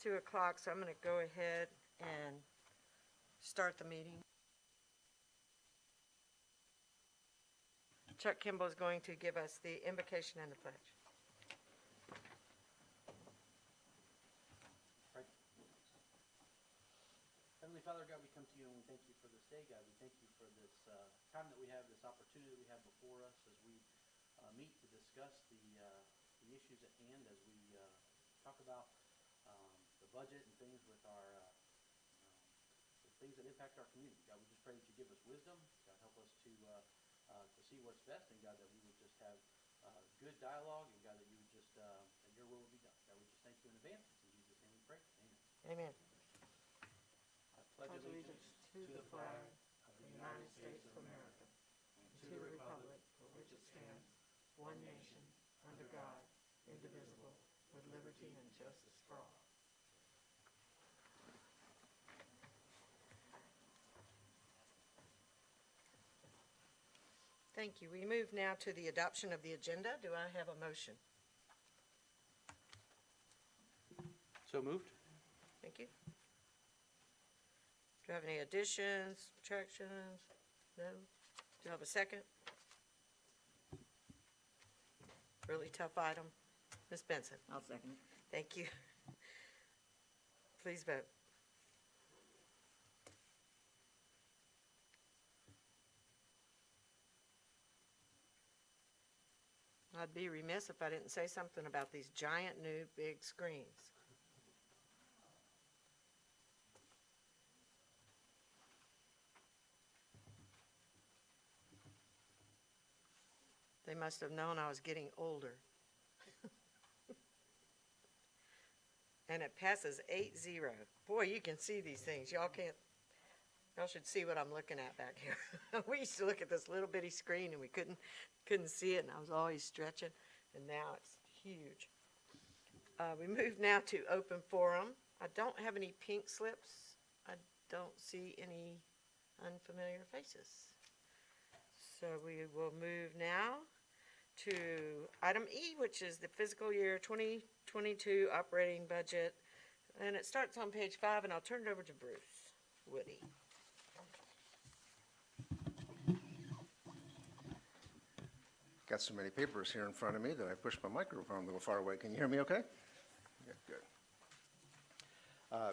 2 o'clock, so I'm going to go ahead and start the meeting. Chuck Kimball is going to give us the invocation and the pledge. Right. Heavenly Father, God, we come to you and we thank you for this day, God. We thank you for this time that we have, this opportunity we have before us as we meet to discuss the issues at hand, as we talk about the budget and things with our the things that impact our community. God, we just pray that you give us wisdom. God, help us to see what's best, and God, that we would just have good dialogue, and God, that you would just that your will would be done. God, we just thank you in advance. In Jesus' name we pray. Amen. Amen. I pledge allegiance to the flag of the United States of America and to the republic for which it stands, one nation, under God, indivisible, with liberty and justice for all. Thank you. We move now to the adoption of the agenda. Do I have a motion? So moved. Thank you. Do you have any additions, subtractions? No? Do you have a second? Really tough item. Ms. Benson? I'll second it. Thank you. Please vote. I'd be remiss if I didn't say something about these giant new big screens. They must have known I was getting older. And it passes 8-0. Boy, you can see these things. Y'all should see what I'm looking at back here. We used to look at this little bitty screen and we couldn't see it, and I was always stretching, and now it's huge. We move now to open forum. I don't have any pink slips. I don't see any unfamiliar faces. So we will move now to item E, which is the fiscal year 2022 operating budget. And it starts on page 5, and I'll turn it over to Bruce Woody. Got so many papers here in front of me that I pushed my microphone a little far away. Can you hear me okay? Yeah, good.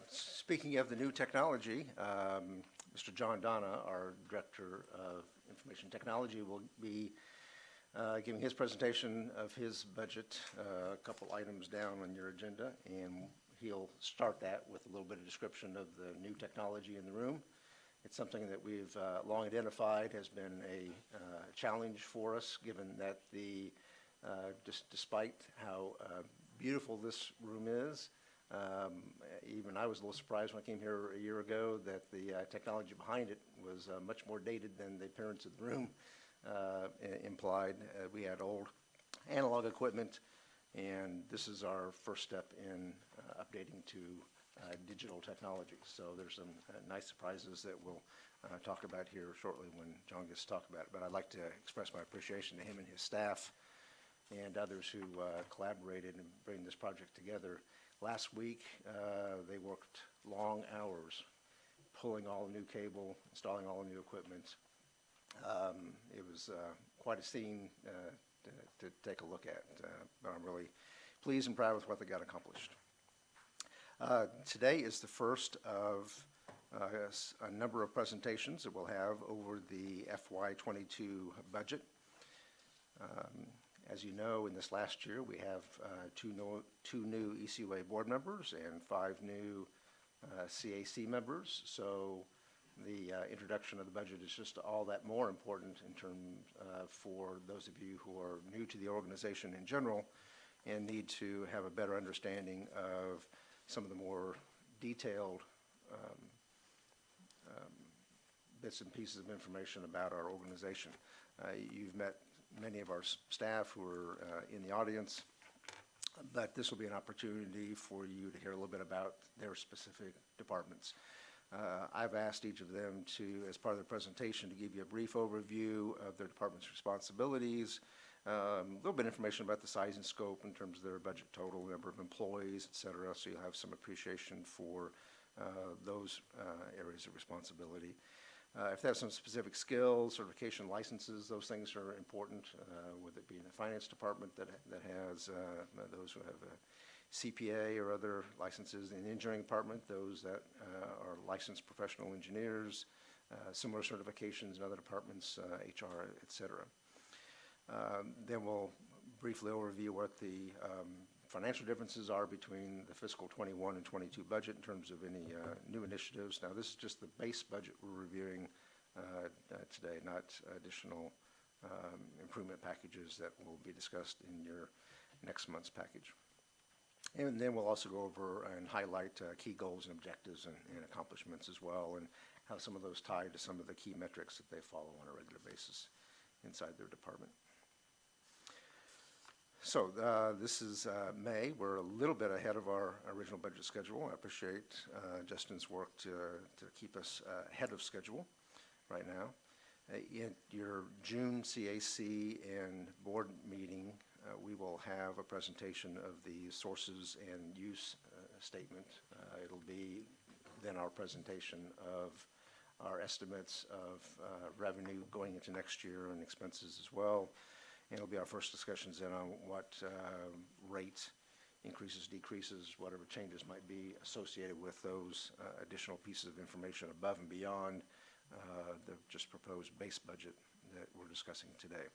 Speaking of the new technology, Mr. John Donna, our Director of Information Technology, will be giving his presentation of his budget, a couple items down on your agenda, and he'll start that with a little bit of description of the new technology in the room. It's something that we've long identified has been a challenge for us, given that despite how beautiful this room is, even I was a little surprised when I came here a year ago that the technology behind it was much more dated than the appearance of the room implied. We had old analog equipment, and this is our first step in updating to digital technology. So there's some nice surprises that we'll talk about here shortly when John gets to talk about it. But I'd like to express my appreciation to him and his staff and others who collaborated in bringing this project together. Last week, they worked long hours pulling all the new cable, installing all the new equipment. It was quite a scene to take a look at, but I'm really pleased and proud with what they got accomplished. Today is the first of a number of presentations that we'll have over the FY22 budget. As you know, in this last year, we have two new ECUA board members and 5 new CAC members. So the introduction of the budget is just all that more important in terms for those of you who are new to the organization in general and need to have a better understanding of some of the more detailed bits and pieces of information about our organization. You've met many of our staff who are in the audience, but this will be an opportunity for you to hear a little bit about their specific departments. I've asked each of them to, as part of the presentation, to give you a brief overview of their department's responsibilities, A little bit of information about the size and scope in terms of their budget total, number of employees, et cetera, so you'll have some appreciation for those areas of responsibility. If they have some specific skills, certification, licenses, those things are important, whether it be in the finance department that has those who have a CPA or other licenses, in the engineering department, those that are licensed professional engineers, similar certifications in other departments, HR, et cetera. Then we'll briefly overview what the financial differences are between the fiscal 21 and 22 budget in terms of any new initiatives. Now, this is just the base budget we're reviewing today, not additional improvement packages that will be discussed in your next month's package. And then we'll also go over and highlight key goals and objectives and accomplishments as well, and how some of those tie to some of the key metrics that they follow on a regular basis inside their department. So this is May. We're a little bit ahead of our original budget schedule. I appreciate Justin's work to keep us ahead of schedule right now. In your June CAC and board meeting, we will have a presentation of the sources and use statement. It'll be then our presentation of our estimates of revenue going into next year and expenses as well. And it'll be our first discussions then on what rate increases, decreases, whatever changes might be associated with those additional pieces of information above and beyond the just proposed base budget that we're discussing today.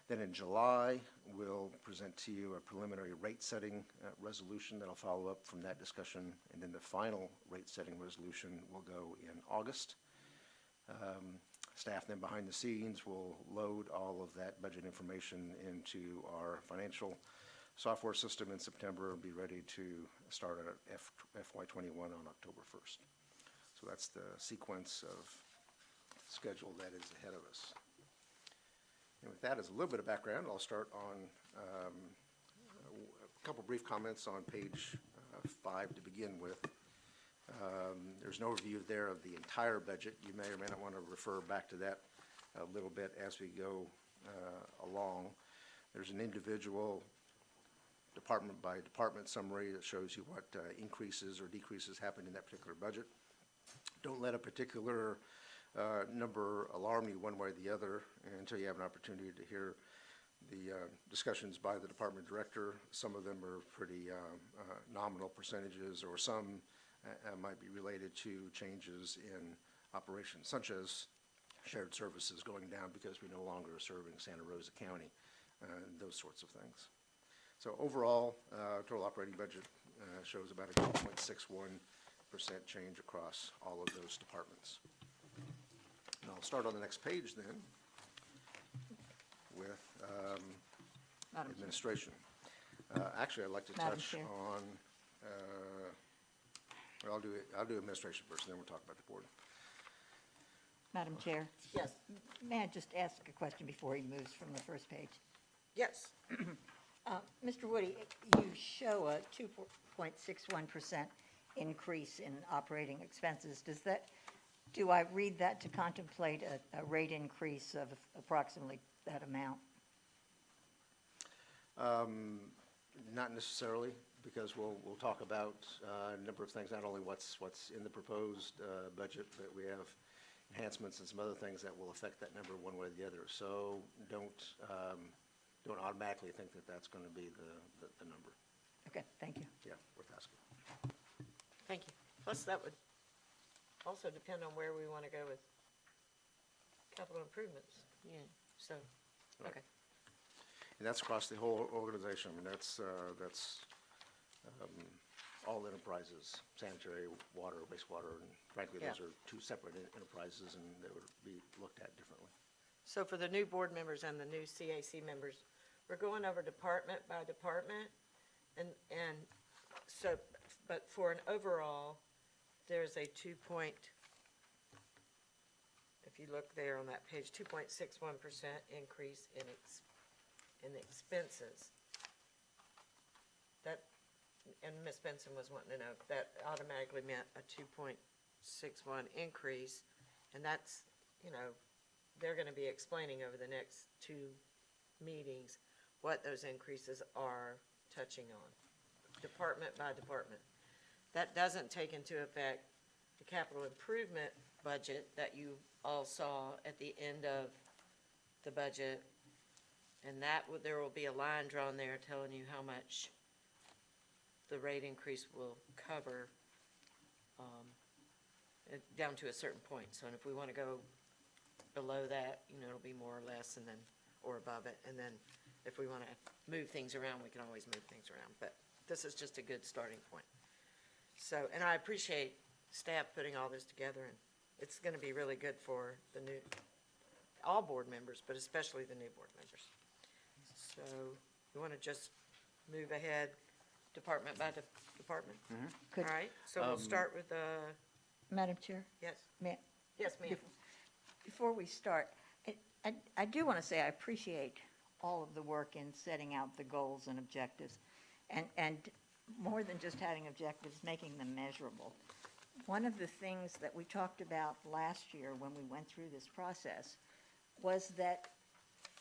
Then in July, we'll present to you a preliminary rate-setting resolution that'll follow up from that discussion, and then the final rate-setting resolution will go in August. Staff then behind the scenes will load all of that budget information into our financial software system in September and be ready to start at FY21 on October 1st. So that's the sequence of schedule that is ahead of us. And with that as a little bit of background, I'll start on a couple brief comments on page 5 to begin with. There's an overview there of the entire budget. You may or may not want to refer back to that a little bit as we go along. There's an individual department by department summary that shows you what increases or decreases happened in that particular budget. Don't let a particular number alarm you one way or the other until you have an opportunity to hear the discussions by the department director. Some of them are pretty nominal percentages, or some might be related to changes in operations, such as shared services going down because we no longer are serving Santa Rosa County, those sorts of things. So overall, total operating budget shows about a 2.61% change across all of those departments. And I'll start on the next page then with administration. Actually, I'd like to Madam touch Chair. on, well, I'll do administration first, and then we'll talk about the board. Madam Chair, Yes, may I just ask a question before he moves from the first page? yes. Mr. Woody, you show a 2.61% increase in operating expenses. Do I read that to contemplate a rate increase of approximately that amount? Not necessarily, because we'll talk about a number of things, not only what's in the proposed budget, but we have enhancements and some other things that will affect that number one way or the other. So don't automatically think that that's going to be the number. Okay, thank you. Yeah, worth asking. Thank you. Plus, that would also depend on where we want to go with capital improvements. Yeah, so, Right. okay. And that's across the whole organization. I mean, that's all enterprises, sanitary, water, wastewater, and frankly, those Yeah. are two separate enterprises, and they would be looked at differently. So for the new board members and the new CAC members, we're going over department by department, and so, but for an overall, there's a if you look there on that page, 2.61% increase in the expenses. That, and Ms. Benson was wanting to know, that automatically meant a 2.61 increase, and that's, they're gonna be explaining over the next 2 meetings what those increases are touching on, department by department. That doesn't take into effect the capital improvement budget that you all saw at the end of the budget. And there will be a line drawn there telling you how much the rate increase will cover, down to a certain point. So if we want to go below that, it'll be more or less, and then, or above it. And then if we want to move things around, we can always move things around. But this is just a good starting point. So, and I appreciate staff putting all this together, and it's going to be really good for all board members, but especially the new board members. So you want to just move ahead department by department? Could- All right, so we'll start with, Madam Chair? yes, May, yes, ma'am. before we start, I do want to say I appreciate all of the work in setting out the goals and objectives, and more than just having objectives, making them measurable. One of the things that we talked about last year when we went through this process was that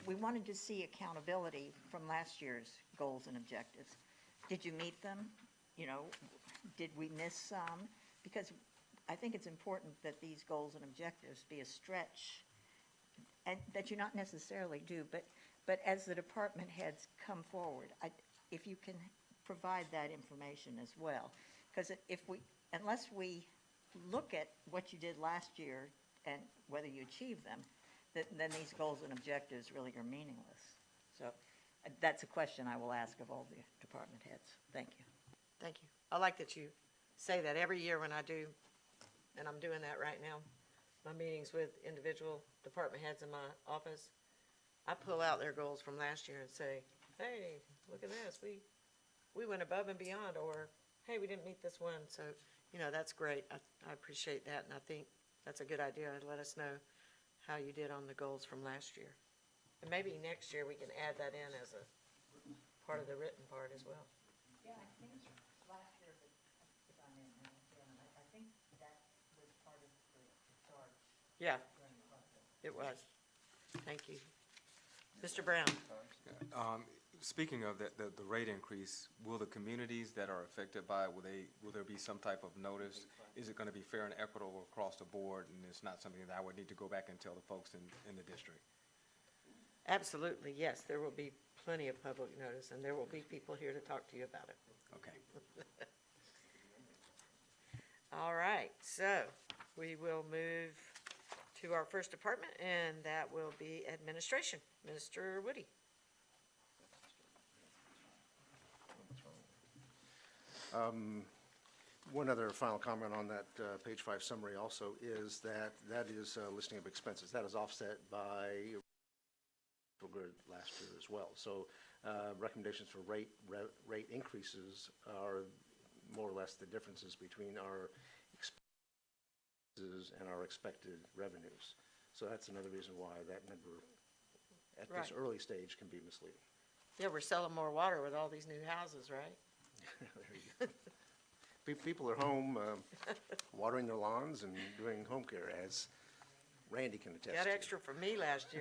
we wanted to see accountability from last year's goals and objectives. Did you meet them? Did we miss some? Because I think it's important that these goals and objectives be a stretch, and that you not necessarily do, but as the department heads come forward, if you can provide that information as well. Because unless we look at what you did last year and whether you achieve them, then these goals and objectives really are meaningless. So that's a question I will ask of all the department heads. Thank you. Thank you. I like that you say that every year when I do, and I'm doing that right now, my meetings with individual department heads in my office, I pull out their goals from last year and say, hey, look at this, we went above and beyond, or, hey, we didn't meet this one. So, that's great. I appreciate that, and I think that's a good idea. Let us know how you did on the goals from last year. And maybe next year we can add that in as a part of the written part as well. Yeah, I think last year, if I'm in, I think that was part of the charge Yeah, during the process. it was. Thank you. Mr. Brown? Speaking of the rate increase, will the communities that are affected by it, will there be some type of notice? Is it going to be fair and equitable across the board, and it's not something that I would need to go back and tell the folks in the district? Absolutely, yes. There will be plenty of public notice, and there will be people here to talk to you about it. Okay. All right, so we will move to our first department, and that will be administration. Mr. Woody. One other final comment on that page 5 summary also is that is a listing of expenses. That is offset by grid last year as well. So recommendations for rate increases are more or less the differences between our expenses and our expected revenues. So that's another reason why that number at this Right. early stage can be misleading. Yeah, we're selling more water with all these new houses, right? There you go. People are home watering their lawns and doing home care, as Randy can attest Got to. extra for me last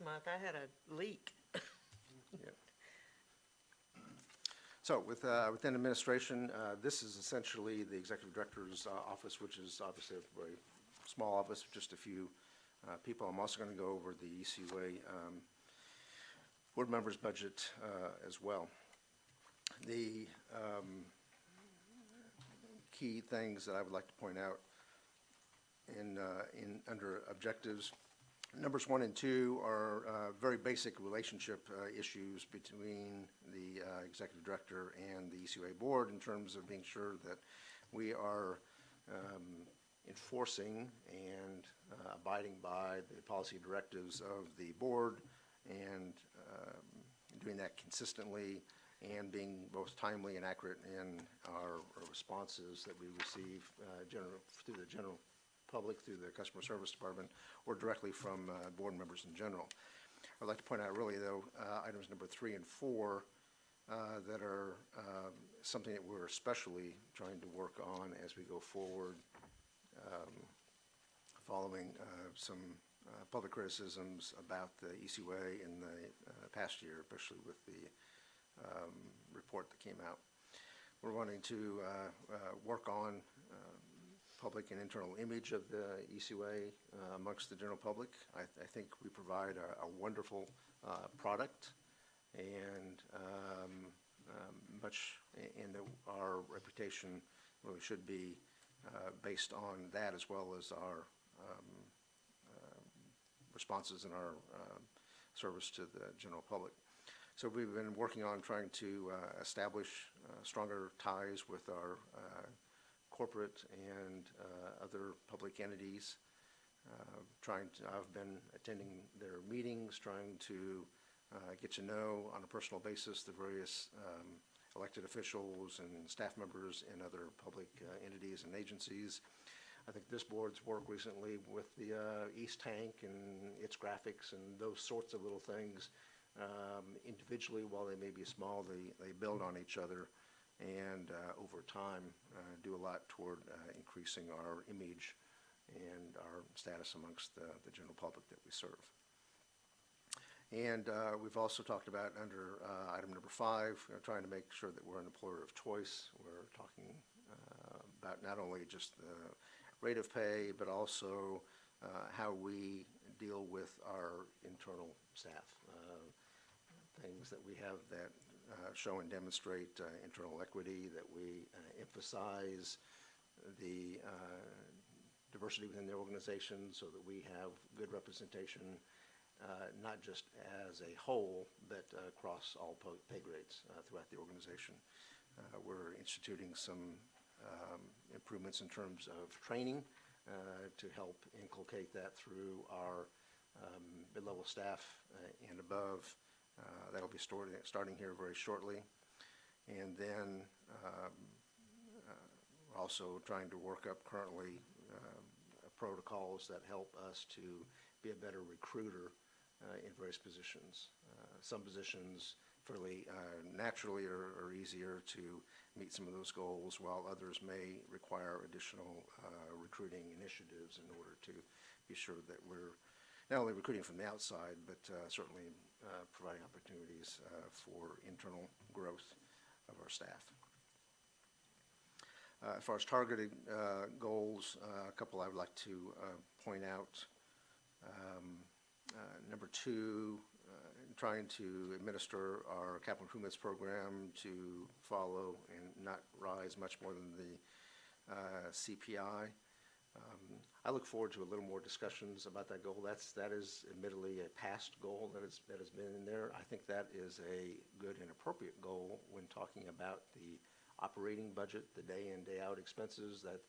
month. I had a leak. Yeah. So within administration, this is essentially the executive director's office, which is obviously a very small office, just a few people. I'm also going to go over the ECUA board members' budget as well. The key things that I would like to point out under objectives, numbers 1 and 2 are very basic relationship issues between the executive director and the ECUA board in terms of being sure that we are enforcing and abiding by the policy directives of the board, and doing that consistently, and being both timely and accurate in our responses that we receive through the general public, through the customer service department, or directly from board members in general. I'd like to point out really, though, items number 3 and 4 that are something that we're especially trying to work on as we go forward, following some public criticisms about the ECUA in the past year, especially with the report that came out. We're wanting to work on public and internal image of the ECUA amongst the general public. I think we provide a wonderful product, and our reputation really should be based on that, as well as our responses in our service to the general public. So we've been working on trying to establish stronger ties with our corporate and other public entities. I've been attending their meetings, trying to get to know on a personal basis the various elected officials and staff members in other public entities and agencies. I think this board's work recently with the East Tank and its graphics and those sorts of little things, individually, while they may be small, they build on each other, and over time do a lot toward increasing our image and our status amongst the general public that we serve. And we've also talked about under item number 5, trying to make sure that we're an employer of choice. We're talking about not only just the rate of pay, but also how we deal with our internal staff. Things that we have that show and demonstrate internal equity, that we emphasize the diversity within the organization so that we have good representation, not just as a whole, but across all pay grades throughout the organization. We're instituting some improvements in terms of training to help inculcate that through our mid-level staff and above. That'll be starting here very shortly. And then we're also trying to work up currently protocols that help us to be a better recruiter in various positions. Some positions fairly naturally are easier to meet some of those goals, while others may require additional recruiting initiatives in order to be sure that we're not only recruiting from the outside, but certainly providing opportunities for internal growth of our staff. As far as targeted goals, a couple I would like to point out. Number 2, trying to administer our capital improvements program to follow and not rise much more than the CPI. I look forward to a little more discussions about that goal. That is admittedly a past goal that has been in there. I think that is a good and appropriate goal when talking about the operating budget, the day in, day out expenses, that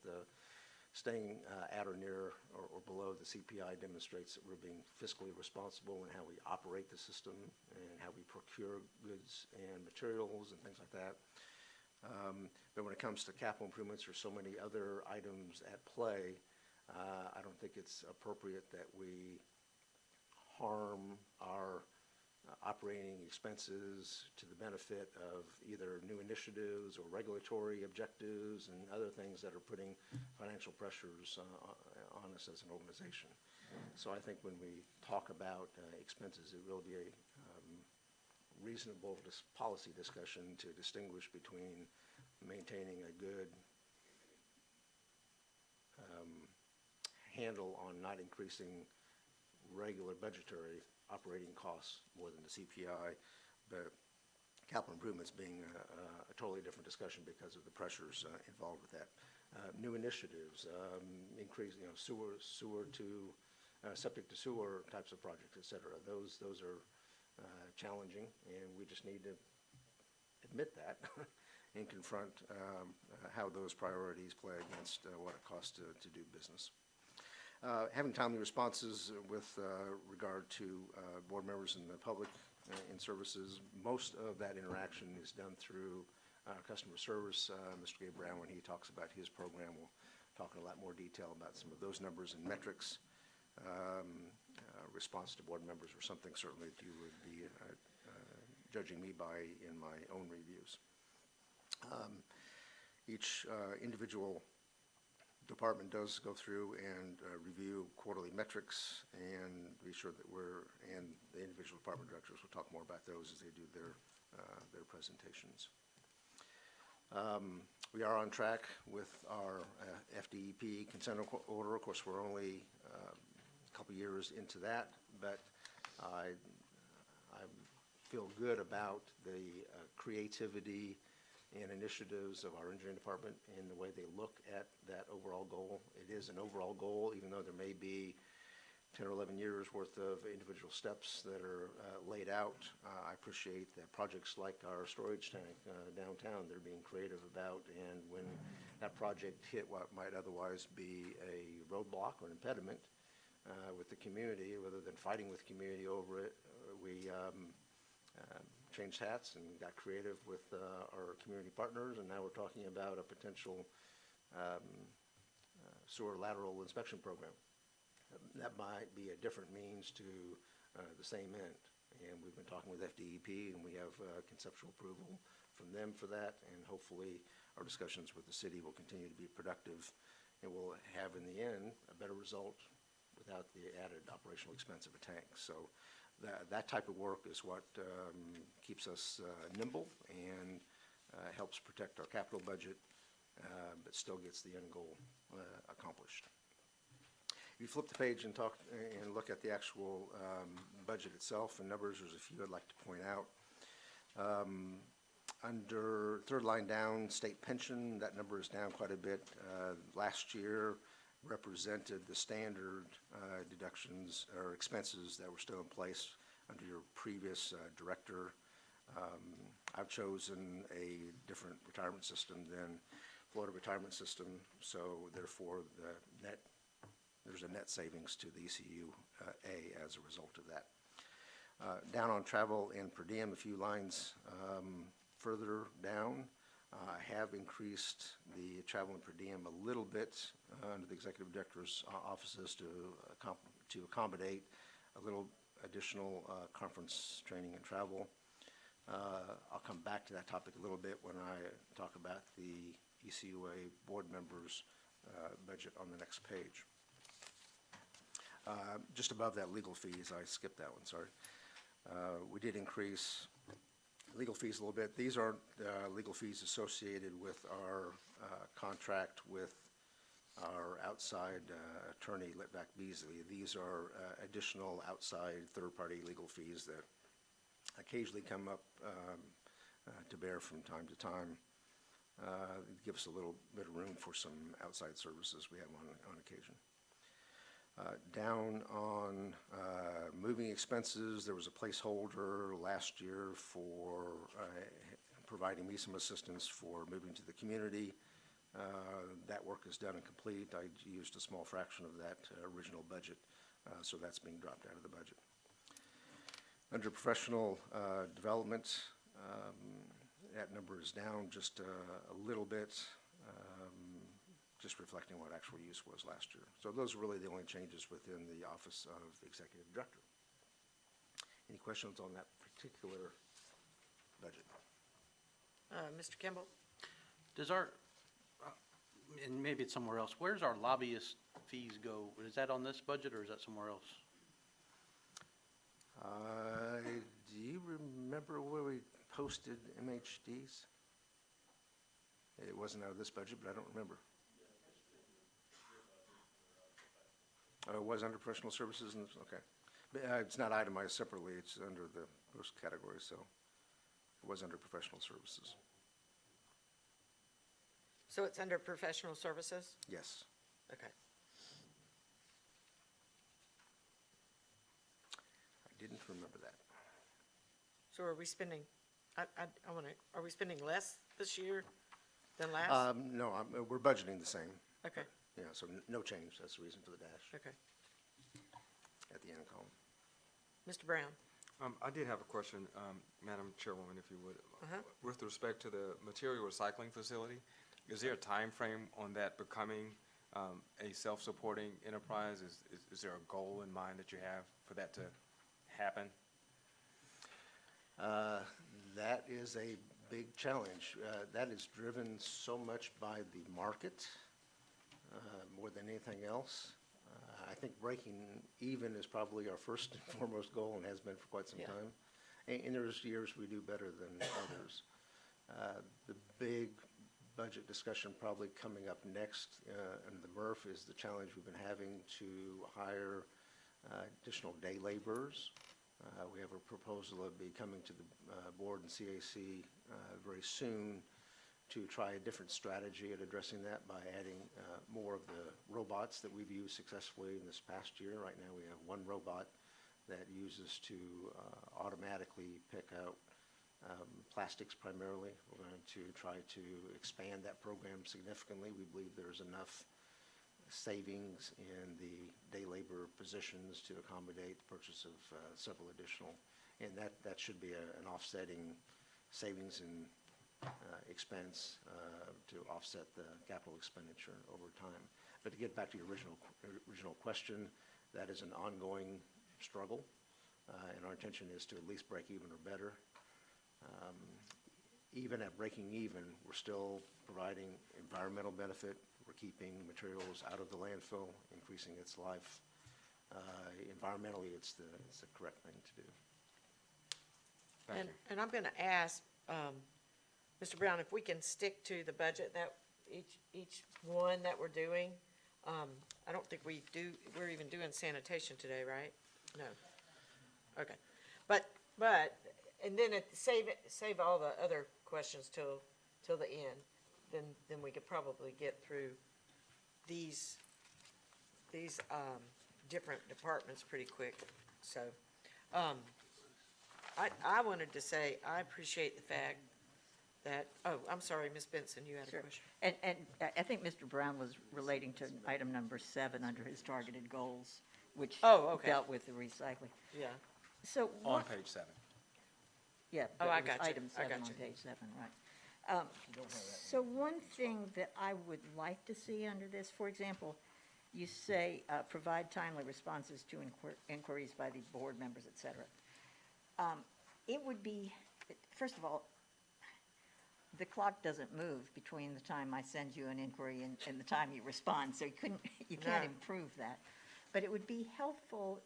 staying at or near or below the CPI demonstrates that we're being fiscally responsible in how we operate the system and how we procure goods and materials and things like that. But when it comes to capital improvements, there's so many other items at play. I don't think it's appropriate that we harm our operating expenses to the benefit of either new initiatives or regulatory objectives and other things that are putting financial pressures on us as an organization. So I think when we talk about expenses, it will be a reasonable policy discussion to distinguish between maintaining a good handle on not increasing regular budgetary operating costs more than the CPI, but capital improvements being a totally different discussion because of the pressures involved with that. New initiatives, increase, sewer to septic to sewer types of projects, et cetera. Those are challenging, and we just need to admit that and confront how those priorities play against what it costs to do business. Having timely responses with regard to board members and the public in services. Most of that interaction is done through customer service. Mr. Gabe Brown, when he talks about his program, will talk in a lot more detail about some of those numbers and metrics. Response to board members or something certainly that you would be judging me by in my own reviews. Each individual department does go through and review quarterly metrics and be sure that and the individual department directors will talk more about those as they do their presentations. We are on track with our FDEP consent order. Of course, we're only a couple years into that, but I feel good about the creativity and initiatives of our engineering department in the way they look at that overall goal. It is an overall goal, even though there may be 10 or 11 years worth of individual steps that are laid out. I appreciate that projects like our storage tank downtown, they're being creative about, and when that project hit what might otherwise be a roadblock or an impediment with the community, rather than fighting with the community over it, we changed hats and got creative with our community partners, and now we're talking about a potential sewer lateral inspection program. That might be a different means to the same end. And we've been talking with FDEP, and we have conceptual approval from them for that, and hopefully our discussions with the city will continue to be productive, and we'll have, in the end, a better result without the added operational expense of a tank. So that type of work is what keeps us nimble and helps protect our capital budget, but still gets the end goal accomplished. If you flip the page and look at the actual budget itself and numbers, there's a few I'd like to point out. Under third line down, state pension, that number is down quite a bit. Last year represented the standard deductions or expenses that were still in place under your previous director. I've chosen a different retirement system than Florida retirement system, so therefore there's a net savings to the ECUA as a result of that. Down on travel and per diem, a few lines further down, I have increased the travel and per diem a little bit under the executive director's offices to accommodate a little additional conference training and travel. I'll come back to that topic a little bit when I talk about the ECUA board members' budget on the next page. Just above that, legal fees, I skipped that one, sorry. We did increase legal fees a little bit. These aren't legal fees associated with our contract with our outside attorney, Litvak Beasley. These are additional outside third-party legal fees that occasionally come up to bear from time to time. It gives us a little bit of room for some outside services we have on occasion. Down on moving expenses, there was a placeholder last year for providing me some assistance for moving to the community. That work is done and complete. I used a small fraction of that original budget, so that's being dropped out of the budget. Under professional development, that number is down just a little bit. Just reflecting what actual use was last year. So those are really the only changes within the Office of the Executive Director. Any questions on that particular budget? Mr. Kimball? Does our, and maybe it's somewhere else, where's our lobbyist fees go? Is that on this budget or is that somewhere else? Do you remember where we posted MHDs? It wasn't out of this budget, but I don't remember. It was under professional services, okay. But it's not itemized separately, it's under the post category, so it was under professional services. So it's under professional services? Yes. Okay. I didn't remember that. So are we spending, are we spending less this year than last? No, we're budgeting the same. Okay, Yeah, so no change, that's the reason for the dash okay. at the end column. Mr. Brown? I did have a question, Madam Chairwoman, if you would. Uh-huh. With respect to the material recycling facility, is there a time frame on that becoming a self-supporting enterprise? Is there a goal in mind that you have for that to happen? That is a big challenge. That is driven so much by the market. than anything else. I think breaking even is probably our first and foremost goal and has been for quite some Yeah. time. And there's years we do better than others. The big budget discussion probably coming up next in the MRF is the challenge we've been having to hire additional day laborers. We have a proposal that'll be coming to the board and CAC very soon to try a different strategy at addressing that by adding more of the robots that we've used successfully in this past year. Right now, we have one robot that uses to automatically pick out plastics primarily. We're going to try to expand that program significantly. We believe there's enough savings in the day labor positions to accommodate the purchase of several additional, and that should be an offsetting savings in expense to offset the capital expenditure over time. But to get back to your original question, that is an ongoing struggle, and our intention is to at least break even or better. Even at breaking even, we're still providing environmental benefit. We're keeping materials out of the landfill, increasing its life. Environmentally, it's the correct thing to do. Thank you. And I'm gonna ask, Mr. Brown, if we can stick to the budget that each one that we're doing. I don't think we're even doing sanitation today, right? No. Okay. But, and then save all the other questions till the end. Then we could probably get through these different departments pretty quick. So, I wanted to say, I appreciate the fact that, oh, I'm sorry, Ms. Benson, you had a Sure. question. And I think Mr. Brown was relating to item number 7 under his targeted goals, which Oh, okay. dealt with the recycling. Yeah. So On what, page 7. yeah, Oh, that I was got you. item I 7 got on you. page 7, right. So one thing that I would like to see under this, for example, you say, provide timely responses to inquiries by the board members, et cetera. It would be, first of all, the clock doesn't move between the time I send you an inquiry and the time you respond, so you can't No. improve that. But it would be helpful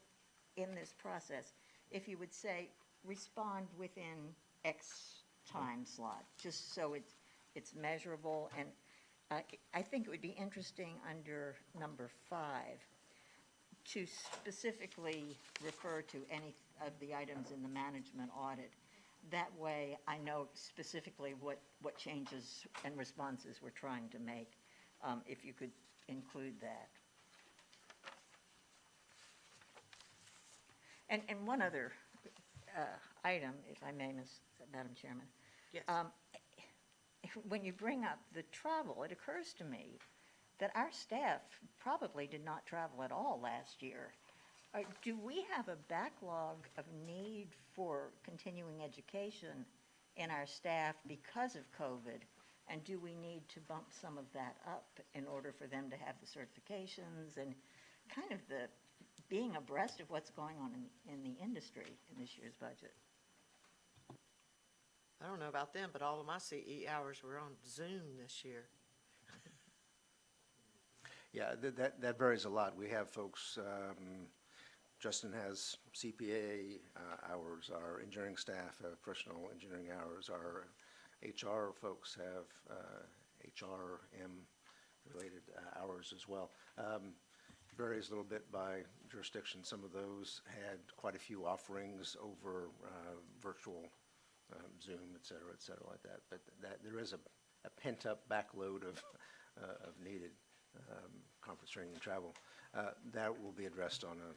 in this process if you would say, respond within X time slot, just so it's measurable. And I think it would be interesting under number 5 to specifically refer to any of the items in the management audit. That way, I know specifically what changes and responses we're trying to make, if you could include that. And one other item, if I may, Madam Chairman. Yes. When you bring up the travel, it occurs to me that our staff probably did not travel at all last year. Do we have a backlog of need for continuing education in our staff because of COVID? And do we need to bump some of that up in order for them to have the certifications and kind of the being abreast of what's going on in the industry in this year's budget? I don't know about them, but all of my CE hours were on Zoom this year. Yeah, that varies a lot. We have folks, Justin has CPA hours, our engineering staff have professional engineering hours, our HR folks have HRM-related hours as well. Varies a little bit by jurisdiction. Some of those had quite a few offerings over virtual Zoom, et cetera, like that. But there is a pent-up backload of needed conference training and travel. That will be addressed on a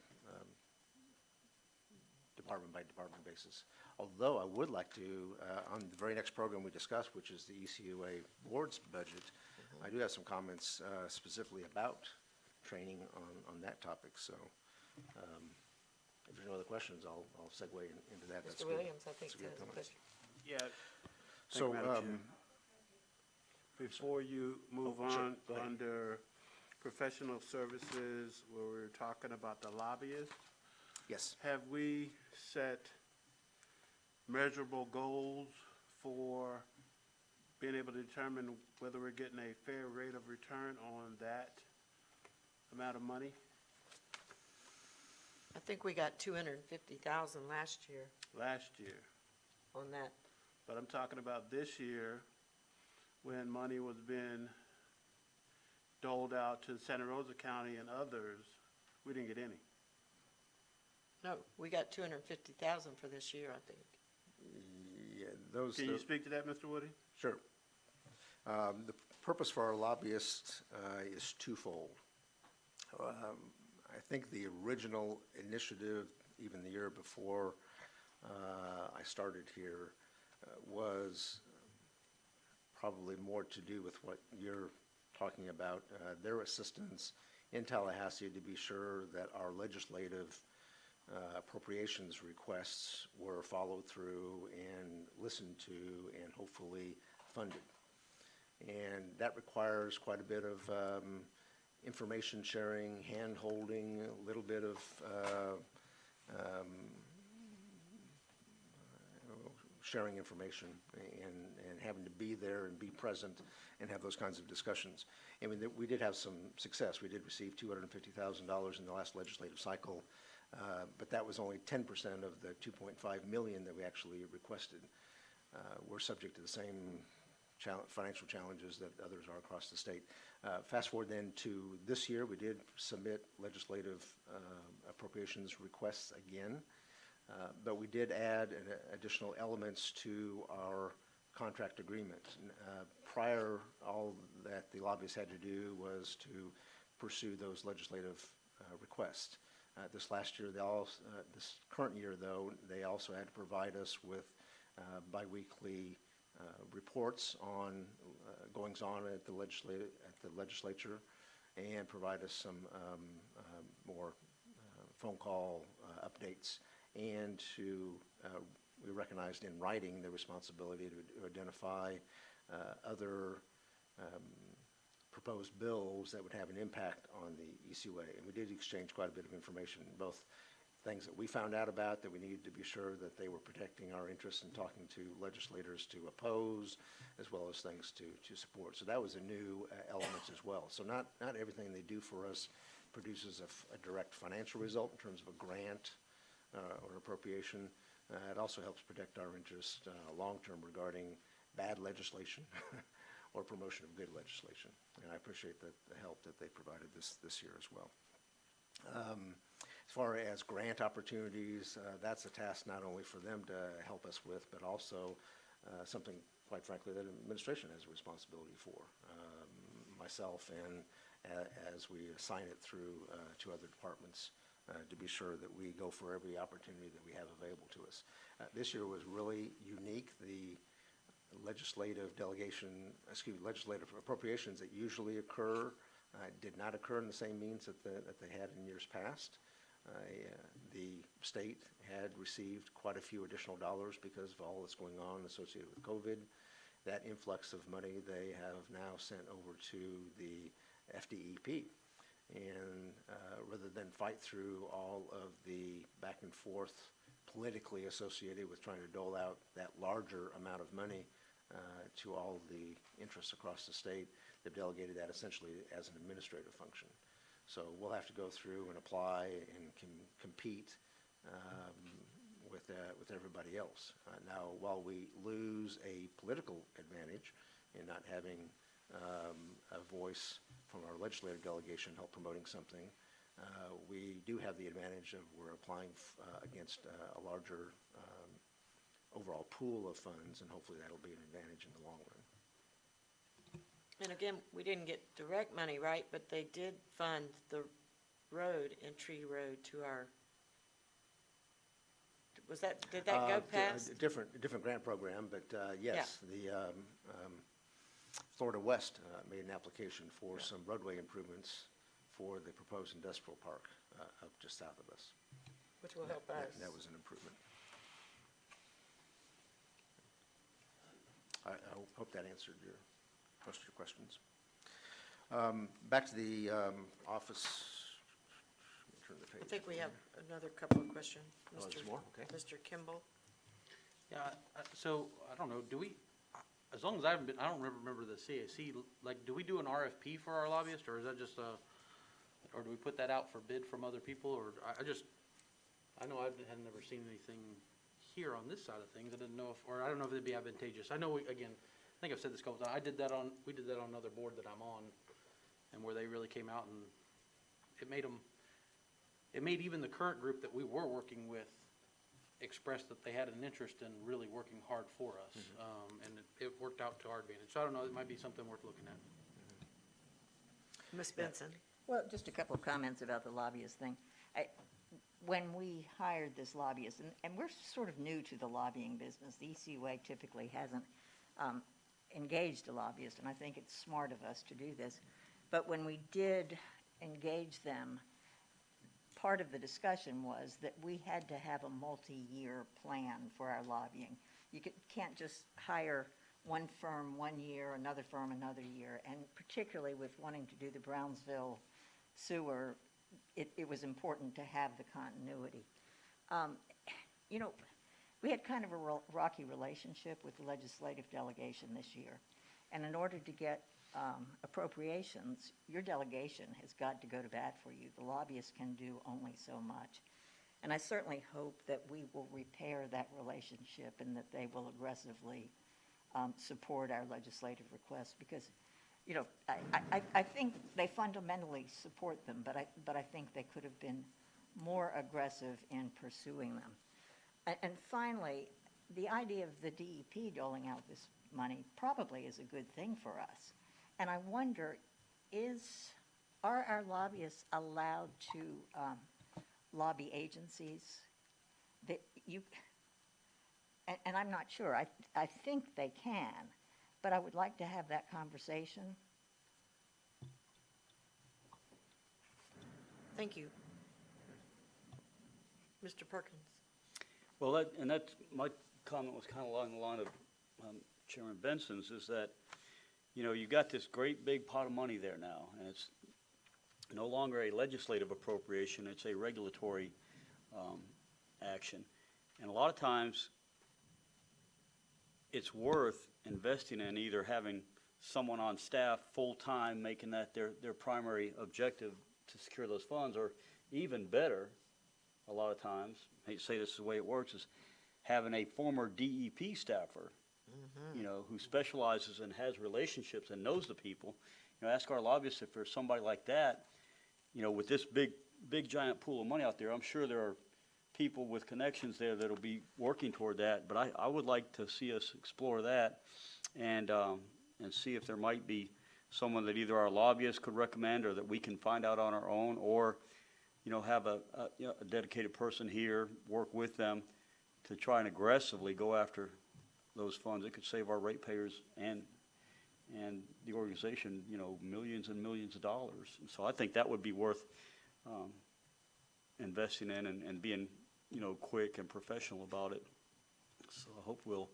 department-by-department basis. Although I would like to, on the very next program we discussed, which is the ECUA board's budget, I do have some comments specifically about training on that topic. So if there's no other questions, I'll segue into that. That's Mr. good. Williams, I think, That's a good has a comment. question. Yeah. So, Thank you, Madam Chair. Before you move Oh, sure. on, Go ahead. under professional services, where we're talking about the lobbyists, yes. have we set measurable goals for being able to determine whether we're getting a fair rate of return on that amount of money? I think we got 250,000 last year Last year. on that. But I'm talking about this year, when money was being doled out to Santa Rosa County and others, we didn't get any. No, we got 250,000 for this year, I think. Yeah, those. Can you speak to that, Mr. Woody? Sure. The purpose for our lobbyists is twofold. I think the original initiative, even the year before I started here, was probably more to do with what you're talking about, their assistance in Tallahassee to be sure that our legislative appropriations requests were followed through and listened to and hopefully funded. And that requires quite a bit of information sharing, hand-holding, a little bit of sharing information and having to be there and be present and have those kinds of discussions. I mean, we did have some success. We did receive $250,000 in the last legislative cycle, but that was only 10% of the $2.5 million that we actually requested. We're subject to the same financial challenges that others are across the state. Fast forward then to this year, we did submit legislative appropriations requests again, but we did add additional elements to our contract agreement. Prior, all that the lobbyists had to do was to pursue those legislative requests. This last year, this current year, though, they also had to provide us with biweekly reports on goings-on at the legislature and provide us some more phone call updates, and we recognized in writing the responsibility to identify other proposed bills that would have an impact on the ECUA. And we did exchange quite a bit of information, both things that we found out about that we needed to be sure that they were protecting our interests and talking to legislators to oppose, as well as things to support. So that was a new element as well. So not everything they do for us produces a direct financial result in terms of a grant or appropriation. It also helps protect our interests long-term regarding bad legislation or promotion of good legislation. And I appreciate the help that they provided this year as well. As far as grant opportunities, that's a task not only for them to help us with, but also something, quite frankly, that administration has a responsibility for. Myself and as we assign it through to other departments to be sure that we go for every opportunity that we have available to us. This year was really unique. The legislative appropriations that usually occur did not occur in the same means that they had in years past. The state had received quite a few additional dollars because of all that's going on associated with COVID. That influx of money they have now sent over to the FDEP. And rather than fight through all of the back and forth politically associated with trying to dole out that larger amount of money to all the interests across the state, they've delegated that essentially as an administrative function. So we'll have to go through and apply and compete with everybody else. Now, while we lose a political advantage in not having a voice from our legislative delegation help promoting something, we do have the advantage of we're applying against a larger overall pool of funds, and hopefully that'll be an advantage in the long run. And again, we didn't get direct money, right, but they did fund the road, Entry Road to our, did that go past? A different grant program, but yes, the Florida West made an application for some roadway improvements for the proposed industrial park up just south of us. Which will help us. That was an improvement. I hope that answered most of your questions. Back to the office. Let me turn the page. I think we have another couple of questions. Oh, there's more? Okay. Mr. Kimball? Yeah, so, I don't know, do we, as long as I don't remember the CAC, like, do we do an RFP for our lobbyists, or is that just or do we put that out for bid from other people, or I know I had never seen anything here on this side of things. I didn't know I don't know if it'd be advantageous. I know, again, I think I've said this a couple times, we did that on another board that I'm on, and where they really came out and it made even the current group that we were working with express that they had an interest in really working hard for us. And it worked out to our advantage. So I don't know, it might be something worth looking at. Ms. Benson? Well, just a couple of comments about the lobbyist thing. When we hired this lobbyist, and we're sort of new to the lobbying business, the ECUA typically hasn't engaged a lobbyist, and I think it's smart of us to do this. But when we did engage them, part of the discussion was that we had to have a multi-year plan for our lobbying. You can't just hire one firm 1 year, another firm another year, and particularly with wanting to do the Brownsville sewer, it was important to have the continuity. You know, we had kind of a rocky relationship with the legislative delegation this year, and in order to get appropriations, your delegation has got to go to bat for you. The lobbyists can do only so much. And I certainly hope that we will repair that relationship and that they will aggressively support our legislative requests, because, you know, I think they fundamentally support them, but I think they could have been more aggressive in pursuing them. And finally, the idea of the DEP doling out this money probably is a good thing for us. And I wonder, are our lobbyists allowed to lobby agencies? And I'm not sure. I think they can, but I would like to have that conversation. Thank you. Mr. Perkins? Well, that's my comment was kind of along the line of Chairman Benson's, is that, you know, you got this great big pot of money there now, and it's no longer a legislative appropriation, it's a regulatory action. And a lot of times, it's worth investing in either having someone on staff full-time, making that their primary objective to secure those funds, or even better, a lot of times, I hate to say this is the way it works, is having a former DEP staffer, you know, who specializes and has relationships and knows the people. You know, ask our lobbyists if there's somebody like that, you know, with this big giant pool of money out there. I'm sure there are people with connections there that'll be working toward that, but I would like to see us explore that and see if there might be someone that either our lobbyists could recommend or that we can find out on our own, or, you know, have a dedicated person here work with them to try and aggressively go after those funds. It could save our ratepayers and the organization, you know, millions and millions of dollars. And so I think that would be worth investing in and being, you know, quick and professional about it. So I hope we'll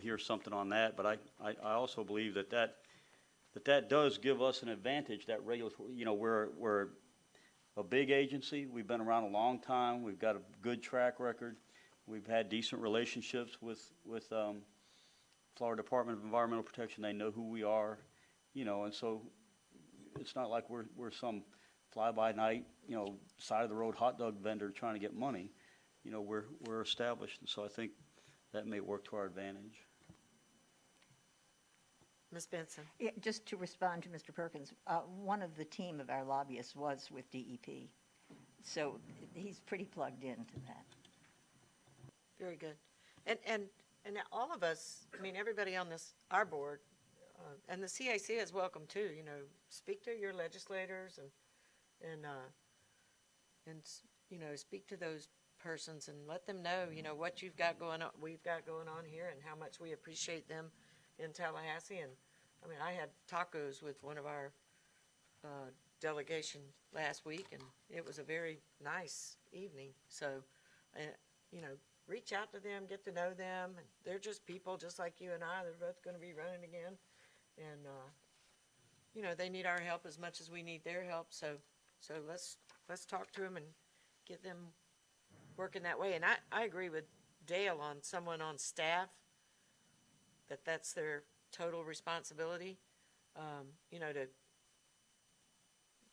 hear something on that. But I also believe that does give us an advantage, that regulatory, you know, we're a big agency. We've been around a long time. We've got a good track record. We've had decent relationships with Florida Department of Environmental Protection. They know who we are, you know, and so it's not like we're some fly-by-night, you know, side-of-the-road hot dog vendor trying to get money. You know, we're established, and so I think that may work to our advantage. Ms. Benson? Yeah, just to respond to Mr. Perkins, one of the team of our lobbyists was with DEP, so he's pretty plugged into that. Very good. And all of us, I mean, everybody on our board, and the CAC is welcome too, you know, speak to your legislators and you know, speak to those persons and let them know, you know, what we've got going on here and how much we appreciate them in Tallahassee. And I mean, I had tacos with one of our delegation last week, and it was a very nice evening. So, you know, reach out to them, get to know them. They're just people just like you and I. They're both going to be running again. And, you know, they need our help as much as we need their help. So let's talk to them and get them working that way. And I agree with Dale on someone on staff, that's their total responsibility, you know,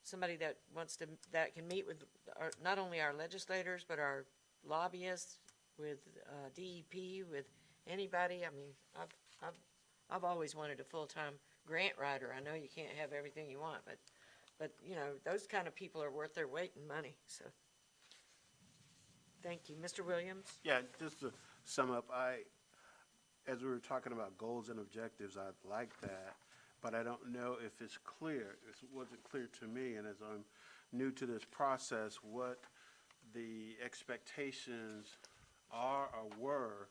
somebody that wants to, that can meet with our, not only our legislators, but our lobbyists, with DEP, with anybody. I mean, I've always wanted a full-time grant writer. I know you can't have everything you want, but, you know, those kind of people are worth their weight in money, so. Thank you. Mr. Williams? Yeah, just to sum up, as we were talking about goals and objectives, I like that, but I don't know if it's clear. It wasn't clear to me, and as I'm new to this process, what the expectations are or were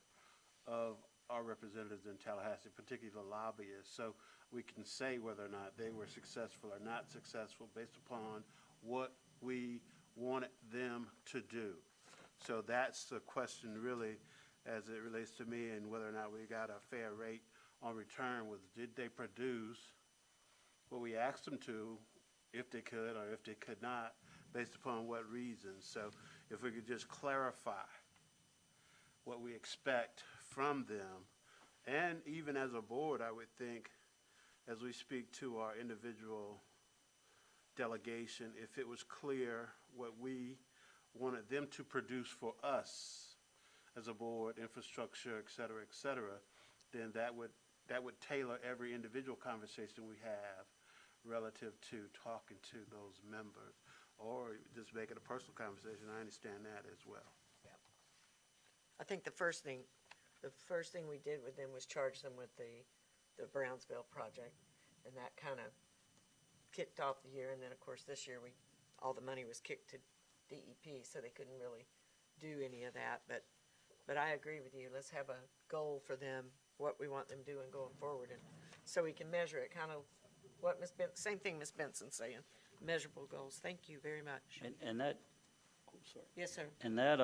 of our representatives in Tallahassee, particularly the lobbyists, so we can say whether or not they were successful or not successful based upon what we wanted them to do. So that's the question really, as it relates to me, and whether or not we got a fair rate on return was, did they produce what we asked them to, if they could or if they could not, based upon what reasons? So if we could just clarify what we expect from them, and even as a board, I would think, as we speak to our individual delegation, if it was clear what we wanted them to produce for us as a board, infrastructure, et cetera, then that would tailor every individual conversation we have relative to talking to those members, or just make it a personal conversation. I understand that as well. I think the first thing we did with them was charge them with the Brownsville project, and that kind of kicked off the year. And then, of course, this year all the money was kicked to DEP, so they couldn't really do any of that. But I agree with you. Let's have a goal for them, what we want them doing going forward, and so we can measure it. Kind of what same thing Ms. Benson's saying, measurable goals. Thank you very much. And that, I'm sorry. Yes, sir. And that,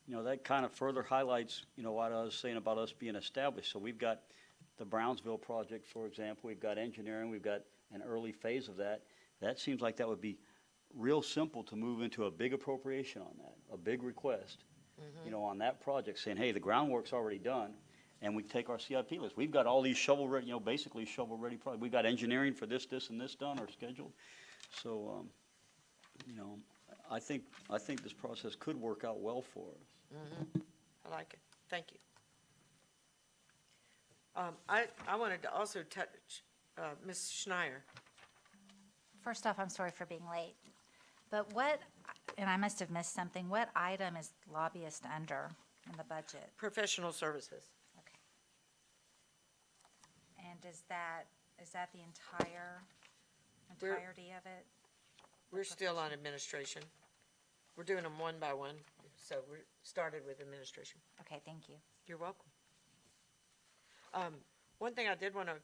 you know, that kind of further highlights, you know, what I was saying about us being established. So we've got the Brownsville project, for example. We've got engineering. We've got an early phase of that. That seems like that would be real simple to move into a big appropriation on that, a big request, you know, on that project, saying, hey, the groundwork's already done, and we take our CIP list. We've got all these shovel-ready, you know, basically shovel-ready projects. We've got engineering for this, and this done or scheduled. So, you know, I think this process could work out well for us. I like it. Thank you. I wanted to also touch Ms. Schneier. First off, I'm sorry for being late, but what, and I must have missed something, what item is lobbyist under in the budget? Professional services. Okay. And is that the entirety of it? We're still on administration. We're doing them one by one, so we started with administration. Okay, thank you. You're welcome. One thing I did want to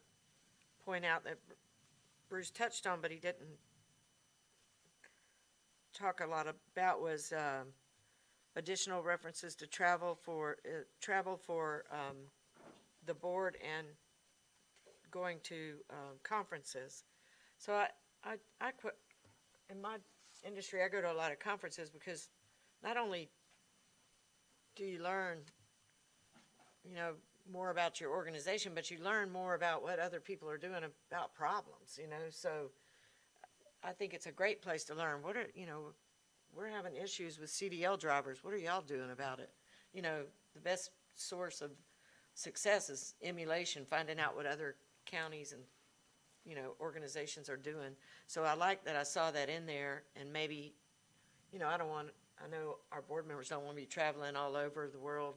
point out that Bruce touched on, but he didn't talk a lot about, was additional references to travel for the board and going to conferences. So I quit. In my industry, I go to a lot of conferences because not only do you learn, you know, more about your organization, but you learn more about what other people are doing about problems, you know. So I think it's a great place to learn. What are, you know, we're having issues with CDL drivers. What are y'all doing about it? You know, the best source of success is emulation, finding out what other counties and, you know, organizations are doing. So I like that I saw that in there, and maybe, you know, I know our board members don't want to be traveling all over the world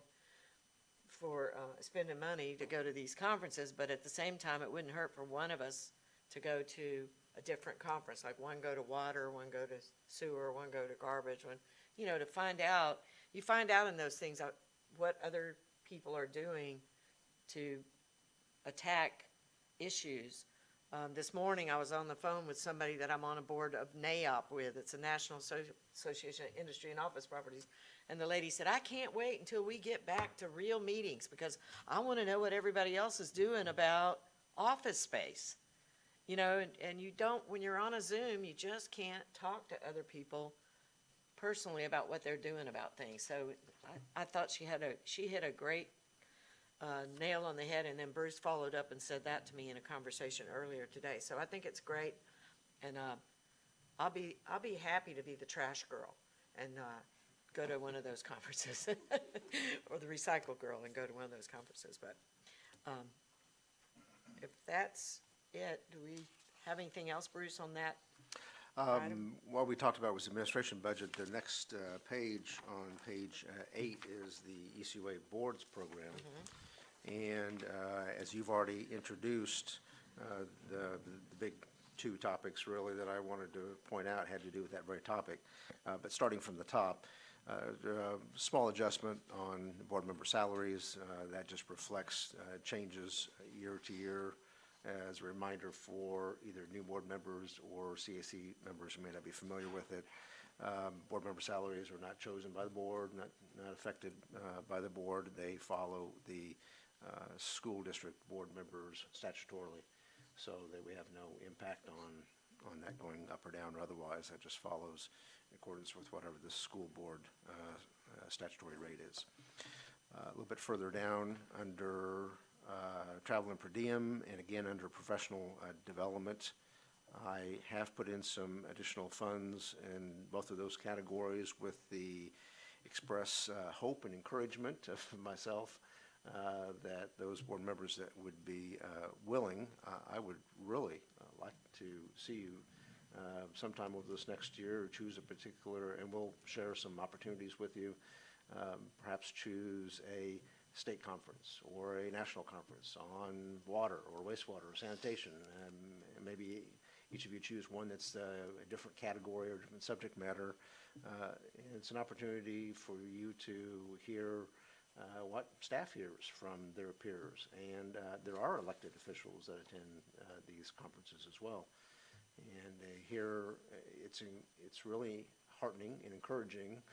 for spending money to go to these conferences, but at the same time, it wouldn't hurt for one of us to go to a different conference, like one go to water, one go to sewer, one go to garbage, one, you know, to find out, you find out in those things what other people are doing to attack issues. This morning, I was on the phone with somebody that I'm on a board of NAOP with. It's a National Association of Industry and Office Properties. And the lady said, I can't wait until we get back to real meetings because I want to know what everybody else is doing about office space. You know, and you don't, when you're on a Zoom, you just can't talk to other people personally about what they're doing about things. So I thought she hit a great nail on the head, and then Bruce followed up and said that to me in a conversation earlier today. So I think it's great, and I'll be happy to be the trash girl and go to one of those conferences, or the recycle girl and go to one of those conferences. But if that's it, do we have anything else, Bruce, on that? Item? What we talked about was administration budget. The next page, on page 8, is the ECUA Boards Program. And as you've already introduced, the big two topics really that I wanted to point out had to do with that very topic. But starting from the top, small adjustment on board member salaries. That just reflects changes year to year. As a reminder for either new board members or CAC members who may not be familiar with it, board member salaries are not chosen by the board, not affected by the board. They follow the school district board members statutorily, so that we have no impact on that going up or down or otherwise. That just follows in accordance with whatever the school board statutory rate is. A little bit further down, under travel and per diem, and again under professional development, I have put in some additional funds in both of those categories with the express hope and encouragement of myself that those board members that would be willing, I would really like to see you sometime over this next year choose a particular, and we'll share some opportunities with you, perhaps choose a state conference or a national conference on water or wastewater or sanitation. And maybe each of you choose one that's a different category or different subject matter. It's an opportunity for you to hear what staff hears from their peers. And there are elected officials that attend these conferences as well. And here, it's really heartening and encouraging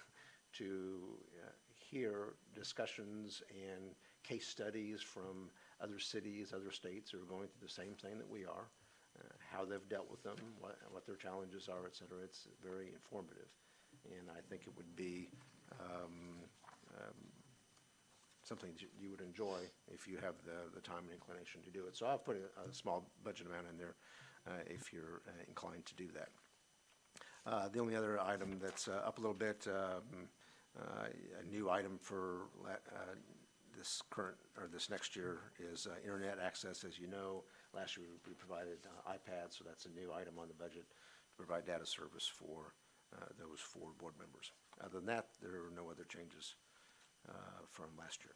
to hear discussions and case studies from other cities, other states who are going through the same thing that we are, how they've dealt with them, what their challenges are, et cetera. It's very informative. And I think it would be something you would enjoy if you have the time and inclination to do it. So I've put a small budget amount in there if you're inclined to do that. The only other item that's up a little bit, a new item for this current, or this next year, is internet access. As you know, last year we provided iPads, so that's a new item on the budget to provide data service for those 4 board members. Other than that, there are no other changes from last year.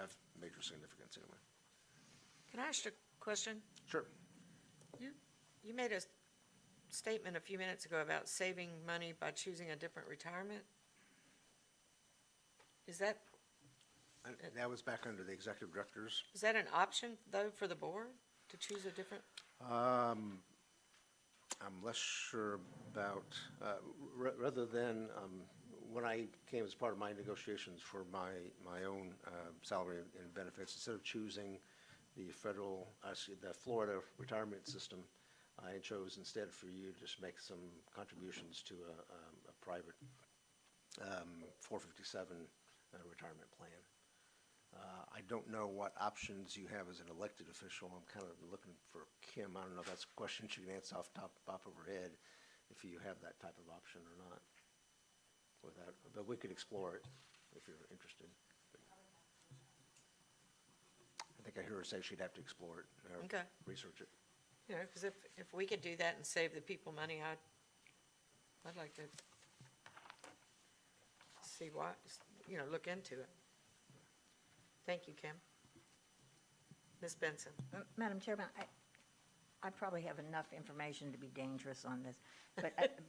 Of major significance, anyway. Can I ask you a question? Sure. You made a statement a few minutes ago about saving money by choosing a different retirement. Is that That was back under the executive directors. an option, though, for the board to choose a different? I'm less sure about, rather than, when I came as part of my negotiations for my own salary and benefits, instead of choosing the the Florida retirement system, I chose instead for you to just make some contributions to a private 457 retirement plan. I don't know what options you have as an elected official. I'm kind of looking for Kim. I don't know if that's a question she can answer off top of her head, if you have that type of option or not. But we could explore it if you're interested. I think I heard her say she'd have to explore it, Okay. research it. You know, because if we could do that and save the people money, I'd like to see what, look into it. Thank you, Kim. Ms. Benson? Madam Chairman, I probably have enough information to be dangerous on this,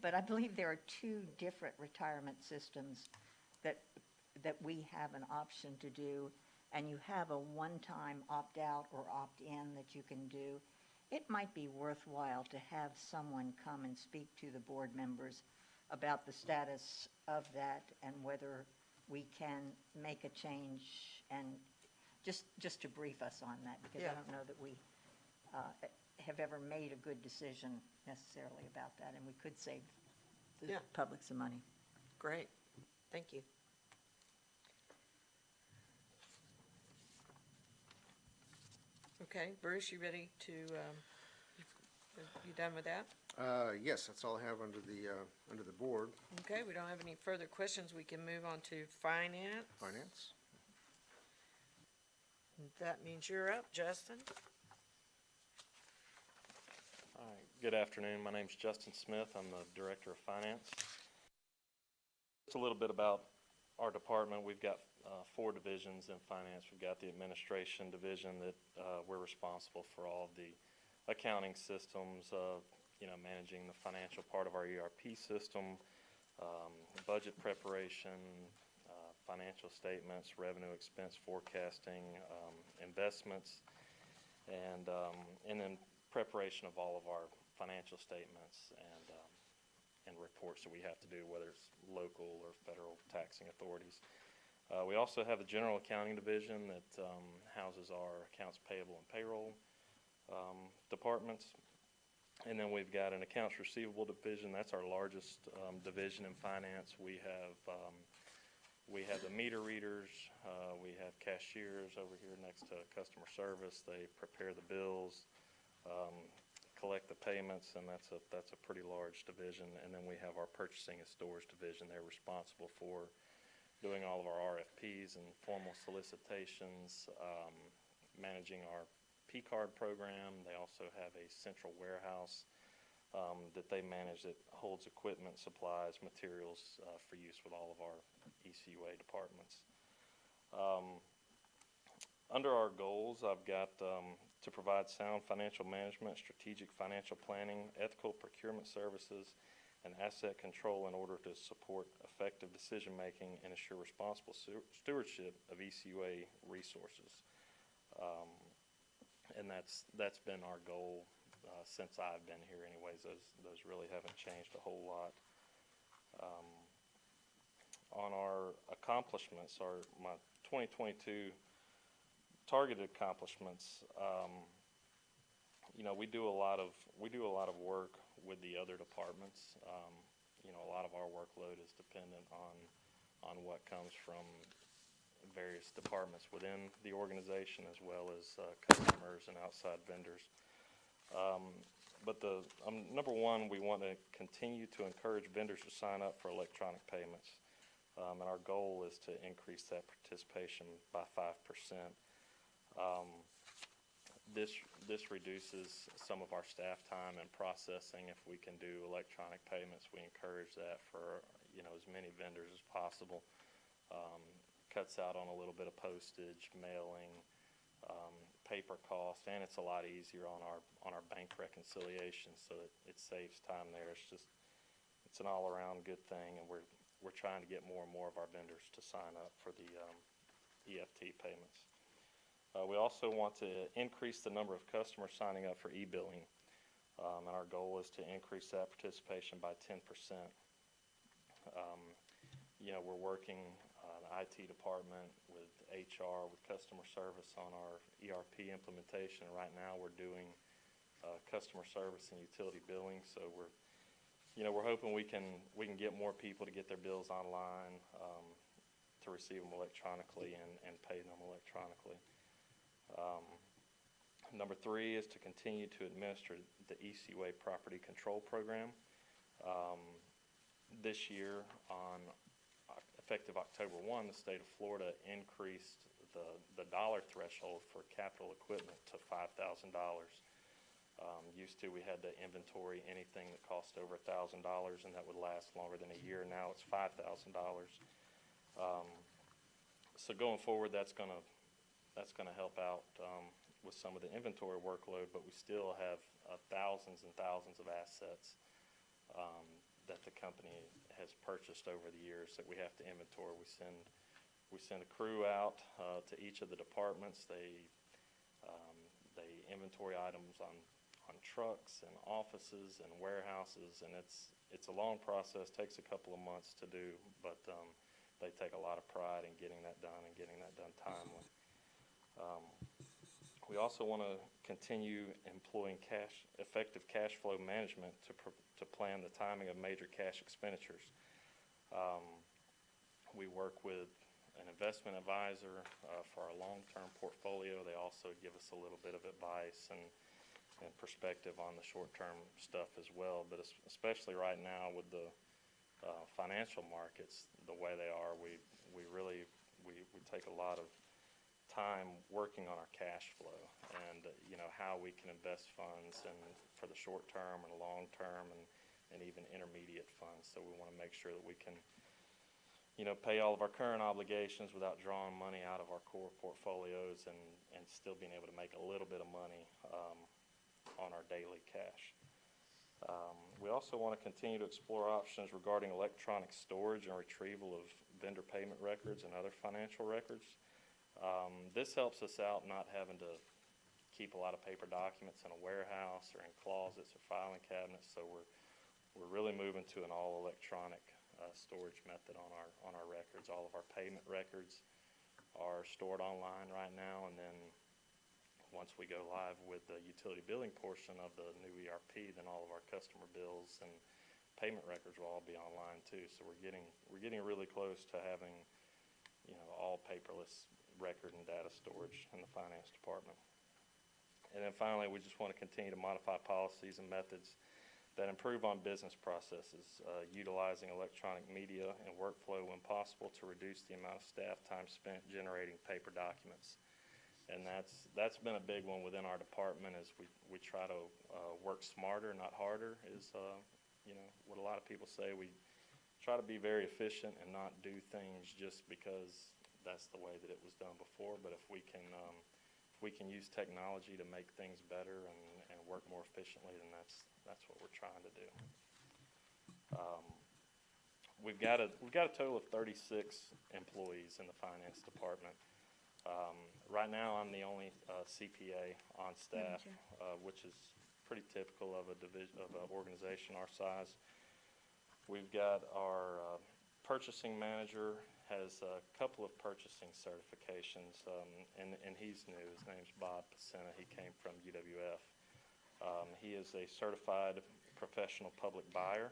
but I believe there are 2 different retirement systems that we have an option to do, and you have a one-time opt-out or opt-in that you can do. It might be worthwhile to have someone come and speak to the board members about the status of that and whether we can make a change, and just to brief us on that, because Yeah. I don't know that we have ever made a good decision necessarily about that, and we could save the Yeah. public some money. Great. Thank you. Okay, Bruce, you ready to You done with that? Yes, that's all I have under the board. Okay, we don't have any further questions. We can move on to finance. Finance? That means you're up, Justin. All right, good afternoon. My name's Justin Smith. I'm the Director of Finance. Just a little bit about our department. We've got 4 divisions in finance. We've got the administration division that we're responsible for all of the accounting systems, managing the financial part of our ERP system, budget preparation, financial statements, revenue expense forecasting, investments, and then preparation of all of our financial statements and reports that we have to do, whether it's local or federal taxing authorities. We also have the general accounting division that houses our accounts payable and payroll departments. And then we've got an accounts receivable division. That's our largest division in finance. We have the meter readers. We have cashiers over here next to customer service. They prepare the bills, collect the payments, and that's a pretty large division. And then we have our purchasing and stores division. They're responsible for doing all of our RFPs and formal solicitations, managing our P-card program. They also have a central warehouse that they manage that holds equipment, supplies, materials for use with all of our ECUA departments. Under our goals, I've got to provide sound financial management, strategic financial planning, ethical procurement services, and asset control in order to support effective decision-making and ensure responsible stewardship of ECUA resources. And that's been our goal since I've been here anyways. Those really haven't changed a whole lot. On our accomplishments, my 2022 targeted accomplishments, we do a lot of work with the other departments. A lot of our workload is dependent on what comes from various departments within the organization, as well as customers and outside vendors. But number one, we want to continue to encourage vendors to sign up for electronic payments. And our goal is to increase that participation by 5%. This reduces some of our staff time and processing. If we can do electronic payments, we encourage that for as many vendors as possible. Cuts out on a little bit of postage, mailing, paper cost, and it's a lot easier on our bank reconciliation, so it saves time there. It's an all-around good thing, and we're trying to get more and more of our vendors to sign up for the EFT payments. We also want to increase the number of customers signing up for e-billing, and our goal is to increase that participation by 10%. We're working the IT department with HR, with customer service on our ERP implementation. Right now, we're doing customer service and utility billing, so we're hoping we can get more people to get their bills online, to receive them electronically and pay them electronically. Number 3 is to continue to administer the ECUA property control program. This year, effective October 1, the state of Florida increased the dollar threshold for capital equipment to $5,000. Used to, we had to inventory anything that cost over $1,000, and that would last longer than a year. Now it's $5,000. So going forward, that's going to help out with some of the inventory workload, but we still have thousands and thousands of assets that the company has purchased over the years that we have to inventory. We send a crew out to each of the departments. They inventory items on trucks and offices and warehouses, and it's a long process. Takes a couple of months to do, but they take a lot of pride in getting that done and getting that done timely. We also want to continue employing effective cash flow management to plan the timing of major cash expenditures. We work with an investment advisor for our long-term portfolio. They also give us a little bit of advice, and and perspective on the short-term stuff as well. But especially right now with the financial markets the way they are, we really take a lot of time working on our cash flow and, how we can invest funds and for the short term and long term and even intermediate funds. So we want to make sure that we can, pay all of our current obligations without drawing money out of our core portfolios and still being able to make a little bit of money on our daily cash. We also want to continue to explore options regarding electronic storage and retrieval of vendor payment records and other financial records. This helps us out not having to keep a lot of paper documents in a warehouse or in closets or filing cabinets. So we're really moving to an all electronic storage method on our records. All of our payment records are stored online right now, and then once we go live with the utility billing portion of the new ERP, then all of our customer bills and payment records will all be online too. So we're getting really close to having, all paperless record and data storage in the finance department. And then finally, we just want to continue to modify policies and methods that improve on business processes, utilizing electronic media and workflow when possible to reduce the amount of staff time spent generating paper documents. And that's been a big one within our department as we try to work smarter, not harder, is what a lot of people say. We try to be very efficient and not do things just because that's the way that it was done before. But if we can use technology to make things better and work more efficiently, then that's what we're trying to do. We've got a total of 36 employees in the finance department. Right now, I'm the only CPA on staff, which is pretty typical of an organization our size. We've got our purchasing manager has a couple of purchasing certifications, and he's new. His name's Bob Pacena. He came from UWF. He is a certified professional public buyer,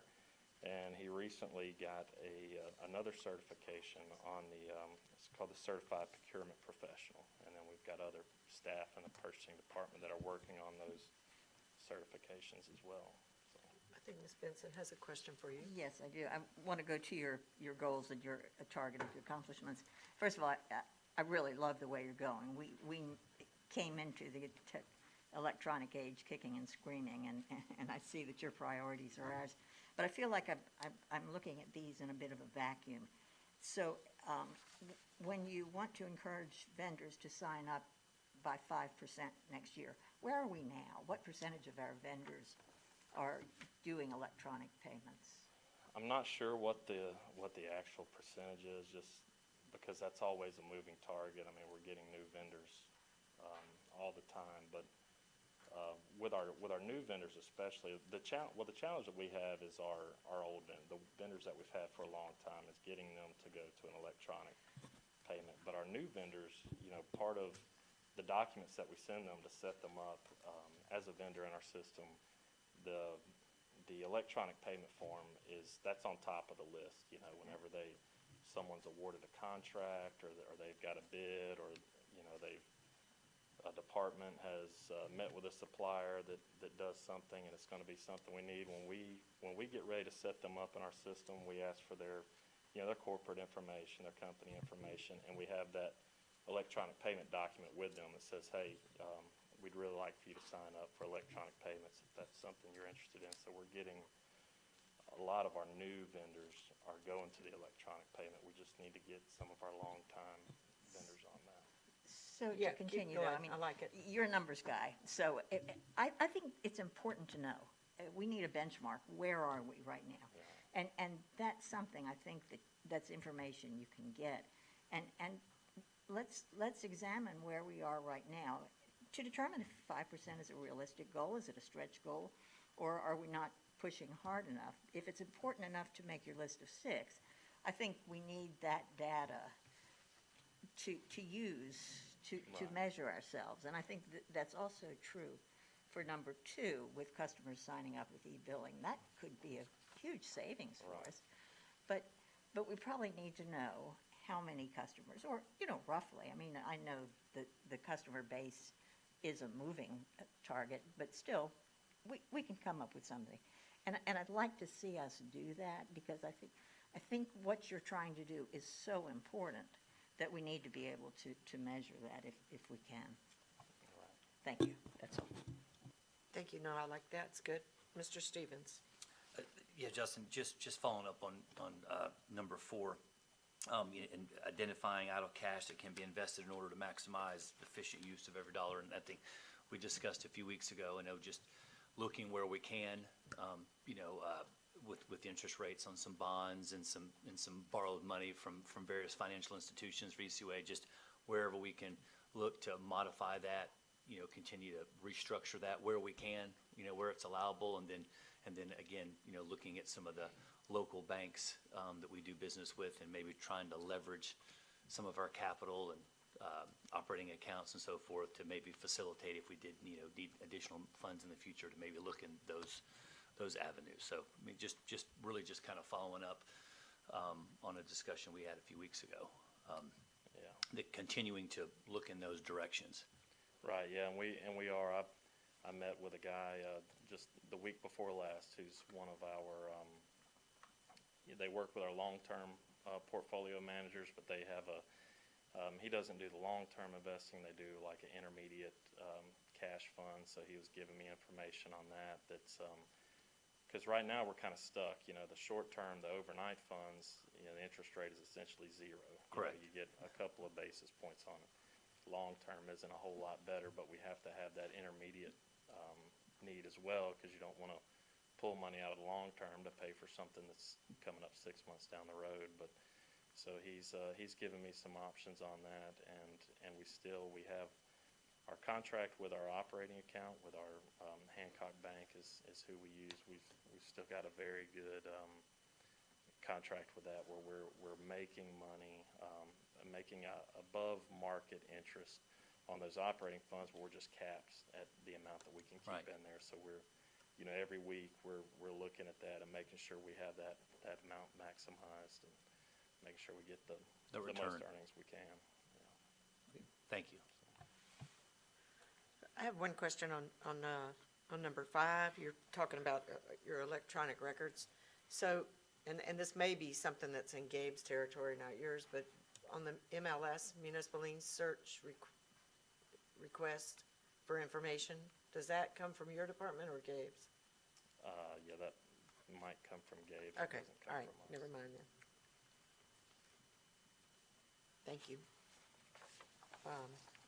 and he recently got another certification on it's called the Certified Procurement Professional. And then we've got other staff in the purchasing department that are working on those certifications as well. I think Ms. Benson has a question for you. Yes, I do. I want to go to your goals and your targeted accomplishments. First of all, I really love the way you're going. We came into the electronic age kicking and screaming, and I see that your priorities are ours. But I feel like I'm looking at these in a bit of a vacuum. So when you want to encourage vendors to sign up by 5% next year, where are we now? What percentage of our vendors are doing electronic payments? I'm not sure what the actual percentage is, just because that's always a moving target. I mean, we're getting new vendors all the time, but with our new vendors especially, the challenge that we have is our old the vendors that we've had for a long time is getting them to go to an electronic payment. But our new vendors, part of the documents that we send them to set them up as a vendor in our system, the electronic payment form that's on top of the list. Whenever someone's awarded a contract or they've got a bid or a department has met with a supplier that does something and it's going to be something we need. When we get ready to set them up in our system, we ask for their corporate information, their company information, and we have that electronic payment document with them that says, hey, we'd really like for you to sign up for electronic payments if that's something you're interested in. So we're getting a lot of our new vendors are going to the electronic payment. We just need to get some of our longtime vendors on that. So Yeah, to keep continue, going. though, I like it. You're a numbers guy, so I think it's important to know. We need a benchmark. Where are we right now? Yeah. And that's something I think that's information you can get. And let's examine where we are right now to determine if 5% is a realistic goal. Is it a stretch goal, or are we not pushing hard enough? If it's important enough to make your list of 6, I think we need that data to use to Right. measure ourselves. And I think that's also true for number 2 with customers signing up with e-billing. That could be a huge savings for Right. us. But we probably need to know how many customers, or roughly. I mean, I know the customer base is a moving target, but still, we can come up with something. And I'd like to see us do that, because I think what you're trying to do is so important that we need to be able to measure that if we can. Thank you, that's all. Thank you, no, I like that, it's good. Mr. Stevens? Yeah, Justin, just following up on number 4, in identifying idle cash that can be invested in order to maximize efficient use of every dollar. And I think we discussed a few weeks ago, just looking where we can, with interest rates on some bonds and some borrowed money from various financial institutions for ECUA, just wherever we can look to modify that, continue to restructure that where we can, where it's allowable, and then again, looking at some of the local banks that we do business with, and maybe trying to leverage some of our capital and operating accounts and so forth to maybe facilitate if we did need additional funds in the future, to maybe look in those avenues. So I mean, just really kind of following up on a discussion we had a few weeks ago. Continuing to look in those directions. Right, yeah, and we are. I met with a guy just the week before last who's one of our, they work with our long-term portfolio managers, but they have he doesn't do the long-term investing, they do like an intermediate cash fund, so he was giving me information on that. That's, because right now we're kind of stuck, the short-term, the overnight funds, the interest rate is essentially zero. Correct. You get a couple of basis points on it. Long-term isn't a whole lot better, but we have to have that intermediate need as well, because you don't want to pull money out of the long-term to pay for something that's coming up 6 months down the road. But so he's given me some options on that, and we have our contract with our operating account with our Hancock Bank is who we use. We've still got a very good contract with that, where we're making money, making above market interest on those operating funds, but we're just capped at the amount that we can keep Right. in there. So we're, every week we're looking at that and making sure we have that amount maximized, and making sure we get the most return. earnings we can. Thank you. I have one question on number 5. You're talking about your electronic records. So, and this may be something that's in Gabe's territory, not yours, but on the MLS, municipal lien search request for information, does that come from your department or Gabe's? Yeah, that might come from Gabe. It Okay, doesn't come all right, from us. never mind then. Thank you.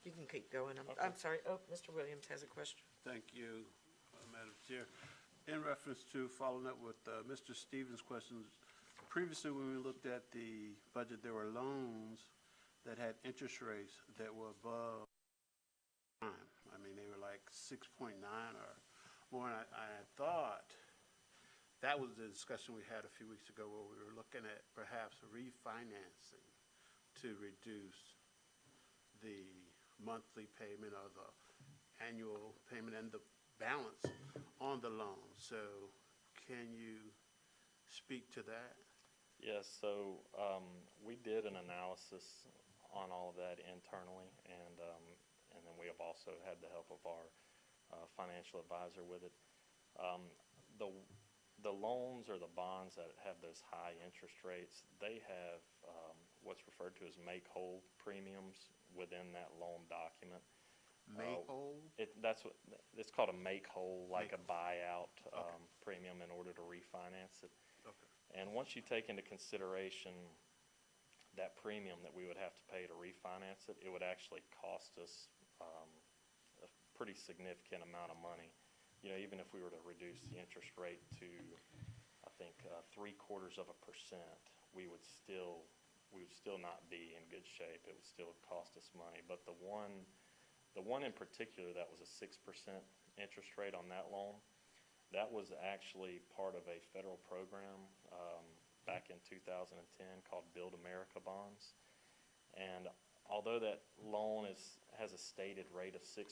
You can keep going. I'm sorry. Oh, Mr. Williams has a question. Thank you, Madam Chair. In reference to following up with Mr. Stevens' questions, previously when we looked at the budget, there were loans that had interest rates that were above prime. I mean, they were like 6.9 or more, and I thought that was the discussion we had a few weeks ago, where we were looking at perhaps refinancing to reduce the monthly payment or the annual payment and the balance on the loan. So can you speak to that? Yes, so we did an analysis on all of that internally, and then we have also had the help of our financial advisor with it. The loans or the bonds that have those high interest rates, they have what's referred to as make-whole premiums within that loan document. Make whole? It's called a make-whole, like a Make-whole. buyout Okay. premium in order to refinance it. Okay. And once you take into consideration that premium that we would have to pay to refinance it, it would actually cost us a pretty significant amount of money. Even if we were to reduce the interest rate to, I think, 0.75%, we would still not be in good shape. It would still cost us money. But the one in particular that was a 6% interest rate on that loan, that was actually part of a federal program back in 2010 called Build America Bonds. And although that loan has a stated rate of 6%,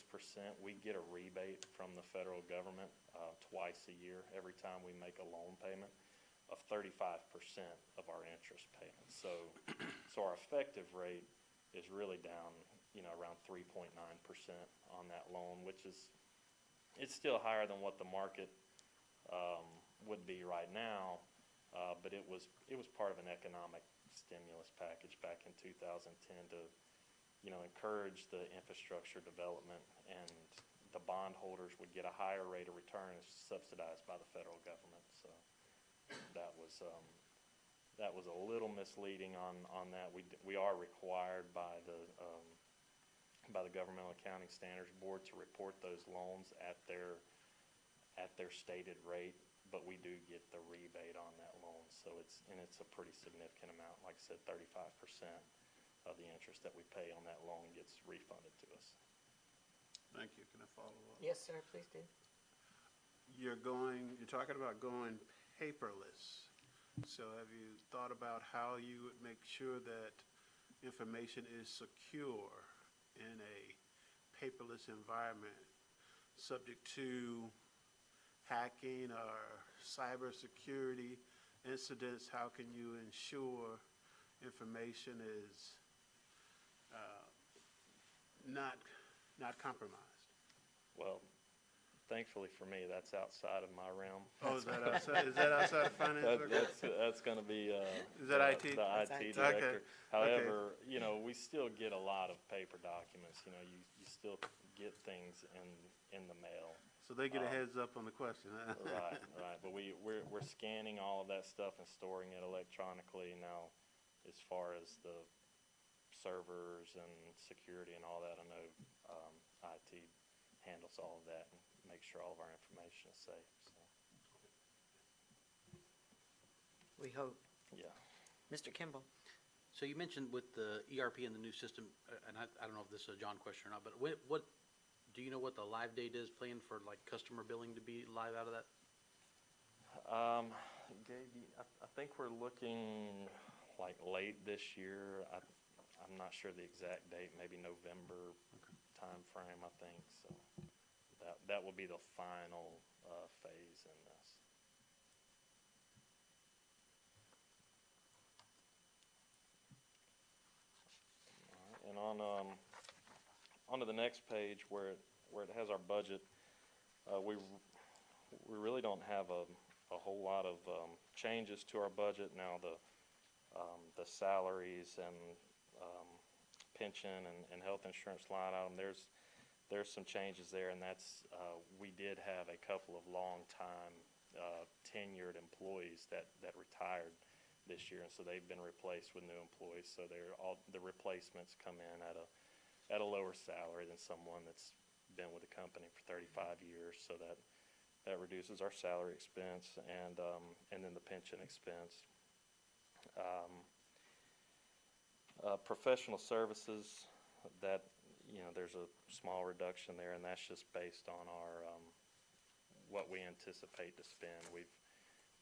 we get a rebate from the federal government twice a year, every time we make a loan payment, of 35% of our interest payments. So our effective rate is really down around 3.9% on that loan, which is, it's still higher than what the market would be right now, but it was part of an economic stimulus package back in 2010 to, encourage the infrastructure development, and the bondholders would get a higher rate of return subsidized by the federal government. So that was a little misleading on that. We are required by the Governmental Accounting Standards Board to report those loans at their stated rate, but we do get the rebate on that loan. So it's a pretty significant amount. Like I said, 35% of the interest that we pay on that loan gets refunded to us. Thank you. Can I follow up? Yes, sir, please do. You're talking about going paperless. So have you thought about how you would make sure that information is secure in a paperless environment, subject to hacking or cybersecurity incidents? How can you ensure information is not compromised? Well, thankfully for me, that's outside of my realm. Oh, is that outside of finance? That's going to be Is that IT? the That's IT IT. director. Okay. However, we still get a lot of paper documents. You still get things in the mail. So they get a heads up on the question, huh? Right. But we're scanning all of that stuff and storing it electronically now. As far as the servers and security and all that, I know IT handles all of that and makes sure all of our information is safe. So, We hope. yeah. Mr. Kimball? So you mentioned with the ERP and the new system, and I don't know if this is a John question or not, but what do you know what the live date is planned for, like, customer billing to be live out of that? Gabe, I think we're looking like late this year. I'm not sure the exact date, maybe November time frame, I think. So that will be the final phase in this. All right, and onto the next page where it has our budget, we really don't have a whole lot of changes to our budget now. The salaries and pension and health insurance line item, there's some changes there, and that's we did have a couple of long-time tenured employees that retired this year, and so they've been replaced with new employees. So the replacements come in at a lower salary than someone that's been with the company for 35 years. So that reduces our salary expense and then the pension expense. Professional services, that there's a small reduction there, and that's just based on our what we anticipate to spend.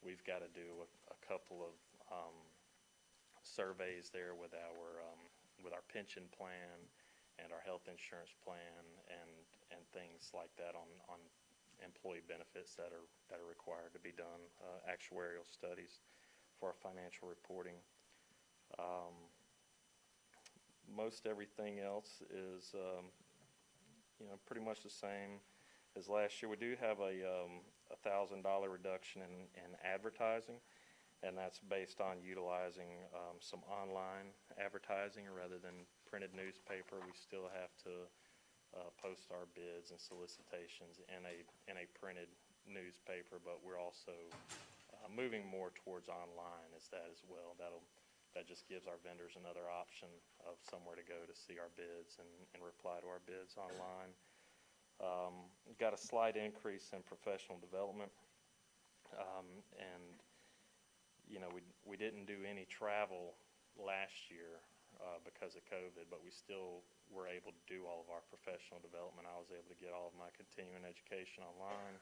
We've got to do a couple of surveys there with our pension plan and our health insurance plan and things like that on employee benefits that are required to be done, actuarial studies for our financial reporting. Most everything else is pretty much the same as last year. We do have a $1,000 reduction in advertising, and that's based on utilizing some online advertising rather than printed newspaper. We still have to post our bids and solicitations in a printed newspaper, but we're also moving more towards online as well. That just gives our vendors another option of somewhere to go to see our bids and reply to our bids online. We've got a slight increase in professional development, and we didn't do any travel last year because of COVID, but we still were able to do all of our professional development. I was able to get all of my continuing education online.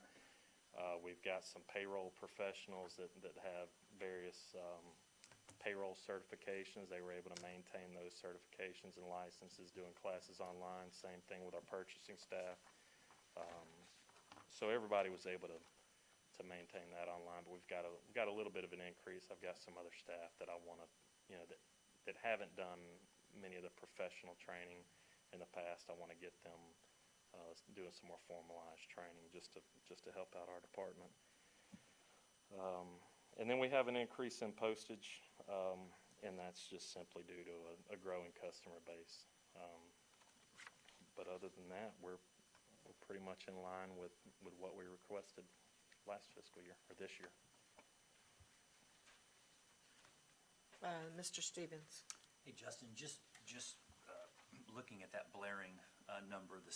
We've got some payroll professionals that have various payroll certifications. They were able to maintain those certifications and licenses doing classes online. Same thing with our purchasing staff. So everybody was able to maintain that online, but we've got a little bit of an increase. I've got some other staff that I want to, that haven't done many of the professional training in the past. I want to get them doing some more formalized training just to help out our department. And then we have an increase in postage, and that's just simply due to a growing customer base. But other than that, we're pretty much in line with what we requested last fiscal year, or this year. Mr. Stevens? Hey, Justin, just looking at that blaring number, the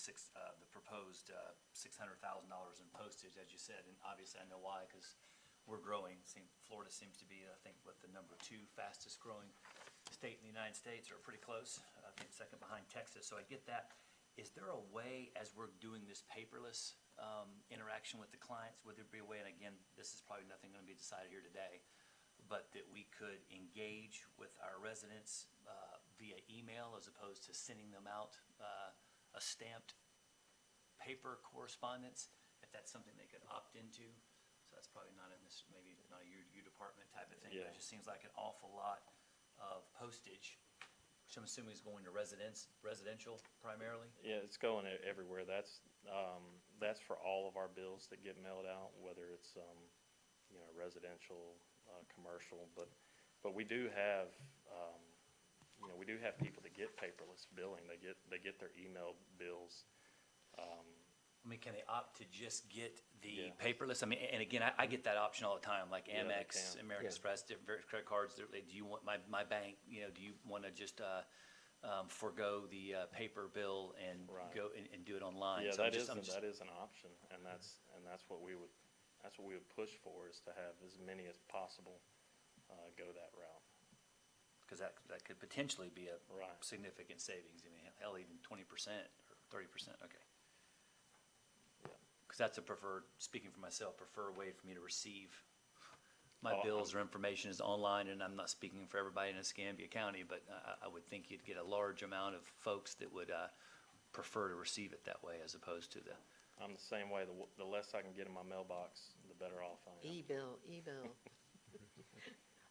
proposed $600,000 in postage, as you said, and obviously I know why, because we're growing. Florida seems to be, I think, what, the number 2 fastest growing state in the United States, or pretty close, I think second behind Texas, so I get that. Is there a way, as we're doing this paperless interaction with the clients, would there be a way, and again, this is probably nothing going to be decided here today, but that we could engage with our residents via email as opposed to sending them out a stamped paper correspondence, if that's something they could opt into? So that's probably not in this, maybe not a your department type of thing, but Yeah. it just seems like an awful lot of postage, which I'm assuming is going to residential primarily? Yeah, it's going everywhere. That's for all of our bills that get mailed out, whether it's, residential, commercial, but we do have, we do have people that get paperless billing. They get their email bills. I mean, can they opt to just get the Yeah. paperless? I mean, and again, I get that option all the time, like Yeah, they Amex, can. American Yeah. Express, different credit cards. Do you want my bank, do you want to just forego the paper bill and Right. go and do it online? Yeah, So I'm that just- is, I'm just- that is an option, and that's what we would push for, is to have as many as possible go that route. Because that could potentially be a Right. significant savings. I mean, hell, even 20% or 30%, okay. Yeah. Because that's a preferred, speaking for myself, preferred way for me to receive my Oh, bills or information is online, and I'm not speaking for everybody in Escambia County, but I would think you'd get a large amount of folks that would prefer to receive it that way as opposed to the, I'm the same way. The less I can get in my mailbox, the better off I am. E-bill.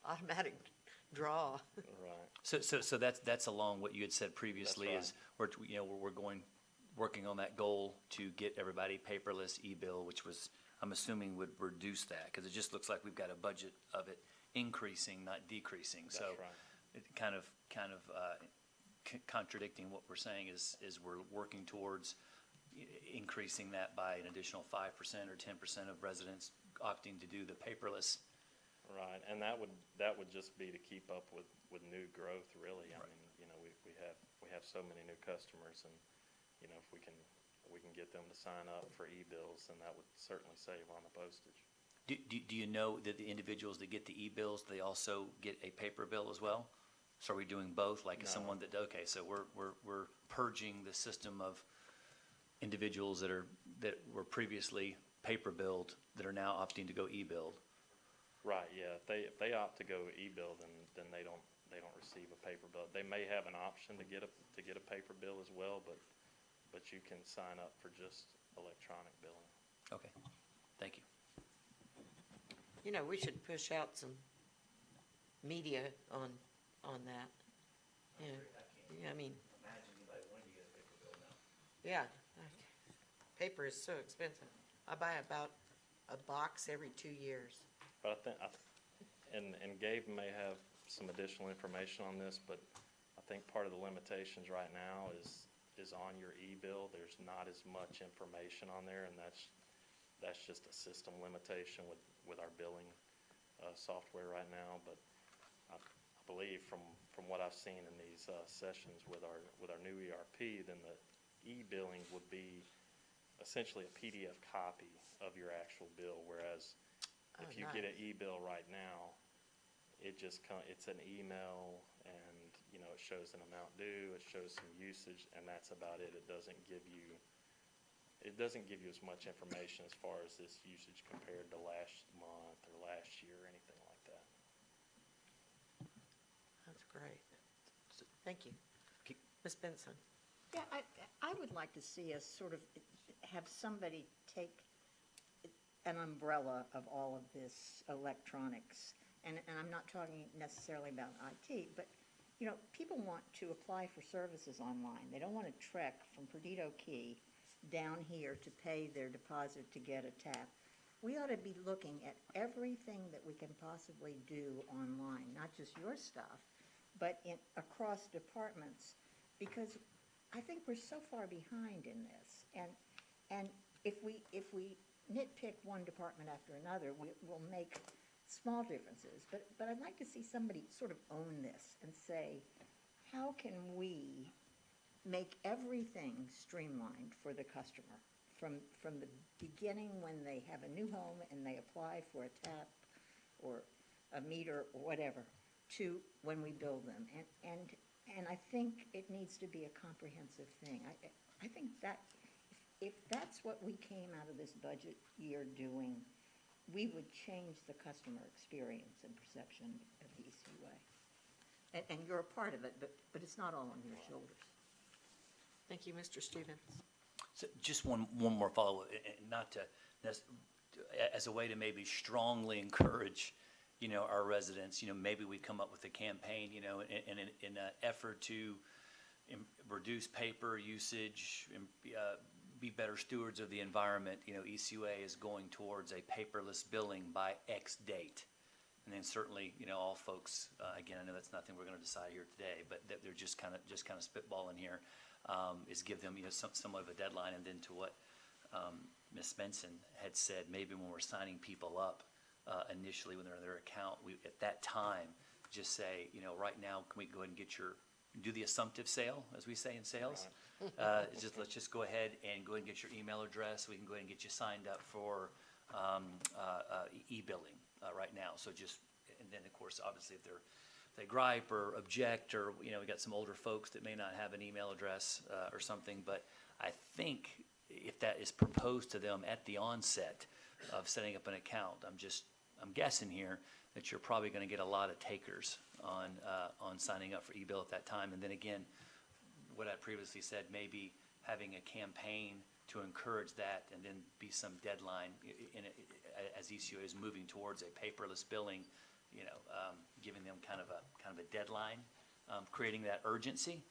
Automatic draw. Right. so that's along what you had said previously right. is we're working on that goal to get everybody paperless e-bill, which was, I'm assuming would reduce that, because it just looks like we've got a budget of it increasing, not decreasing. That's So right. it kind of contradicting what we're saying is we're working towards increasing that by an additional 5% or 10% of residents opting to do the paperless. Right, and that would just be to keep up with new growth, really. I Right. mean, we have so many new customers, and, if we can get them to sign up for e-bills, then that would certainly save on the postage. Do you know that the individuals that get the e-bills, they also get a paper bill as well? So are we doing both, like No. someone that, okay, so we're purging the system of individuals that were previously paper billed that are now opting to go e-billed? Right, yeah, if they opt to go e-bill, then they don't receive a paper bill. They may have an option to get a paper bill as well, but you can sign up for just electronic billing. Okay, thank you. We should push out some media on that. Yeah, I mean, yeah, paper is so expensive. I buy about a box every 2 years. But and Gabe may have some additional information on this, but I think part of the limitations right now is on your e-bill. There's not as much information on there, and that's just a system limitation with our billing software right now. But I believe from what I've seen in these sessions with our new ERP, then the e-billing would be essentially a PDF copy of your actual bill, whereas if you get an e-bill right now, it's an email, and it shows an amount due, it shows some usage, and that's about it. It doesn't give you as much information as far as this usage compared to last month or last year or anything like that. That's great. Thank you. Keep- Ms. Benson? Yeah, I would like to see us sort of have somebody take an umbrella of all of this electronics. And I'm not talking necessarily about IT, but people want to apply for services online. They don't want to trek from Perdido Key down here to pay their deposit to get a tap. We ought to be looking at everything that we can possibly do online, not just your stuff, but across departments, because I think we're so far behind in this. And if we nitpick one department after another, we'll make small differences. But I'd like to see somebody sort of own this and say, how can we make everything streamlined for the customer from the beginning when they have a new home and they apply for a tap or a meter or whatever, to when we build them. And I think it needs to be a comprehensive thing. I think that if that's what we came out of this budget year doing, we would change the customer experience and perception of ECUA. And you're a part of it, but it's not all on your shoulders. Thank you, Mr. Stevens. So just one more follow-up, and not to, as a way to maybe strongly encourage, our residents, maybe we come up with a campaign, in an effort to reduce paper usage, and be better stewards of the environment. ECUA is going towards a paperless billing by X date. And then certainly, all folks, again, I know that's nothing we're going to decide here today, but they're just kind of spitballing here, is give them, somewhat of a deadline. And then to what Ms. Benson had said, maybe when we're signing people up initially when they're in their account, we at that time just say, right now, can we go ahead and do the assumptive sale, as we say in sales? Let's just go ahead and get your email address. We can go ahead and get you signed up for e-billing right now. So and then of course, obviously, if they gripe or object, or we got some older folks that may not have an email address or something. But I think if that is proposed to them at the onset of setting up an account, I'm guessing here that you're probably going to get a lot of takers on signing up for e-bill at that time. And then again, what I previously said, maybe having a campaign to encourage that, and then be some deadline as ECUA is moving towards a paperless billing, giving them kind of a deadline, creating that urgency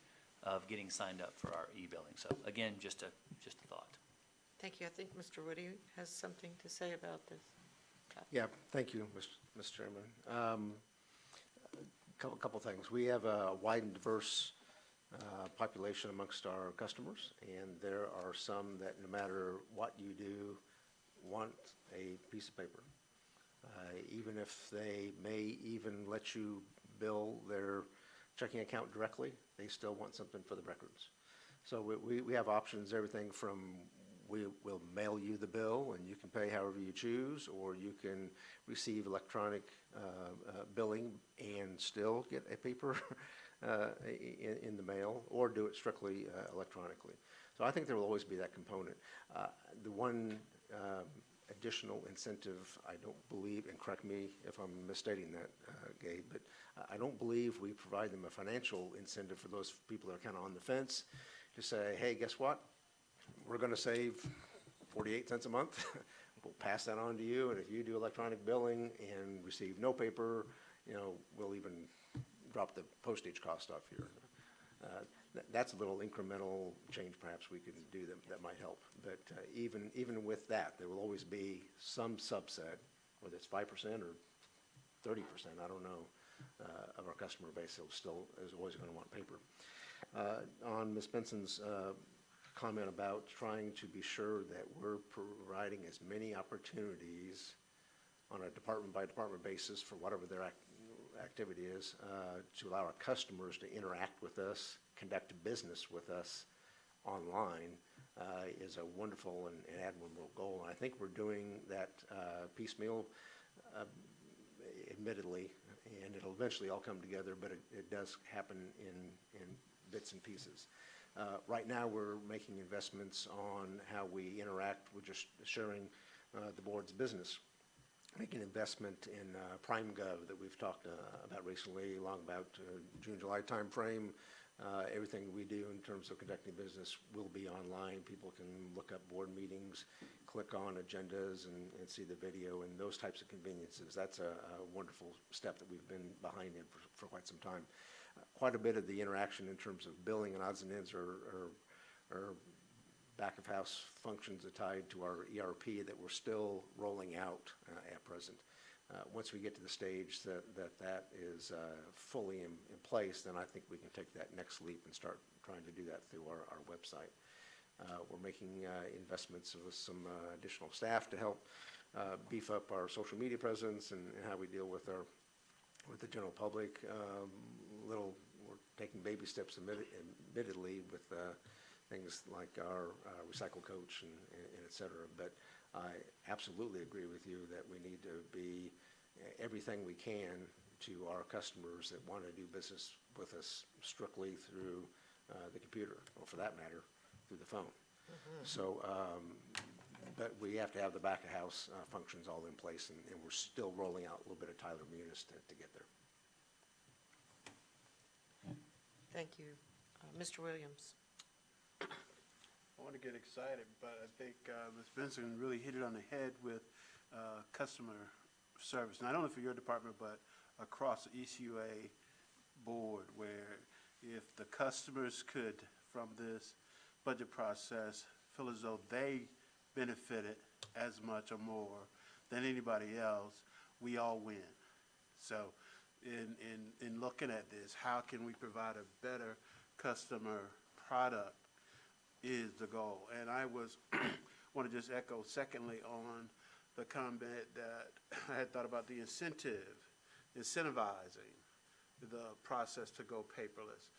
of getting signed up for our e-billing. So again, just a thought. Thank you. I think Mr. Woody has something to say about this. Yeah, thank you, Mr. Chairman. Couple things. We have a wide and diverse population amongst our customers, and there are some that no matter what you do, want a piece of paper. Even if they may even let you bill their checking account directly, they still want something for the records. So we have options, everything from we'll mail you the bill and you can pay however you choose, or you can receive electronic billing and still get a paper in the mail, or do it strictly electronically. So I think there will always be that component. The one additional incentive, I don't believe, and correct me if I'm misstating that, Gabe, but I don't believe we provide them a financial incentive for those people that are kind of on the fence to say, hey, guess what? We're going to save 48 cents a month. We'll pass that on to you, and if you do electronic billing and receive no paper, we'll even drop the postage cost off here. That's a little incremental change perhaps we can do that might help. But even with that, there will always be some subset, whether it's 5% or 30%, I don't know, of our customer base that still is always going to want paper. On Ms. Benson's comment about trying to be sure that we're providing as many opportunities on a department-by-department basis for whatever their activity is, to allow our customers to interact with us, conduct business with us online, is a wonderful and admirable goal. And I think we're doing that piecemeal, admittedly, and it'll eventually all come together, but it does happen in bits and pieces. Right now, we're making investments on how we interact with just sharing the board's business. Making investment in PrimeGov that we've talked about recently, along about June, July timeframe. Everything we do in terms of conducting business will be online. People can look up board meetings, click click on agendas and see the video and those types of conveniences. That's a wonderful step that we've been behind in for quite some time. Quite a bit of the interaction in terms of billing and odds and ends are back-of-house functions are tied to our ERP that we're still rolling out at present. Once we get to the stage that is fully in place, then I think we can take that next leap and start trying to do that through our website. We're making investments with some additional staff to help beef up our social media presence and how we deal with the general public. We're taking baby steps admittedly with things like our recycle coach and et cetera. But I absolutely agree with you that we need to be everything we can to our customers that want to do business with us strictly through the computer, or for that matter, through the phone. So, but we have to have the back-of-house functions all in place, and we're still rolling out a little bit of Tyler Munis to get there. Thank you. Mr. Williams? I want to get excited, but I think Ms. Benson really hit it on the head with customer service. And I don't know for your department, but across the ECUA board, where if the customers could, from this budget process, feel as though they benefited as much or more than anybody else, we all win. So in looking at this, how can we provide a better customer product is the goal. And I want to just echo secondly on the comment that I had thought about the incentivizing the process to go paperless.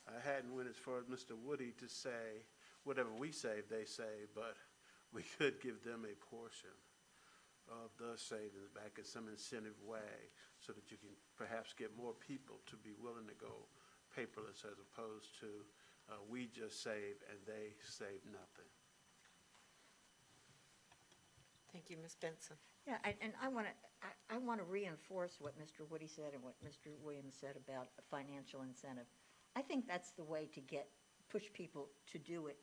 I hadn't went as far as Mr. Woody to say whatever we save, they save, but we could give them a portion of the savings back in some incentive way so that you can perhaps get more people to be willing to go paperless as opposed to we just save and they save nothing. Thank you, Ms. Benson. Yeah, and I want to reinforce what Mr. Woody said and what Mr. Williams said about a financial incentive. I think that's the way to push people to do it.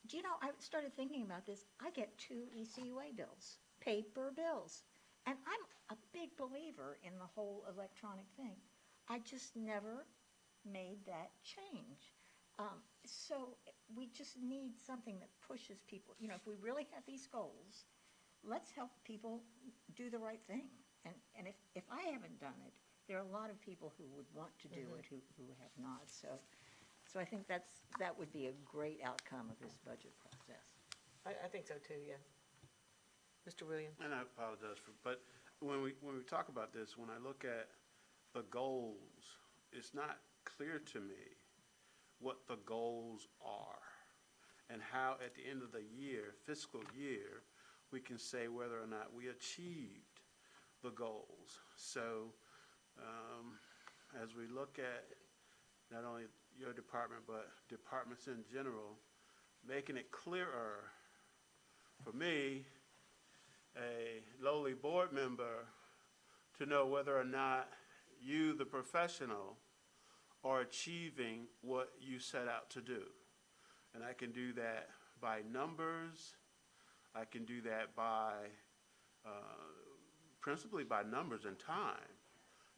Do you know, I started thinking about this. I get 2 ECUA bills, paper bills, and I'm a big believer in the whole electronic thing. I just never made that change. So we just need something that pushes people. You know, if we really have these goals, let's help people do the right thing. And if I haven't done it, there are a lot of people who would want to do it who have not. So I think that would be a great outcome of this budget process. I think so too, yeah. Mr. Williams? And I apologize but when we talk about this, when I look at the goals, it's not clear to me what the goals are and how at the end of the year, fiscal year, we can say whether or not we achieved the goals. So as we look at not only your department, but departments in general, making it clearer for me, a lowly board member, to know whether or not you, the professional, are achieving what you set out to do. And I can do that by numbers. I can do that by, principally by numbers and time,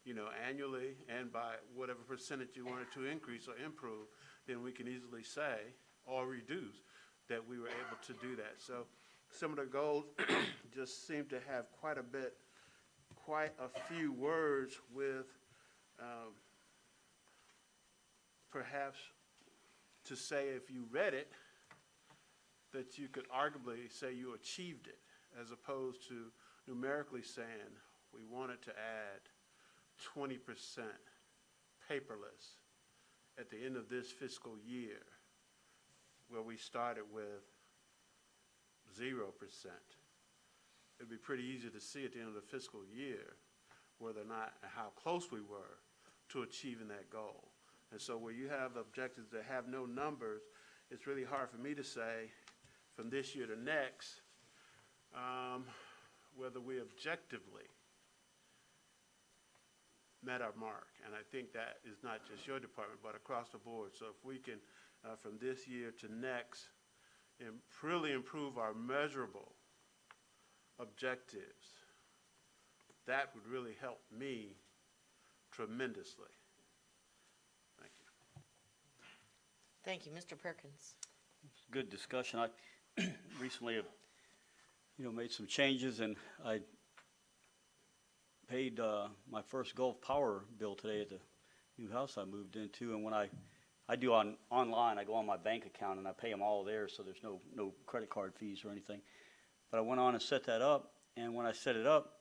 you know, annually, and by whatever percentage you wanted to increase or improve, then we can easily say, or reduce, that we were able to do that. So some of the goals just seem to have quite a few words with perhaps to say if you read it, that you could arguably say you achieved it, as opposed to numerically saying we wanted to add 20% paperless at the end of this fiscal year, where we started with 0%. It'd be pretty easy to see at the end of the fiscal year whether or not and how close we were to achieving that goal. And so where you have objectives that have no numbers, it's really hard for me to say from this year to next whether we objectively met our mark. And I think that is not just your department, but across the board. So if we can, from this year to next, really improve our measurable objectives, that would really help me tremendously. Thank you. Thank you, Mr. Perkins. Good discussion. I recently have, made some changes, and I paid my first Gulf Power bill today at the new house I moved into. And when I do online, I go on my bank account and I pay them all there, so there's no credit card fees or anything. But I went on and set that up, and when I set it up,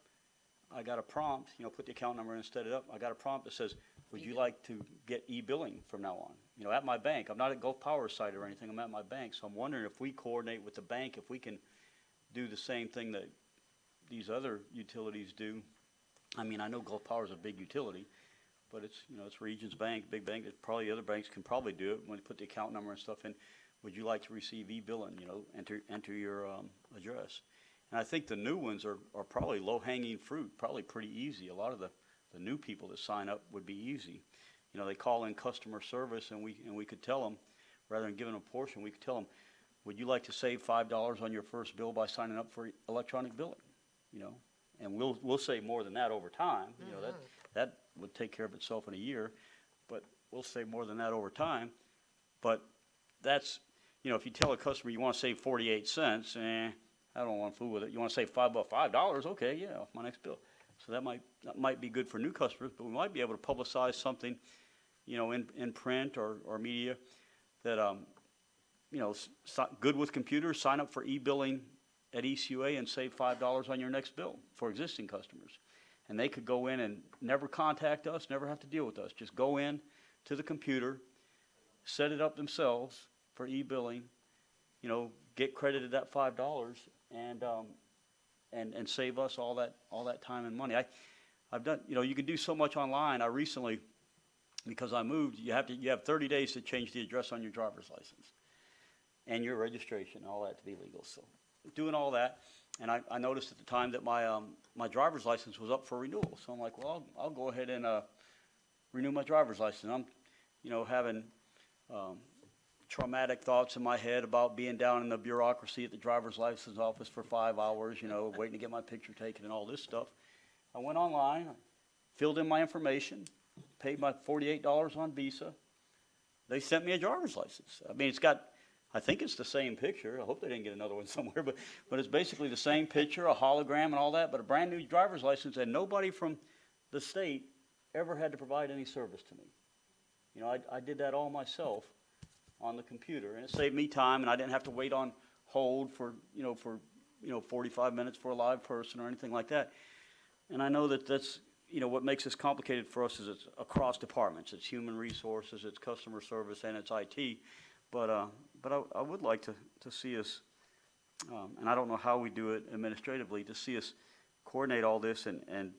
I got a prompt, put the account number in and set it up. I got a prompt that says, would you like to get e-billing from now on? At my bank. I'm not at Gulf Power site or anything. I'm at my bank. So I'm wondering if we coordinate with the bank, if we can do the same thing that these other utilities do. I mean, I know Gulf Power is a big utility, but it's Regions Bank, big bank. Probably other banks can probably do it when you put the account number and stuff in. Would you like to receive e-billing? Enter your address. And I think the new ones are probably low-hanging fruit, probably pretty easy. A lot of the new people that sign up would be easy. They call in customer service, and we could tell them, rather than giving them a portion, we could tell them, would you like to save $5 on your first bill by signing up for electronic billing? And we'll save more than that over time. That would take care of itself in a year, but we'll save more than that over time. But that's, if you tell a customer you want to save 48 cents, I don't want to fool with it. You want to save $5? Okay, yeah, off my next bill. So that might be good for new customers, but we might be able to publicize something, in print or media that, good with computers, sign up for e-billing at ECUA and save $5 on your next bill for existing customers. And they could go in and never contact us, never have to deal with us. Just go in to the computer, set it up themselves for e-billing, get credited that $5 and save us all that time and money. I've done, you can do so much online. I recently, because I moved, you have 30 days to change the address on your driver's license and your registration, all that to be legal. So doing all that, and I noticed at the time that my driver's license was up for renewal. So I'm like, well, I'll go ahead and renew my driver's license. I'm, having traumatic thoughts in my head about being down in the bureaucracy at the driver's license office for 5 hours, waiting to get my picture taken and all this stuff. I went online, filled in my information, paid my $48 on Visa. They sent me a driver's license. I mean, I think it's the same picture. I hope they didn't get another one somewhere, but it's basically the same picture, a hologram and all that, but a brand new driver's license, and nobody from the state ever had to provide any service to me. I did that all myself on the computer, and it saved me time, and I didn't have to wait on hold for 45 minutes for a live person or anything like that. And I know that's what makes this complicated for us is it's across departments. It's human resources, it's customer service, and it's IT. But I would like to see us, and I don't know how we do it administratively, to see us coordinate all this and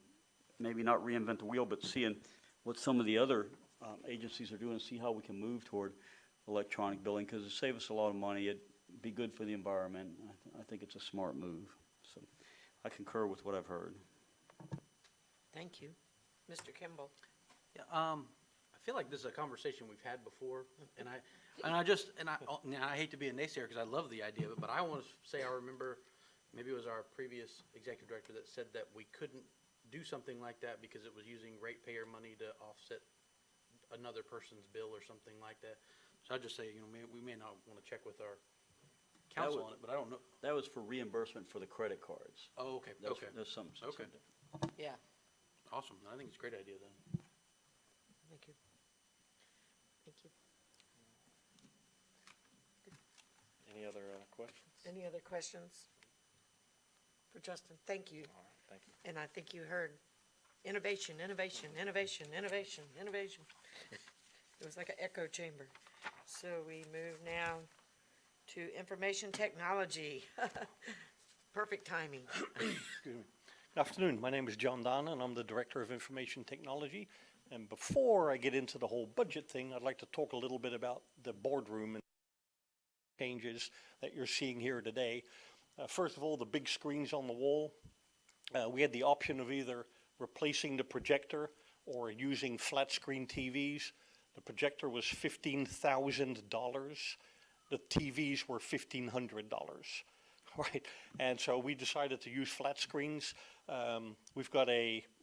maybe not reinvent the wheel, but seeing what some of the other agencies are doing and see how we can move toward electronic billing, because it saves us a lot of money. It'd be good for the environment. I think it's a smart move. So I concur with what I've heard. Thank you. Mr. Kimball. Yeah, I feel like this is a conversation we've had before, and I hate to be a naysayer because I love the idea of it, but I want to say I remember maybe it was our previous executive director that said that we couldn't do something like that because it was using ratepayer money to offset another person's bill or something like that. So I'd just say, we may not want to check with our counsel on it, but I don't know. That was for reimbursement for the credit cards. Oh, okay, okay. There's some Okay. different. Yeah, Awesome. I think it's a great idea then. thank you. Thank you. Any other questions? Any other questions for Justin? Thank you. All right, thank you. And I think you heard innovation, innovation, innovation, innovation, innovation. It was like an echo chamber. So we move now to information technology. Perfect timing. Excuse me. Good afternoon. My name is John Dana, and I'm the Director of Information Technology. And before I get into the whole budget thing, I'd like to talk a little bit about the boardroom and changes that you're seeing here today. First of all, the big screens on the wall. We had the option of either replacing the projector or using flat screen TVs. The projector was $15,000. The TVs were $1,500. right? And so we decided to use flat screens. We've got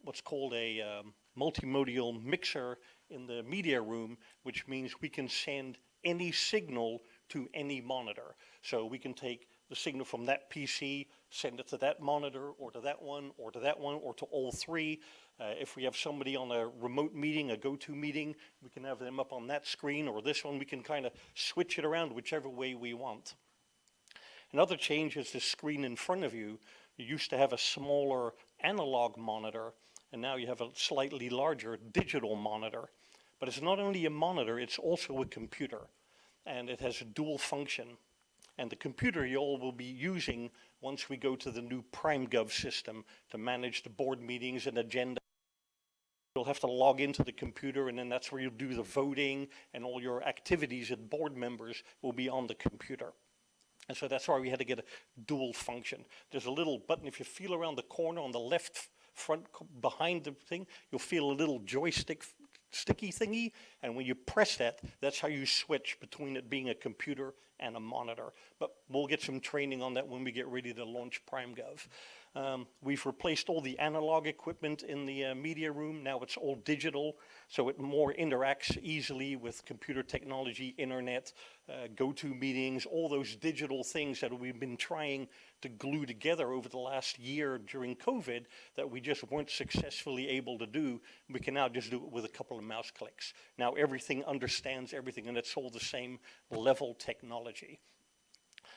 what's called a multimodal mixer in the media room, which means we can send any signal to any monitor. So we can take the signal from that PC, send it to that monitor, or to that one, or to that one, or to all three. If we have somebody on a remote meeting, a go-to meeting, we can have them up on that screen, or this one. We can kind of switch it around whichever way we want. Another change is the screen in front of you. You used to have a smaller analog monitor, and now you have a slightly larger digital monitor. But it's not only a monitor, it's also a computer, and it has a dual function. And the computer you all will be using once we go to the new PrimeGov system to manage the board meetings and agenda. You'll have to log into the computer, and then that's where you'll do the voting, and all your activities as board members will be on the computer. And so that's why we had to get a dual function. There's a little button, if you feel around the corner on the left front behind the thing, you'll feel a little joystick sticky thingy, and when you press that, that's how you switch between it being a computer and a monitor. But we'll get some training on that when we get ready to launch PrimeGov. We've replaced all the analog equipment in the media room. Now it's all digital, so it more interacts easily with computer technology, internet, go-to meetings, all those digital things that we've been trying to glue together over the last year during COVID that we just weren't successfully able to do. We can now just do it with a couple of mouse clicks. Now everything understands everything, and it's all the same level technology.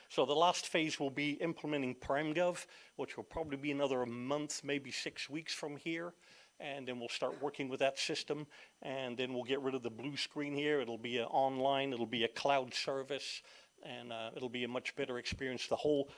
So the last phase will be implementing PrimeGov, which will probably be another month, maybe 6 weeks from here. And then we'll start working with that system. And then we'll get rid of the blue screen here. It'll be online, it'll be a cloud service, and it'll be a much better experience. The whole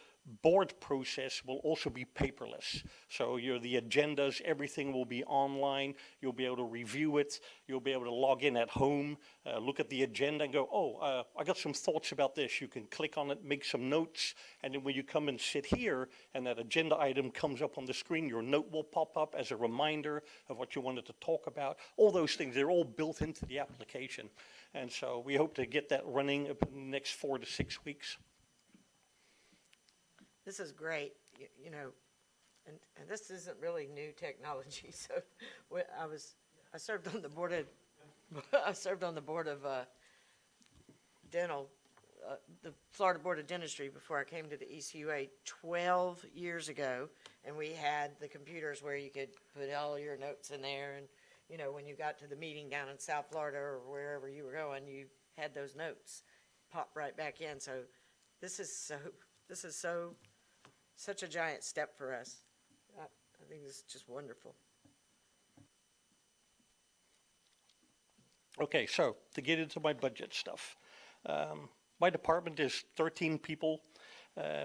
board process will also be paperless. So the agendas, everything will be online. You'll be able to review it. You'll be able to log in at home, look at the agenda and go, I got some thoughts about this. You can click on it, make some notes, and then when you come and sit here and that agenda item comes up on the screen, your note will pop up as a reminder of what you wanted to talk about. All those things, they're all built into the application. And so we hope to get that running in the next 4 to 6 weeks. This is great, you know, and this isn't really new technology. So I served on the board of dental, the Florida Board of Dentistry before I came to the ECUA 12 years ago, and we had the computers where you could put all your notes in there, and you know, when you got to the meeting down in South Florida or wherever you were going, you had those notes pop right back in. So this is such a giant step for us. I think this is just wonderful. Okay, so to get into my budget stuff. My department is 13 people.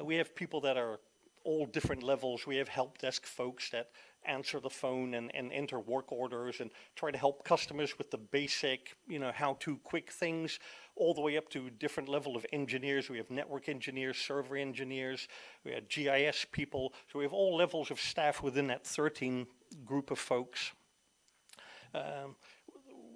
We have people that are all different levels. We have help desk folks that answer the phone and enter work orders and try to help customers with the basic, how-to quick things, all the way up to different level of engineers. We have network engineers, server engineers, we have GIS people. So we have all levels of staff within that 13 group of folks.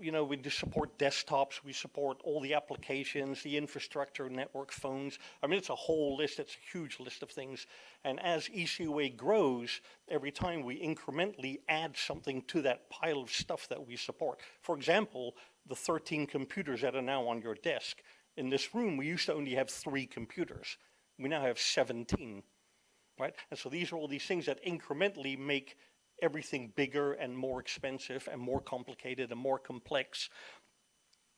We just support desktops, we support all the applications, the infrastructure, network phones. I mean, it's a whole list, it's a huge list of things. And as ECUA grows, every time we incrementally add something to that pile of stuff that we support. For example, the 13 computers that are now on your desk. In this room, we used to only have 3 computers. We now have 17, right? And so these are all these things that incrementally make everything bigger and more expensive and more complicated and more complex.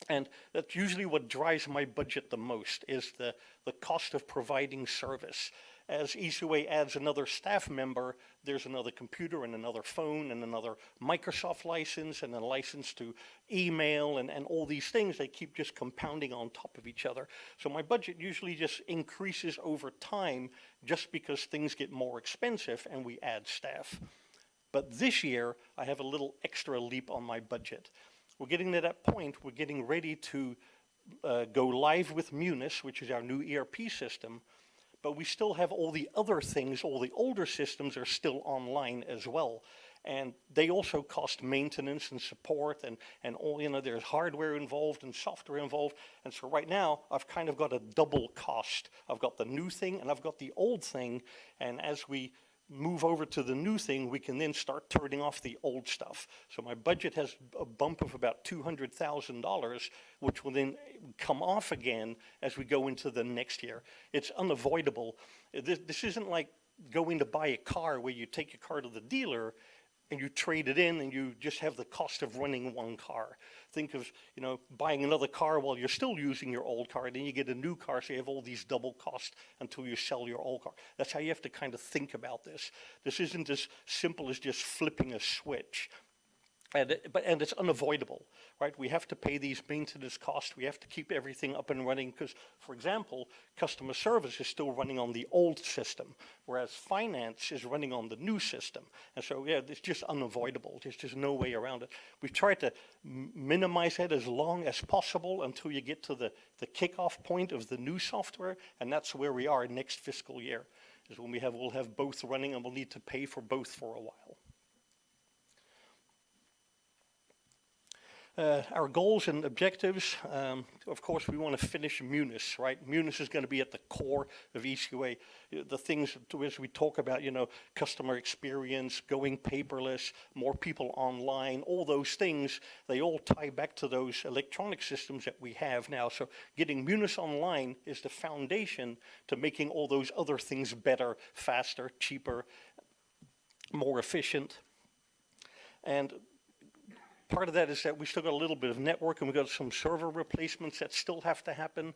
And that's usually what drives my budget the most, is the cost of providing service. As ECUA adds another staff member, there's another computer and another phone and another Microsoft license and a license to email and all these things. They keep just compounding on top of each other. So my budget usually just increases over time just because things get more expensive and we add staff. But this year, I have a little extra leap on my budget. We're getting to that point. We're getting ready to go live with Munis, which is our new ERP system. But we still have all the other things, all the older systems are still online as well. And they also cost maintenance and support and all, there's hardware involved and software involved. And so right now, I've kind of got a double cost. I've got the new thing and I've got the old thing. And as we move over to the new thing, we can then start turning off the old stuff. So my budget has a bump of about $200,000, which will then come off again as we go into the next year. It's unavoidable. This isn't like going to buy a car where you take your car to the dealer and you trade it in and you just have the cost of running one car. Think of, buying another car while you're still using your old car, then you get a new car, so you have all these double costs until you sell your old car. That's how you have to kind of think about this. This isn't as simple as just flipping a switch. And it's unavoidable, right? We have to pay these maintenance costs. We have to keep everything up and running because, for example, customer service is still running on the old system, whereas finance is running on the new system. And so, it's just unavoidable. There's just no way around it. We've tried to minimize it as long as possible until you get to the kickoff point of the new software, and that's where we are next fiscal year, is when we'll have both running and we'll need to pay for both for a while. Our goals and objectives, of course, we want to finish Munis, right? Munis is going to be at the core of ECUA. The things, as we talk about, customer experience, going paperless, more people online, all those things, they all tie back to those electronic systems that we have now. So getting Munis online is the foundation to making all those other things better, faster, cheaper, more efficient. And part of that is that we still got a little bit of network and we've got some server replacements that still have to happen.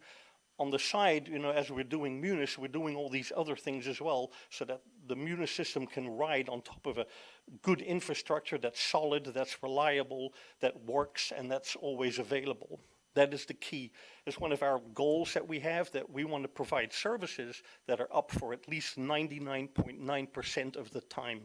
On the side, as we're doing Munis, we're doing all these other things as well so that the Munis system can ride on top of a good infrastructure that's solid, that's reliable, that works, and that's always available. That is the key. It's one of our goals that we have, that we want to provide services that are up for at least 99.9% of the time.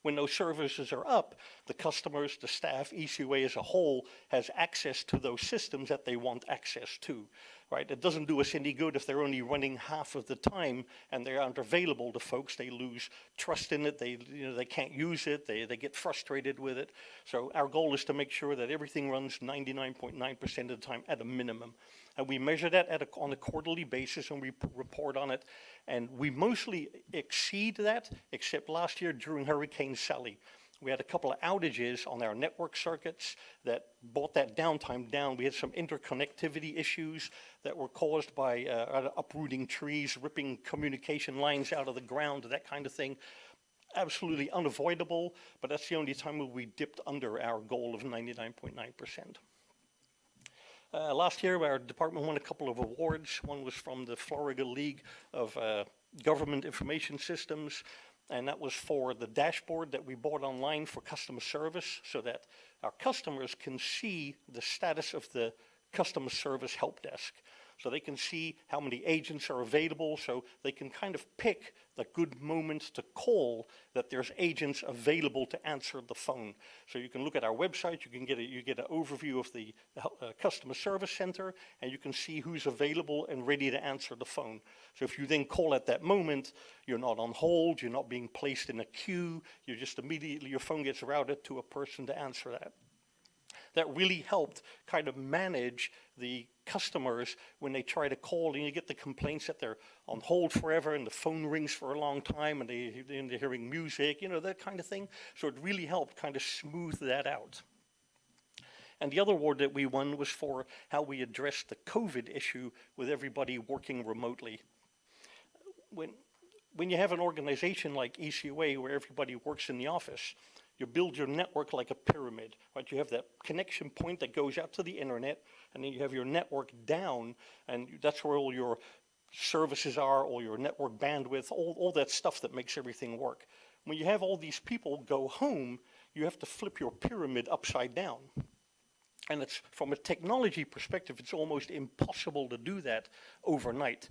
When those services are up, the customers, the staff, ECUA as a whole has access to those systems that they want access to, right? It doesn't do us any good if they're only running half of the time and they aren't available to folks. They lose trust in it. They can't use it. They get frustrated with it. So our goal is to make sure that everything runs 99.9% of the time at a minimum. And we measure that on a quarterly basis and we report on it. And we mostly exceed that, except last year during Hurricane Sally. We had a couple of outages on our network circuits that brought that downtime down. We had some interconnectivity issues that were caused by uprooting trees, ripping communication lines out of the ground, that kind of thing. Absolutely unavoidable, but that's the only time where we dipped under our goal of 99.9%. Last year, our department won a couple of awards. One was from the Florida League of Government Information Systems, and that was for the dashboard that we bought online for customer service so that our customers can see the status of the customer service help desk. So they can see how many agents are available, so they can kind of pick the good moments to call that there's agents available to answer the phone. So you can look at our website, you get an overview of the customer service center, and you can see who's available and ready to answer the phone. So if you then call at that moment, you're not on hold, you're not being placed in a queue, you just immediately, your phone gets routed to a person to answer that. That really helped kind of manage the customers when they try to call and you get the complaints that they're on hold forever and the phone rings for a long time and they're hearing music, that kind of thing. So it really helped kind of smooth that out. And the other award that we won was for how we addressed the COVID issue with everybody working remotely. When you have an organization like ECUA where everybody works in the office, you build your network like a pyramid, right? You have that connection point that goes out to the internet, and then you have your network down, and that's where all your services are, all your network bandwidth, all that stuff that makes everything work. When you have all these people go home, you have to flip your pyramid upside down. And it's, from a technology perspective, it's almost impossible to do that overnight.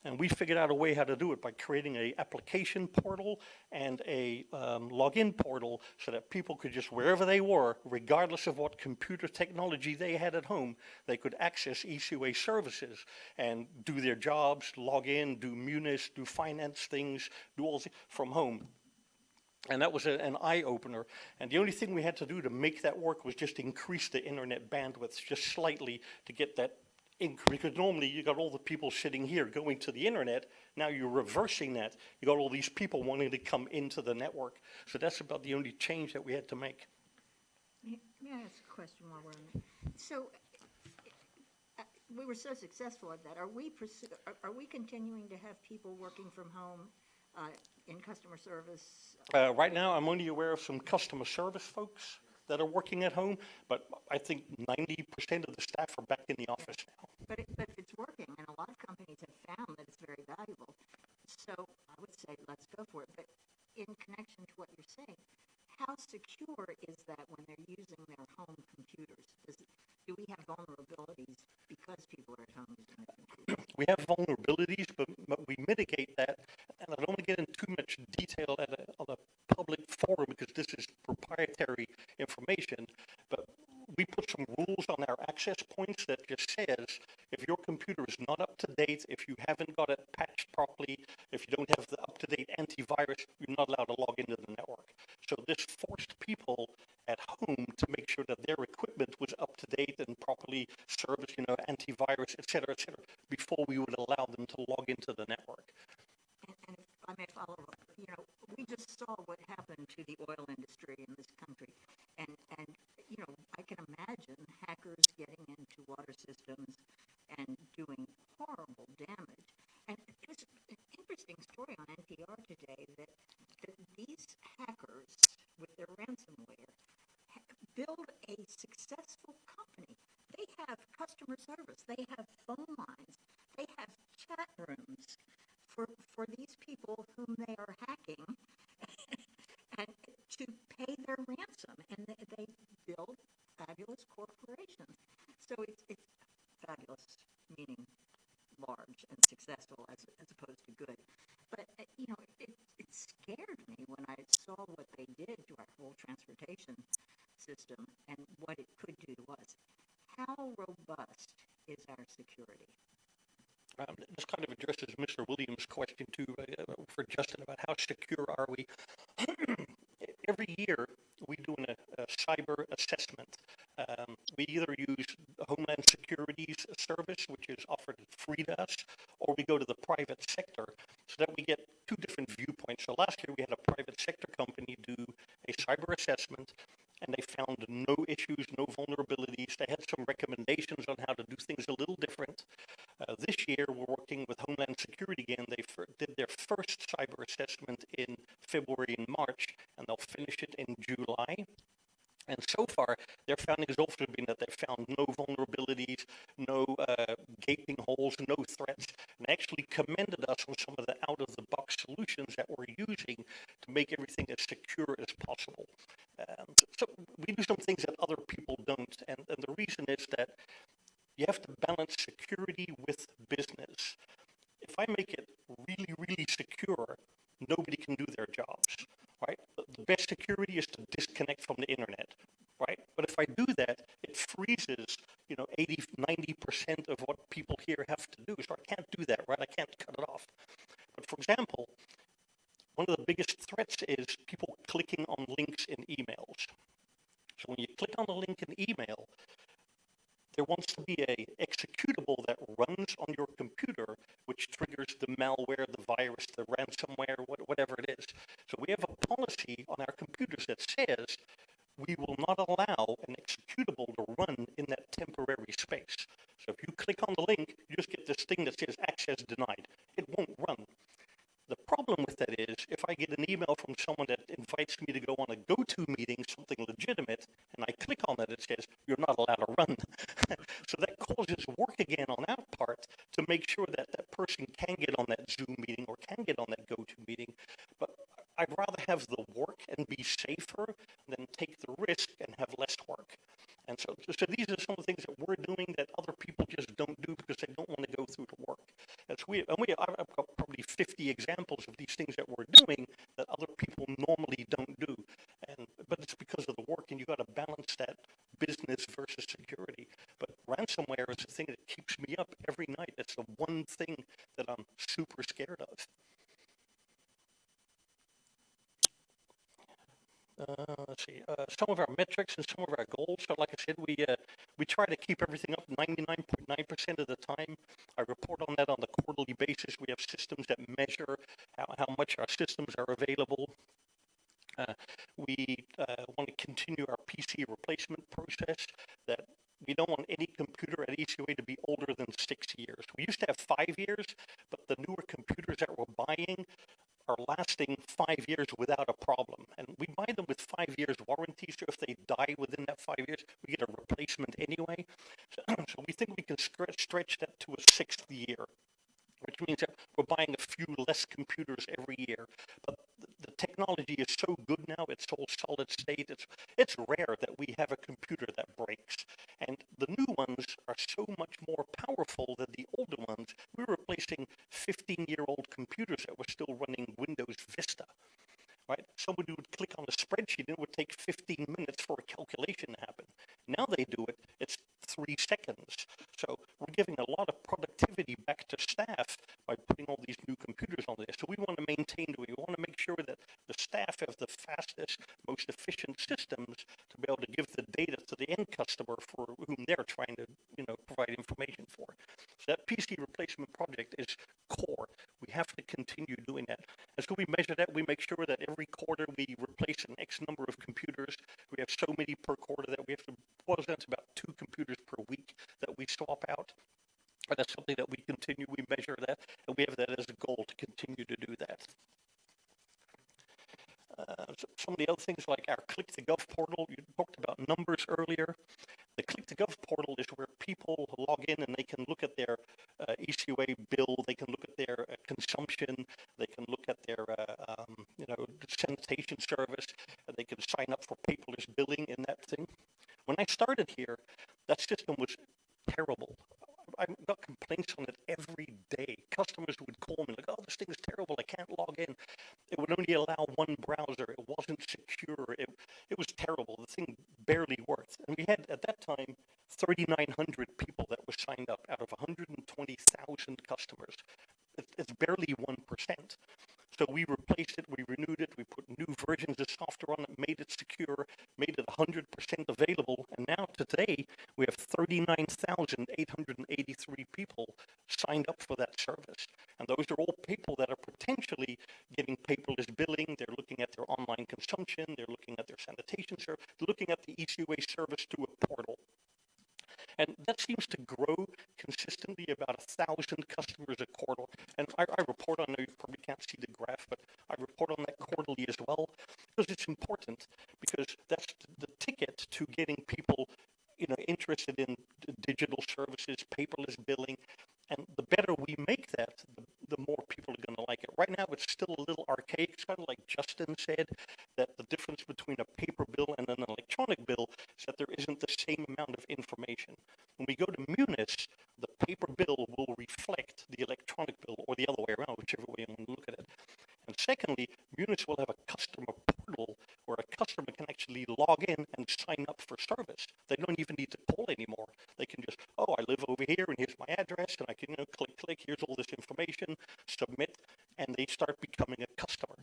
And we figured out a way how to do it by creating an application portal and a login portal so that people could just, wherever they were, regardless of what computer technology they had at home, they could access ECUA services and do their jobs, log in, do Munis, do finance things, do all from home. And that was an eye-opener. And the only thing we had to do to make that work was just increase the internet bandwidth just slightly to get that increase. Because normally you got all the people sitting here going to the internet. Now you're reversing that. You got all these people wanting to come into the network. So that's about the only change that we had to make. May I ask a question while we're on it? So, we were so successful at that. Are we continuing to have people working from home in customer service? Right now, I'm only aware of some customer service folks that are working at home, but I think 90% of the staff are back in the office now. But it's working, and a lot of companies have found that it's very valuable. So I would say let's go for it. But in connection to what you're saying, how secure is that when they're using their home computers? Do we have vulnerabilities because people are at home using their computers? We have vulnerabilities, but we mitigate that. And I don't want to get into too much detail on a public forum because this is proprietary information. But we put some rules on our access points that just says if your computer is not up to date, if you haven't got it patched properly, if you don't have the up-to-date antivirus, you're not allowed to log into the network. So this forced people at home to make sure that their equipment was up to date and properly serviced, antivirus, et cetera, before we would allow them to log into the network. And if I may follow up, we just saw what happened to the oil industry in this country. And I can imagine hackers getting into water systems and doing horrible damage. And it was an interesting story on NPR today that these hackers, with their ransomware, build a successful company. They have customer service. They have phone lines. They have chat rooms for these people whom they are hacking and to pay their ransom. And they build fabulous corporations. So it's fabulous, meaning large and successful as opposed to good. But, it scared me when I saw what they did to our whole transportation system and what it could do to us. How robust is our security? This kind of addresses Mr. Williams' question too for Justin about how secure are we. Every year we do a cyber assessment. We either use Homeland Security's service, which is offered free to us, or we go to the private sector so that we get two different viewpoints. So last year we had a private sector company do a cyber assessment, and they found no issues, no vulnerabilities. They had some recommendations on how to do things a little different. This year, we're working with Homeland Security again. They did their first cyber assessment in February and March, and they'll finish it in July. And so far, their findings have also been that they found no vulnerabilities, no gaping holes, no threats, and actually commended us on some of the out-of-the-box solutions that we're using to make everything as secure as possible. So we do some things that other people don't, and the reason is that you have to balance security with business. If I make it really, really secure, nobody can do their jobs, right? The best security is to disconnect from the internet, right? But if I do that, it freezes, 80, 90% of what people here have to do. So I can't do that, right? I can't cut it off. But for example, one of the biggest threats is people clicking on links in emails. So when you click on the link in email, there wants to be a executable that runs on your computer, which triggers the malware, the virus, the ransomware, whatever it is. So we have a policy on our computers that says we will not allow an executable to run in that temporary space. So if you click on the link, you just get this thing that says access denied. It won't run. The problem with that is if I get an email from someone that invites me to go on a go-to meeting, something legitimate, and I click on that, it says, you're not allowed to run. So that causes work again on our part to make sure that that person can get on that Zoom meeting or can get on that go-to meeting. But I'd rather have the work and be safer than take the risk and have less work. And so these are some of the things that we're doing that other people just don't do because they don't want to go through the work. I've got probably 50 examples of these things that we're doing that other people normally don't do. But it's because of the work, and you've got to balance that business versus security. But ransomware is the thing that keeps me up every night. It's the one thing that I'm super scared of. let's see, some of our metrics and some of our goals. So like I said, we try to keep everything up 99.9% of the time. I report on that on a quarterly basis. We have systems that measure how much our systems are available. We want to continue our PC replacement process, that we don't want any computer at ECUA to be older than 6 years. We used to have 5 years, but the newer computers that we're buying are lasting 5 years without a problem. And we buy them with 5 years warranty, so if they die within that 5 years, we get a replacement anyway. So we think we can stretch that to a 6th year, which means that we're buying a few less computers every year. But the technology is so good now, it's all solid state. It's rare that we have a computer that breaks. And the new ones are so much more powerful than the older ones. We're replacing 15-year-old computers that were still running Windows Vista. Right? Somebody would click on a spreadsheet and it would take 15 minutes for a calculation to happen. Now they do it, it's 3 seconds. So we're giving a lot of productivity back to staff by putting all these new computers on there. So we want to maintain, we want to make sure that the staff have the fastest, most efficient systems to be able to give the data to the end customer for whom they're trying to, provide information for. So that PC replacement project is core. We have to continue doing that. And so we measure that. We make sure that every quarter we replace an X number of computers. We have so many per quarter that we have to, boils down to about 2 computers per week that we swap out. And that's something that we continue, we measure that, and we have that as a goal to continue to do that. Some of the other things like our Click2Gov portal, you talked about numbers earlier. The Click2Gov portal is where people log in and they can look at their ECUA bill, they can look at their consumption, they can look at their sanitation service, and they can sign up for paperless billing in that thing. When I started here, that system was terrible. I got complaints on it every day. Customers would call me like, oh, this thing is terrible, I can't log in. It would only allow one browser. It wasn't secure. It was terrible. The thing barely worked. And we had, at that time, 3,900 people that were signed up out of 120,000 customers. It's barely 1%. So we replaced it, we renewed it, we put new versions of software on it, made it secure, made it 100% available, and now today we have 39,883 people signed up for that service. And those are all people that are potentially getting paperless billing, they're looking at their online consumption, they're looking at their sanitation service, they're looking at the ECUA service through a portal. And that seems to grow consistently, about 1,000 customers a quarter. And I report on, you probably can't see the graph, but I report on that quarterly as well, because it's important, because that's the ticket to getting people, interested in digital services, paperless billing. And the better we make that, the more people are going to like it. Right now, it's still a little archaic. It's kind of like Justin said, that the difference between a paper bill and an electronic bill is that there isn't the same amount of information. When we go to Munis, the paper bill will reflect the electronic bill, or the other way around, whichever way you want to look at it. And secondly, Munis will have a customer portal where a customer can actually log in and sign up for service. They don't even need to call anymore. They can just, oh, I live over here and here's my address, and I can click, here's all this information, submit, and they start becoming a customer.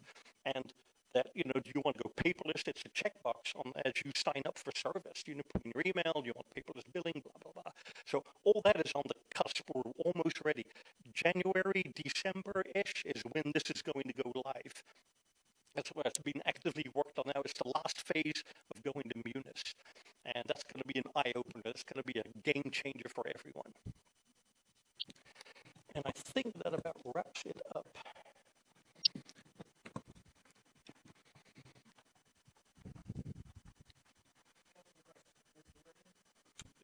And that, do you want to go paperless? It's a checkbox as you sign up for service. You put in your email, you want paperless billing, blah, blah, blah. So all that is on the cusp. We're almost ready. January, December-ish is when this is going to go live. That's what has been actively worked on now. It's the last phase of going to Munis. And that's going to be an eye-opener. It's going to be a game changer for everyone. And I think that about wraps it up.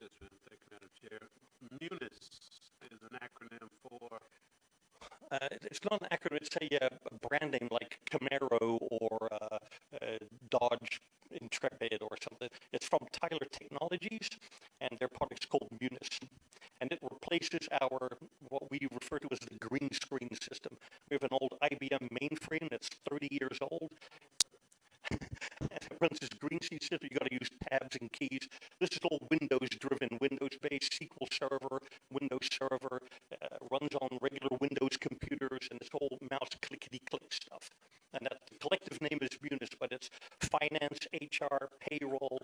Yes, ma'am. Thank you, Madam Chair. Munis is an acronym for? It's not an acronym. It's a brand name like Camaro or Dodge Intrepid or something. It's from Tyler Technologies, and their product's called Munis. And it replaces what we refer to as the green screen system. We have an old IBM mainframe that's 30 years old. It runs this green screen system. You got to use tabs and keys. This is all Windows-driven, Windows-based SQL Server, Windows Server, runs on regular Windows computers, and it's all mouse clickety-click stuff. And that the collective name is Munis, but it's finance, HR, payroll,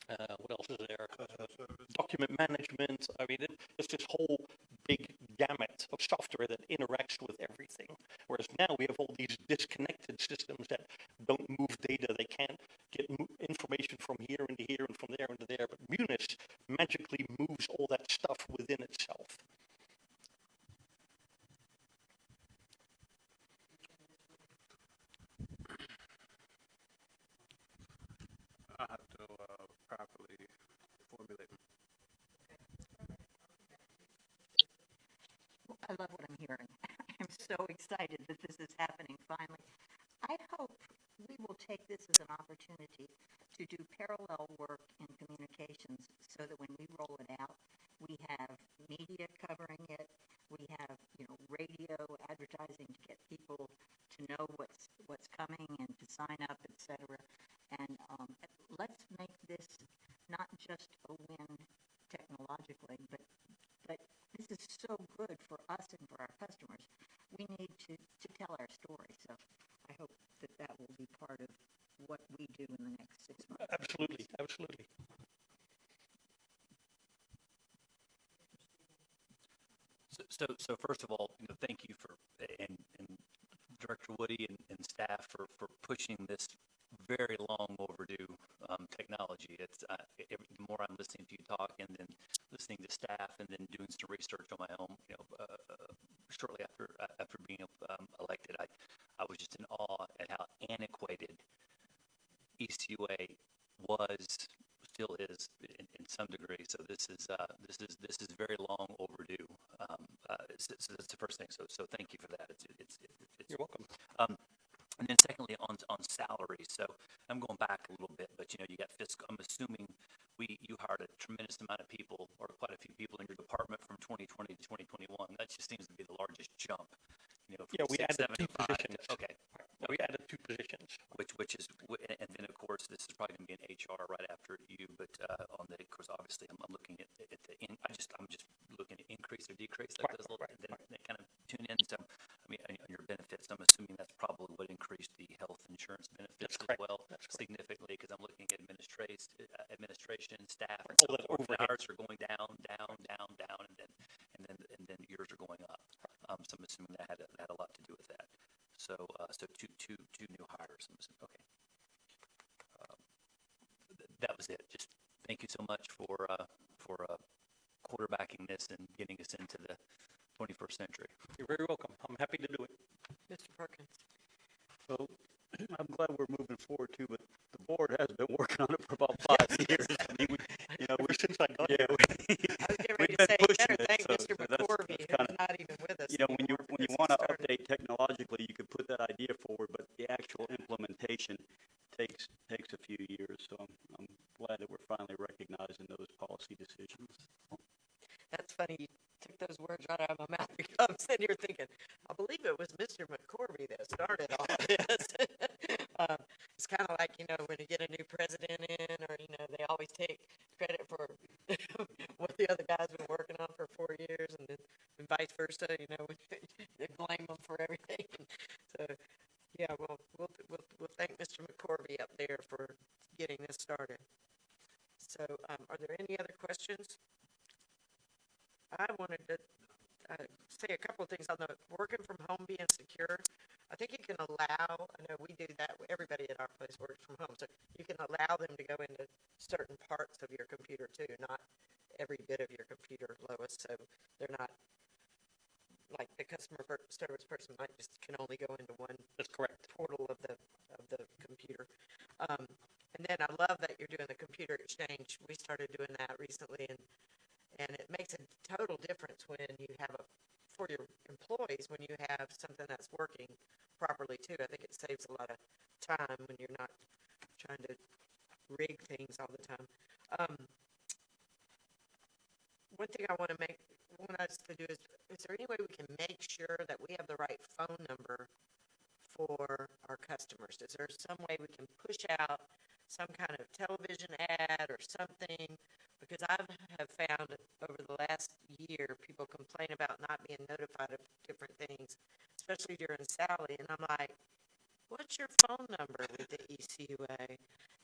what else is there? Document management. I mean, it's this whole big gamut of software that interacts with everything. Whereas now we have all these disconnected systems that don't move data. They can't get information from here into here and from there into there. But Munis magically moves all that stuff within itself. I have to properly formulate. I love what I'm hearing. I'm so excited that this is happening finally. I hope we will take this as an opportunity to do parallel work in communications so that when we roll it out, we have media covering it, we have, radio advertising to get people to know what's coming and to sign up, et cetera. And let's make this not just a win technologically, but this is so good for us and for our customers. We need to tell our story. So I hope that will be part of what we do in the next 6 months. Absolutely, absolutely. So first of all, thank you and Director Woody and staff for pushing this very long overdue technology. It's the more I'm listening to you talk and then listening to staff and then doing some research on my own, shortly after being elected, I was just in awe at how antiquated ECUA was, still is in some degree. So this is very long overdue. So that's the first thing. So thank you for that. You're welcome. And then secondly, on salaries. So I'm going back a little bit, but you got fiscal. I'm assuming you hired a tremendous amount of people, or quite a few people in your department from 2020 to 2021. That just seems to be the largest jump. Yeah, we added 2 positions. Okay. We added 2 positions. Which is, and then of course this is probably going to be an HR right after you, but on the, of course, obviously I'm looking at the I'm just looking at increase or decrease, like those little, then they kind of tune in. So I mean, on your benefits, I'm assuming that's probably what increased the health insurance benefits as well significantly, because I'm looking at administration, staff, and so forth. Ours are going down, and then yours are going up. So I'm assuming that had a lot to do with that. So two new hires. I'm assuming. Okay. That was it. Just thank you so much for quarterbacking this and getting us into the 21st century. You're very welcome. I'm happy to do it. Mr. Perkins. So I'm glad we're moving forward too, but the board has been working on it for about 5 years. I mean, Ever since I got yeah, here. I was getting ready we've to been say, you pushing better it, thank so Mr. that's McCorvey, kinda, who's not even with us when you anymore, when you because he want to started. update technologically, you could put that idea forward, but the actual implementation takes a few years. So I'm glad that we're finally recognizing those policy decisions. That's funny, you took those words right out of my mouth, because I'm sitting here thinking, I believe it was Mr. McCorvey that started all of this. It's kind of like, when you get a new president in, or, they always take credit for what the other guy's been working on for 4 years, and then and vice versa, they blame them for everything. So, yeah, well, we'll thank Mr. McCorvey up there for getting this started. So, are there any other questions? I wanted to say a couple of things on the working from home being secure. I think you can allow, I know we do that, everybody at our place works from home, so you can allow them to go into certain parts of your computer too, not every bit of your computer, Lois, so they're not, like the customer service person can only go into one. That's correct. Portal of the computer. And then I love that you're doing the computer exchange. We started doing that recently, and it makes a total difference when you have for your employees, when you have something that's working properly too. I think it saves a lot of time when you're not trying to rig things all the time. One thing I want us to do is there any way we can make sure that we have the right phone number for our customers? Is there some way we can push out some kind of television ad or something? Because I have found over the last year, people complain about not being notified of different things, especially during Sally, and I'm like, what's your phone number with the ECUA?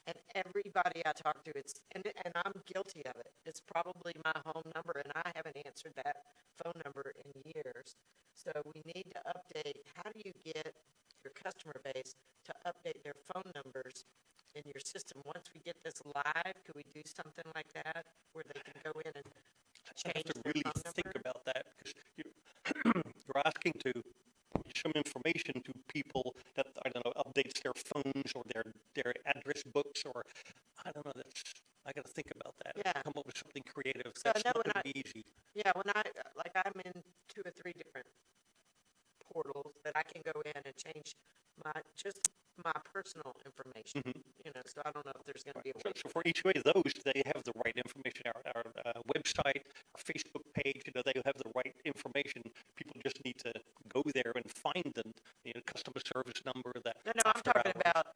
And everybody I talk to, and I'm guilty of it. It's probably my home number, and I haven't answered that phone number in years. So we need to update. How do you get your customer base to update their phone numbers in your system? Once we get this live, could we do something like that where they can go in and I change have to their really phone think number? about that, because you're asking to put some information to people that, I don't know, updates their phones or their address books, or, I don't know, I gotta think about that. Yeah. Come up with something creative. So I That's know not when gonna be easy. Yeah, when I'm in 2 or 3 different portals that I can go in and change just my personal information, so I don't know if there's gonna be a way. So for each way of those, they have the right information. Our website, our Facebook page, they have the right information. People just need to go there and find the, customer service number that. No, I'm after talking hours. about,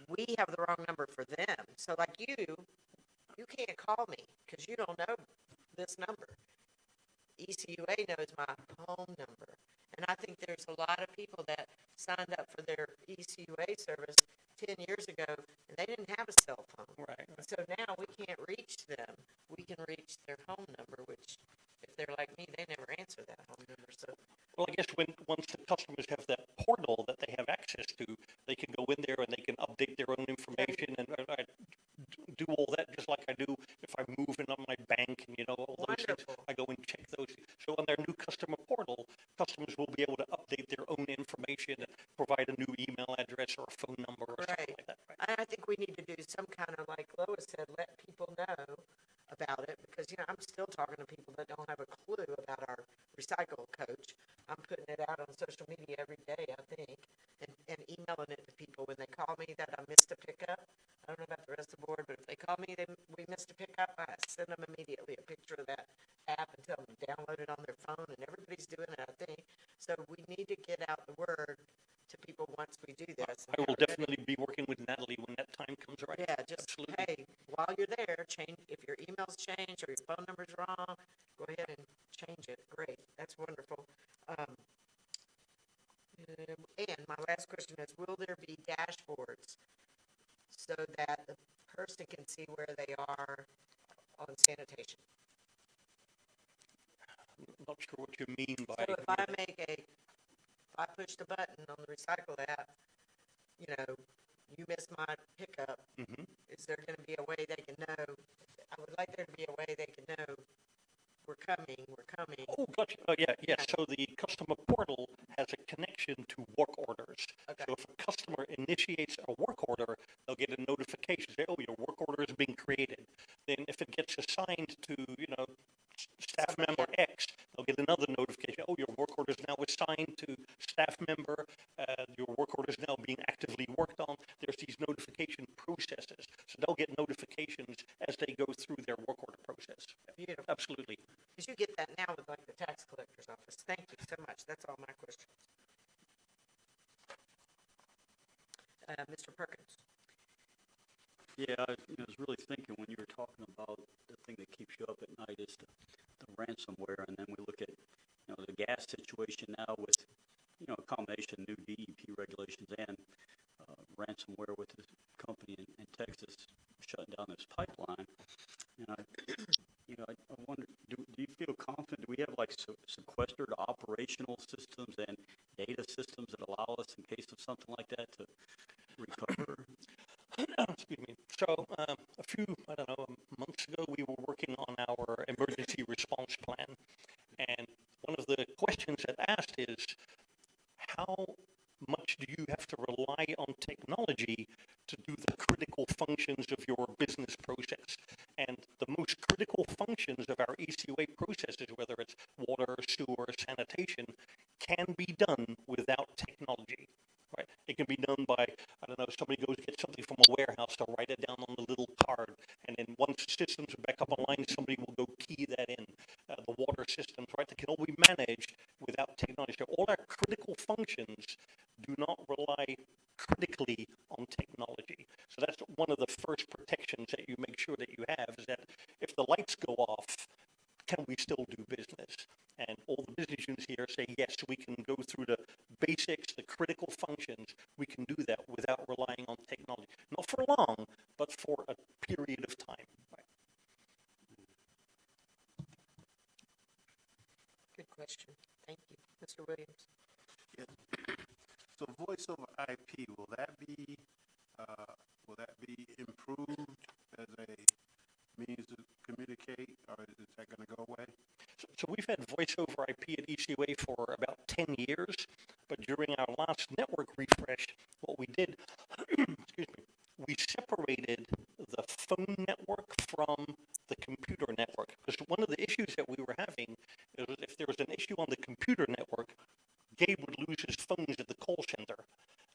we have the wrong number for them. So like you can't call me because you don't know this number. ECUA knows my home number. And I think there's a lot of people that signed up for their ECUA service 10 years ago, and they didn't have a cell phone. Right. And so now we can't reach them. We can reach their home number, which, if they're like me, they never answer that home number. So Well, I guess once the customers have that portal that they have access to, they can go in there and they can update their own information and do all that just like I do if I move in on my bank and, all those things. Wonderful. I go and check those. So on their new customer portal, customers will be able to update their own information and provide a new email address or a phone number or something Right. like that. Right? I think we need to do some kind of, like Lois said, let people know about it, because, I'm still talking to people that don't have a clue about our recycle coach. I'm putting it out on social media every day, I think, and emailing it to people when they call me that I missed a pickup. I don't know about the rest of the board, but if they call me, we missed a pickup, I send them immediately a picture of that app and tell them to download it on their phone, and everybody's doing it, I think. So we need to get out the word to people once we do this. I will definitely be working with Natalie when that time comes around. Yeah, just, Absolutely. hey, while you're there, change, if your email's changed or your phone number's wrong, go ahead and change it. Great, that's wonderful. And my last question is, will there be dashboards so that the person can see where they are on sanitation? I'm not sure what you mean by. So if I push the button on the recycle app, you missed my pickup, is there gonna be a way they can know? I would like there to be a way they can know, we're coming. Oh, gotcha. Yeah. So the customer portal has a connection to work orders. Okay. So if a customer initiates a work order, they'll get a notification, say, oh, your work order is being created. Then if it gets assigned to, staff member X, they'll get another notification, oh, your work order is now assigned to staff member, your work order is now being actively worked on. There's these notification processes. So they'll get notifications as they go through their work order process. Beautiful. Absolutely. Because you get that now with like the tax collector's office. Thank you so much. That's all my questions. Mr. Perkins. Yeah, I was really thinking when you were talking about the thing that keeps you up at night is the ransomware, and then we look at, the gas situation now with, a combination of new DEP regulations and ransomware with this company in Texas shutting down this pipeline. And I wonder, do you feel confident? Do we have like sequestered operational systems and data systems that allow us, in case of something like that, to recover? Excuse me. So a few, months ago, we were working on our emergency response plan. And one of the questions that asked is, how much do you have to rely on technology to do the critical functions of your business process? And the most critical functions of our ECUA processes, whether it's water, sewer, sanitation, can be done without technology. Right? It can be done by, somebody goes to get something from a warehouse, they'll write it down on the little card, and then once systems are back up online, somebody will go key that in. The water systems, right? They can all be managed without technology. So all our critical functions do not rely critically on technology. So that's one of the first protections that you make sure that you have, is that if the lights go off, can we still do business? And all the business units here say, yes, we can go through the basics, the critical functions, we can do question. Thank you. Mr. Williams? So voice over IP, will that be improved as a means to communicate, or is that gonna go away? So we've had voice over IP at ECUA for about 10 years, but during our last network refresh, what we did, excuse me, we separated the phone network from the computer network. Because one of the issues that we were having is if there was an issue on the computer network, Gabe would lose his phones at the call center.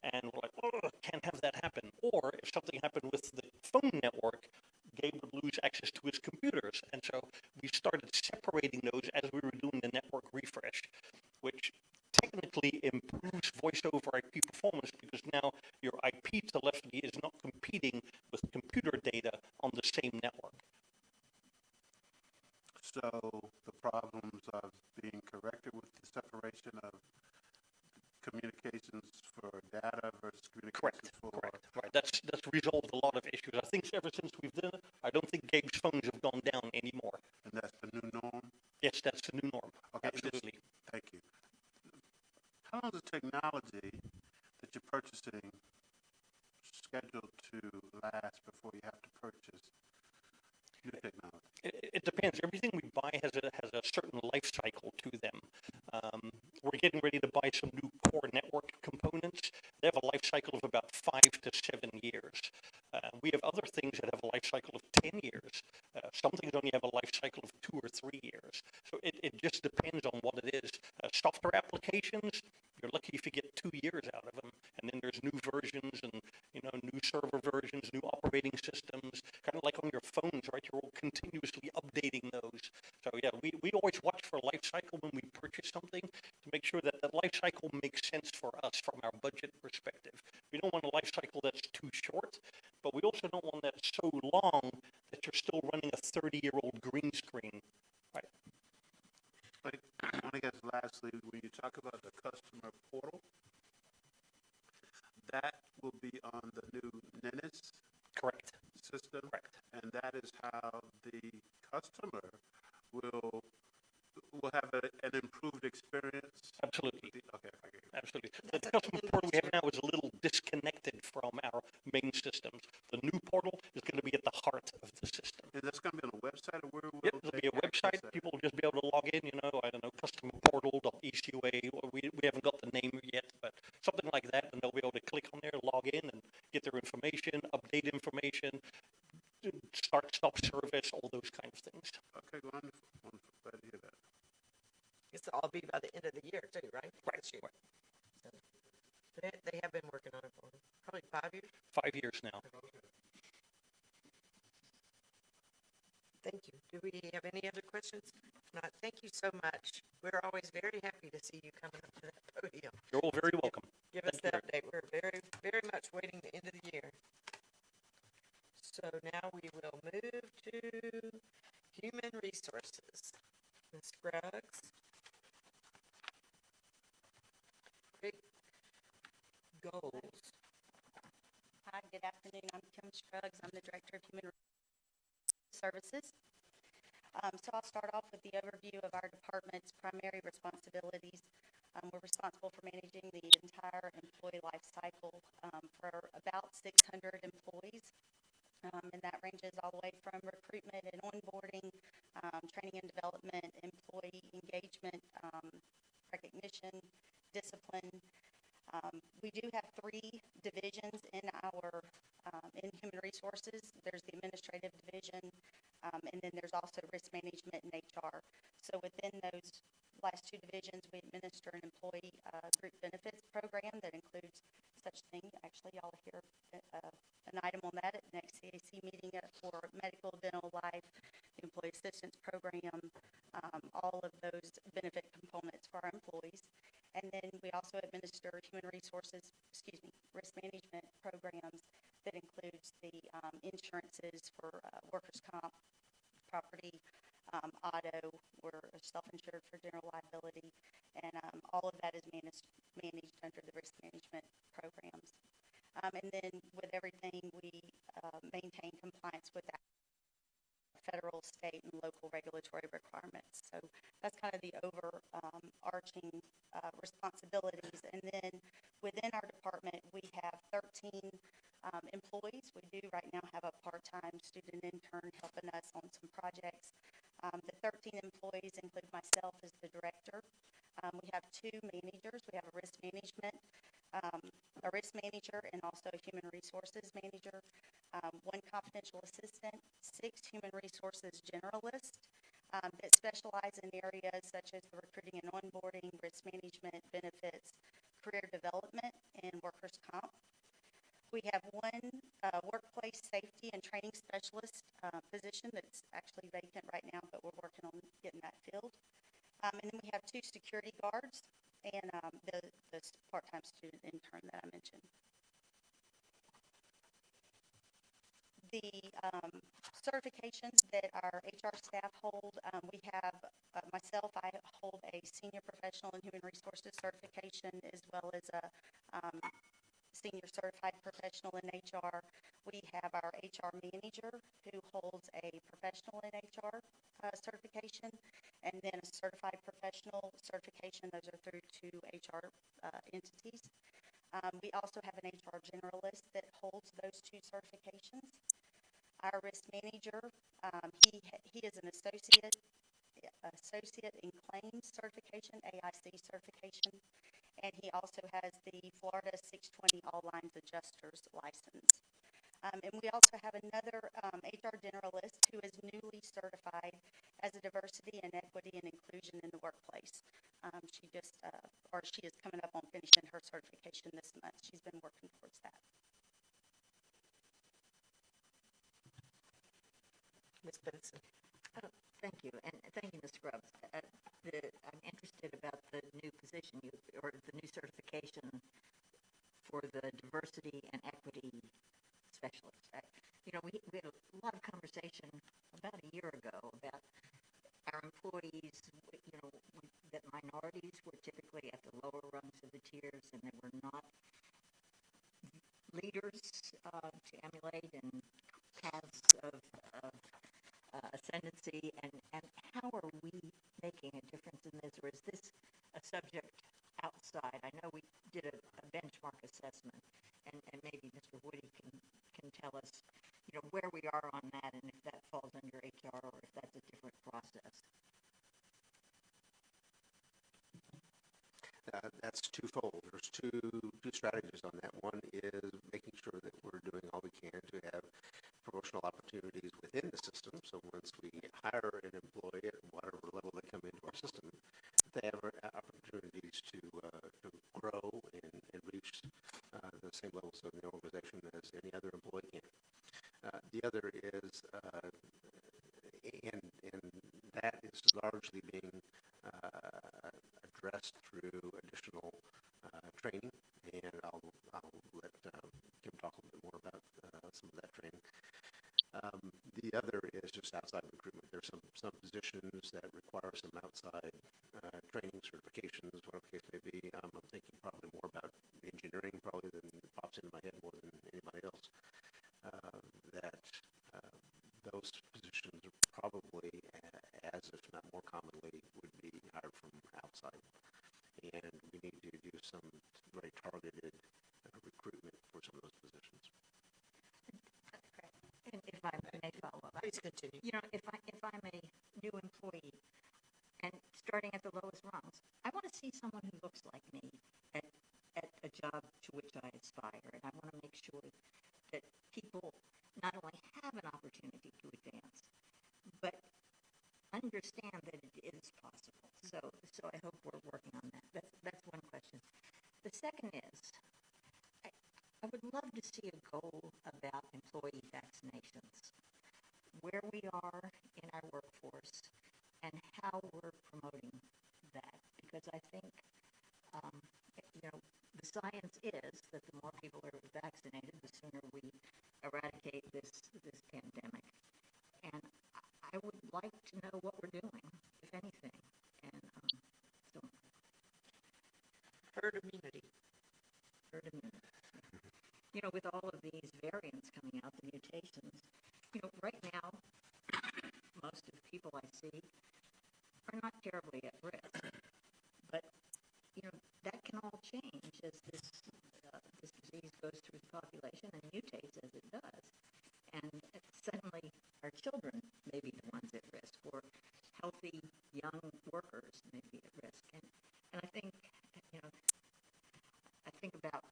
And we're like, oh, can't have that happen. Or if something happened with the phone network, Gabe would lose access to his computers. And so we started separating those as we were doing the network refresh, which technically improves voice over IP performance because now your IP telephony is not competing with computer data on the same network. So the problems are being corrected with the separation of communications for data versus communications for... Right. That's resolved a lot of issues. I think ever since we've done it, I don't think Gabe's phones have gone down anymore. And that's the new norm? Yes, that's the new norm. Okay, Absolutely. Thank you. How long is the technology that you're purchasing scheduled to last before you have to purchase new technology? It depends. Everything we buy has a certain life cycle to them. We're getting ready to buy some new core network components. They have a life cycle of about 5 to 7 years. We have other things that have a life cycle of 10 years. Some things only have a life cycle of 2 or 3 years. So it just depends on what it is. Software applications, you're lucky if you get 2 years out of them. And then there's new versions and, new server versions, new operating systems, kind of like on your phones, right? You're all continuously updating those. So yeah, we always watch for life cycle when we purchase something to make sure that that life cycle makes sense for us from our budget perspective. We don't want a life cycle that's too short, but we also don't want that so long that you're still running a 30-year-old green screen, right? I guess lastly, when you talk about the customer portal, that will be on the new NINIS Correct. system? Correct. And that is how the customer will have an improved experience? Absolutely. Okay. Absolutely. The customer portal we have now is a little disconnected from our main systems. The new portal is going to be at the heart of the system. Is this going to be on a website, or where will Yep, there'll be a website. People will just be able to log in, customerportal.ecua. We haven't got the name yet, but something like that, and they'll be able to click on there, log in, and get their information, update information, start, stop service, all those kind of things. Okay, wonderful. Glad to hear that. It's all be by the end of the year too, right? Right. This year. So, they have been working on it for probably 5 years. 5 years now. Thank you. Do we have any other questions? If not, thank you so much. We're always very happy to see you coming up to that podium. You're all very welcome. Give us Thank the you. update. We're very, very much waiting the end of the year. So now we will move to Human Resources. Ms. Scruggs. Big goals. Hi, good afternoon. I'm Kim Scruggs. I'm the Director of Human Services. So I'll start off with the overview of our department's primary responsibilities. We're responsible for managing the entire employee life cycle for about 600 employees. And that ranges all the way from recruitment and onboarding, training and development, employee engagement, recognition, discipline. We do have 3 divisions in our in human resources. There's the administrative division, and then there's also risk management and HR. So within those last 2 divisions, we administer an employee group benefits program that includes such things. Actually, y'all hear an item on that at the next CAC meeting for medical, dental, life, the employee assistance program, all of those benefit components for our employees. And then we also administer risk management programs that includes the insurances for workers' comp, property, auto. We're self-insured for general liability, and all of that is managed under the risk management programs. And then with everything, we maintain compliance with federal, state, and local regulatory requirements. So that's kind of the overarching responsibilities. And then within our department, we have 13 employees. We do right now have a part-time student intern helping us on some projects. The 13 employees include myself as the director. We have 2 managers. We have a risk manager, and also a human resources manager, 1 confidential assistant, 6 human resources generalists that specialize in areas such as recruiting and onboarding, risk management, benefits, career development, and workers' comp. We have 1 workplace safety and training specialist position that's actually vacant right now, but we're working on getting that filled. And then we have 2 security guards and the part-time student intern that I mentioned. The certifications that our HR staff hold, we have myself, I hold a senior professional in human resources certification, as well as a senior certified professional in HR. We have our HR manager who holds a professional in HR certification, and then a certified professional certification. Those are through 2 HR entities. We also have an HR generalist that holds those 2 certifications. Our risk manager, he is an associate in claims certification, AIC certification, and he also has the Florida 620 All Lines Adjusters license. And we also have another HR generalist who is newly certified as a diversity and equity and inclusion in the workplace. She is coming up on finishing her certification this month. She's been working towards that. Ms. Benson. Thank you, and thank you, Ms. Grubbs. I'm interested about the new position, or the new certification for the diversity and equity specialist. We had a lot of conversation about a year ago about our employees, that minorities were typically at the lower rungs of the tiers, and they were not leaders to emulate and paths of ascendancy, and how are we making a difference in this, or is this a subject outside? I know we did a benchmark assessment, and maybe Mr. Woody can tell us, where we are on that, and if that falls under HR, or if that's a different process. That's twofold. There's two strategies on that. One is making sure that we're doing all we can to have promotional opportunities within the system. So once we hire an employee at whatever level they come into our system, they have opportunities to grow and reach the same levels of the organization as any other employee can. The other is, and that is largely being addressed through additional training, and I'll let Kim talk a little bit more about some of that training. The other is just outside recruitment. There's some positions that require some outside training, certifications, whatever the case may be. I'm thinking probably more about engineering, probably than pops into my head more than anybody else. Those positions are probably, as if not more commonly, would be hired from outside. And we need to do some very targeted recruitment for some of those positions. And if I may follow up. Please continue. If I'm a new employee and starting at the lowest rungs, I want to see someone who looks like me at a job to which I aspire, and I want to make sure that people not only have an opportunity to advance, but understand that it is possible. So I hope we're working on that. That's one question. The second is, I would love to see a goal about employee vaccinations, where we are in our workforce, and how we're promoting that. Because I think, the science is that the more people are vaccinated, the sooner we eradicate this pandemic. And I would like to know what we're doing, if anything. And so. Herd immunity. With all of these variants coming out, the mutations, right now, see are not terribly at risk. But, that can all change as this disease goes through the population and mutates as it does. And suddenly our children may be the ones at risk, or healthy young workers may be at risk. And I think, I think about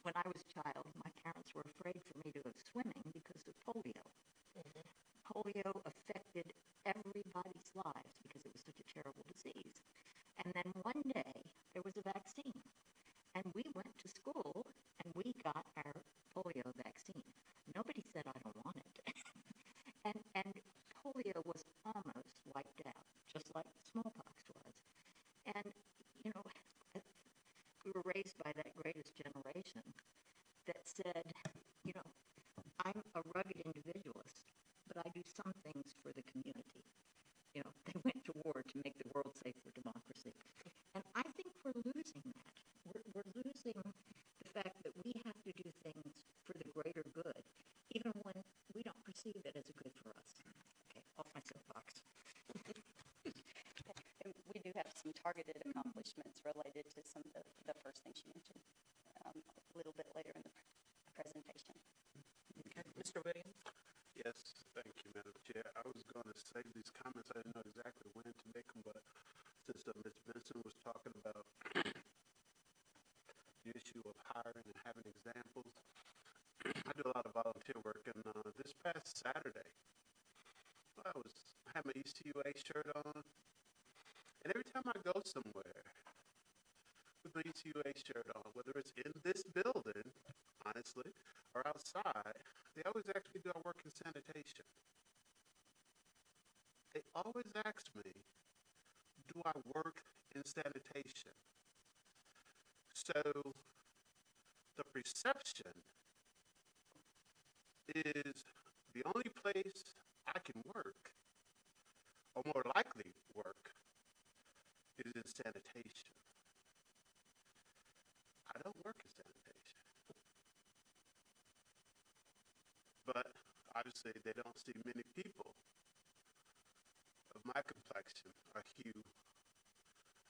when I was a child, my parents were afraid for me to go swimming because of polio. Polio affected everybody's lives because it was such a terrible disease. And then one day, there was a vaccine. And we went to school, and we got our polio vaccine. Nobody said, I don't want it. and polio was almost wiped out, just like smallpox was. And, we were raised by that greatest generation that said, I'm a rugged individualist, but I do some things for the community. They went to war to make the world safe for democracy. And I think we're losing that. We're losing the fact that we have to do things for the greater good, even when we don't perceive it as a good for us. Okay, off my soapbox. And we do have some targeted accomplishments related to some of the first things you mentioned a little bit later in the presentation. Okay, Mr. Williams? Yes, thank you, Madam Chair. I was going to save these comments. I didn't know exactly when to make them, but since Ms. Benson was talking about the issue of hiring and having examples, I do a lot of volunteer work, and this past Saturday, I had my ECUA shirt on, and every time I go somewhere with my ECUA shirt on, whether it's in this building, honestly, or outside, they always ask me, do I work in sanitation? They always ask me, do I work in sanitation? So the perception is the only place I can work, or more likely work, is in sanitation. I don't work in sanitation. But obviously they don't see many people of my complexion or hue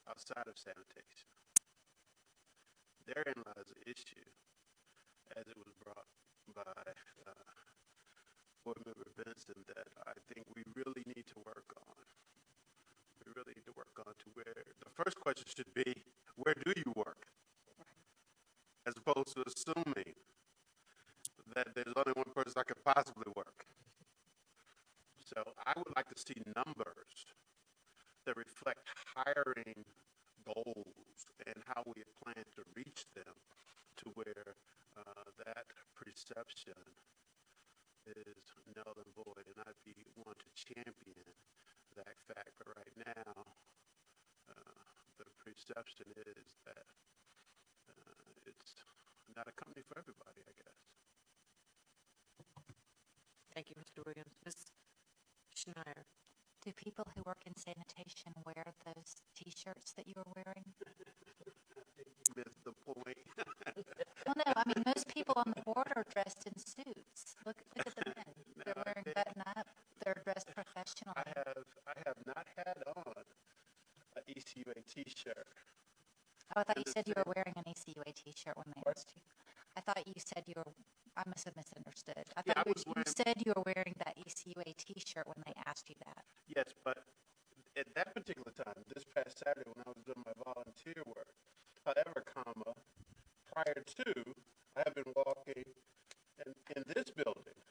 outside of sanitation. Therein lies the issue, as it was brought by Board Member Benson, that I think we really need to work on. We really need to work on to where the first question should be, where do you work? As opposed to assuming that there's only one person I could possibly work. So I would like to see numbers that reflect hiring goals and how we plan to reach them, to where that perception is null and void, and I'd be one to champion that fact. But right now, the perception is that it's not a company for everybody, I guess. Thank you, Mr. Williams. Ms. Schneider? Do people who work in sanitation wear those T-shirts that you were wearing? Missed the point. Well, no, I mean, most people on the board are dressed in suits. Look at the men. They're wearing button up. They're dressed professionally. I have not had on an ECUA T-shirt. Oh, I thought you said you were wearing an ECUA T-shirt when they asked you. I thought you said you were, I must have misunderstood. I thought you said you were wearing that ECUA T-shirt when they asked you that. Yes, but at that particular time, this past Saturday when I was doing my volunteer work, however, prior to, I have been walking in this building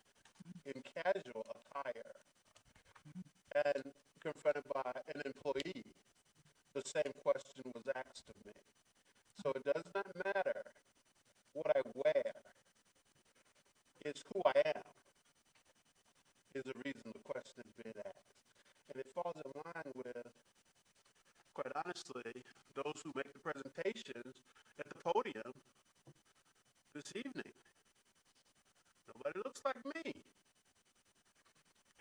in casual attire and confronted by an employee. The same question was asked of me. So it does not matter what I wear. It's who I am is the reason the question is being asked. And it falls in line with, quite honestly, those who make the presentations at the podium this evening. Nobody looks like me.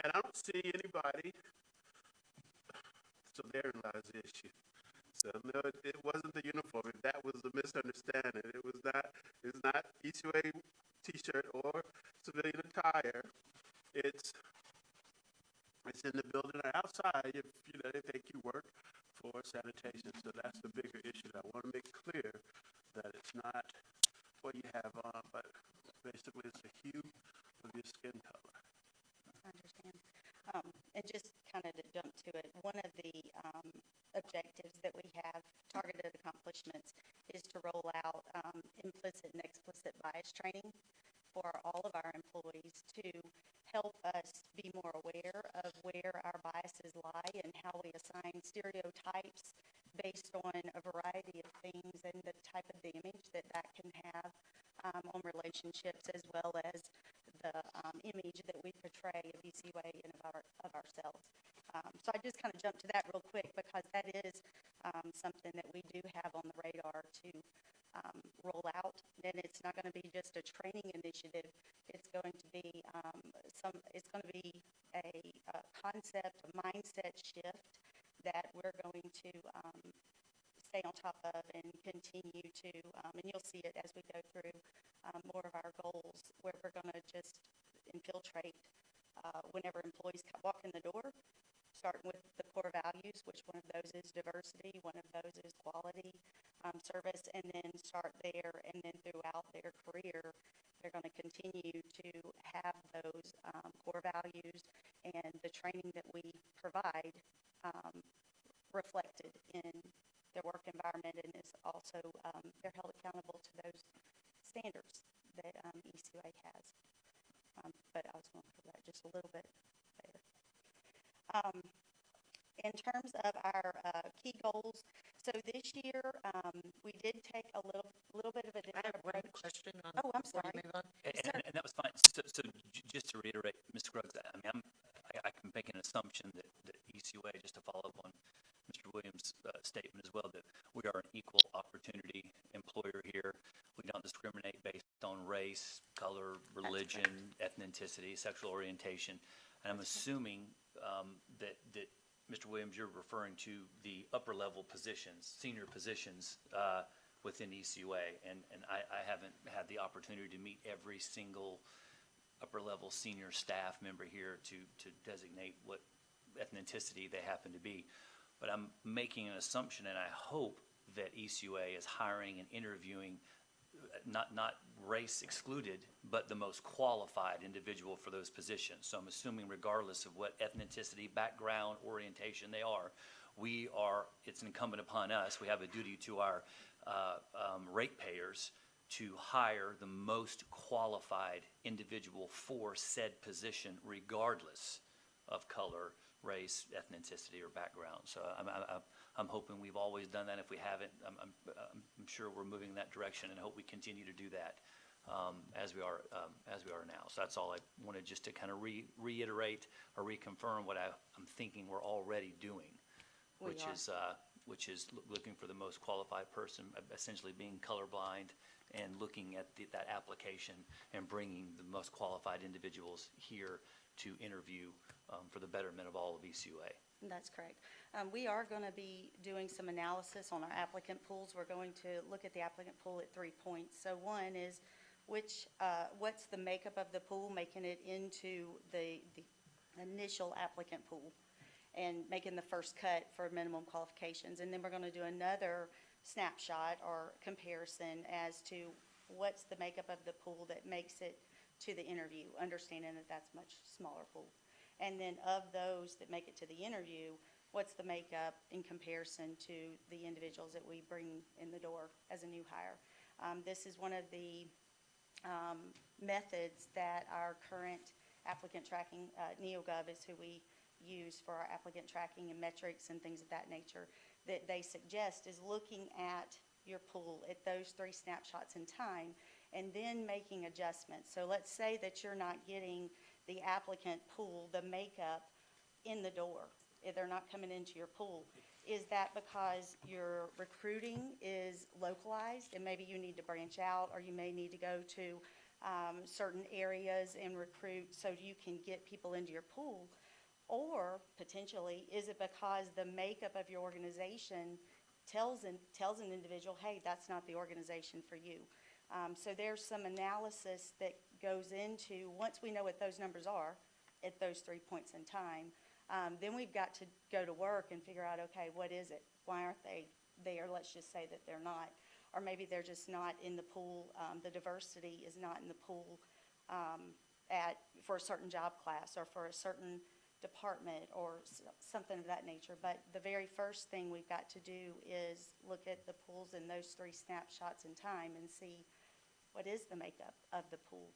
And I don't see anybody. So therein lies the issue. So no, it wasn't the uniform. That was the misunderstanding. It's not ECUA T-shirt or civilian attire. It's it's in the building or outside, if, they think you work for sanitation. So that's the bigger issue. I want to make clear that it's not what you have on, but basically it's the hue of your skin color. I understand. And just kind of to jump to it, one of the objectives that we have, targeted accomplishments, is to roll out implicit and explicit bias training for all of our employees to help us be more aware of where our biases lie and how we assign stereotypes based on a variety of things and the type of damage that that can have on relationships, as well as the image that we portray of ECUA and of ourselves. So I just kind of jumped to that real quick because that is something that we do have on the radar to roll out, and it's not going to be just a training initiative. It's going to be a concept, a mindset shift that we're going to stay on top of and continue to, and you'll see it as we go through more of our goals, where we're going to just infiltrate whenever employees walk in the door, starting with the core values, which one of those is diversity, one of those is quality, service, and then start there, and then throughout their career, they're going to continue to have those core values and the training that we provide reflected in their work environment, and is also they're held accountable to those standards that ECUA has. But I was going to cover that just a little bit later. In terms of our key goals, so this year we did take a little bit of a I different have one approach. question on. Oh, I'm before sorry. you move on. And that was fine. So just to reiterate, Mr. Scruggs, I mean, I can make an assumption that ECUA, just to follow up on Mr. Williams' statement as well, that we are an equal opportunity employer here. We don't discriminate based on race, color, religion, ethnicity, sexual orientation. And I'm assuming that Mr. Williams, you're referring to the upper level positions, senior positions within ECUA. And I haven't had the opportunity to meet every single upper level senior staff member here to designate what ethnicity they happen to be. But I'm making an assumption, and I hope that ECUA is hiring and interviewing, not race excluded, but the most qualified individual for those positions. So I'm assuming regardless of what ethnicity, background, orientation they are, it's incumbent upon us, we have a duty to our ratepayers to hire the most qualified individual for said position regardless of color, race, ethnicity, or background. So I'm hoping we've always done that. If we haven't, I'm sure we're moving in that direction, and hope we continue to do that as we are now. So that's all I wanted, just to kind of reiterate or reconfirm what I'm thinking we're already doing, which is looking for the most qualified person, essentially being colorblind and looking at that application and bringing the most qualified individuals here to interview for the betterment of all of ECUA. That's correct. We are going to be doing some analysis on our applicant pools. We're going to look at the applicant pool at 3 points. So one is what's the makeup of the pool, making it into the initial applicant pool and making the first cut for minimum qualifications. And then we're going to do another snapshot or comparison as to what's the makeup of the pool that makes it to the interview, understanding that that's much smaller pool. And then of those that make it to the interview, what's the makeup in comparison to the individuals that we bring in the door as a new hire. This is one of the methods that our current applicant tracking, NeoGov is who we use for our applicant tracking and metrics and things of that nature, that they suggest is looking at your pool at those 3 snapshots in time and then making adjustments. So let's say that you're not getting the applicant pool, the makeup in the door, if they're not coming into your pool. Is that because your recruiting is localized and maybe you need to branch out, or you may need to go to certain areas and recruit so you can get people into your pool? Or potentially, is it because the makeup of your organization tells an individual, hey, that's not the organization for you? So there's some analysis that goes into, once we know what those numbers are at those 3 points in time, Then we've got to go to work and figure out, okay, what is it? Why aren't they there? Let's just say that they're not. Or maybe they're just not in the pool, the diversity is not in the pool for a certain job class or for a certain department or something of that nature. But the very first thing we've got to do is look at the pools in those 3 snapshots in time and see what is the makeup of the pool,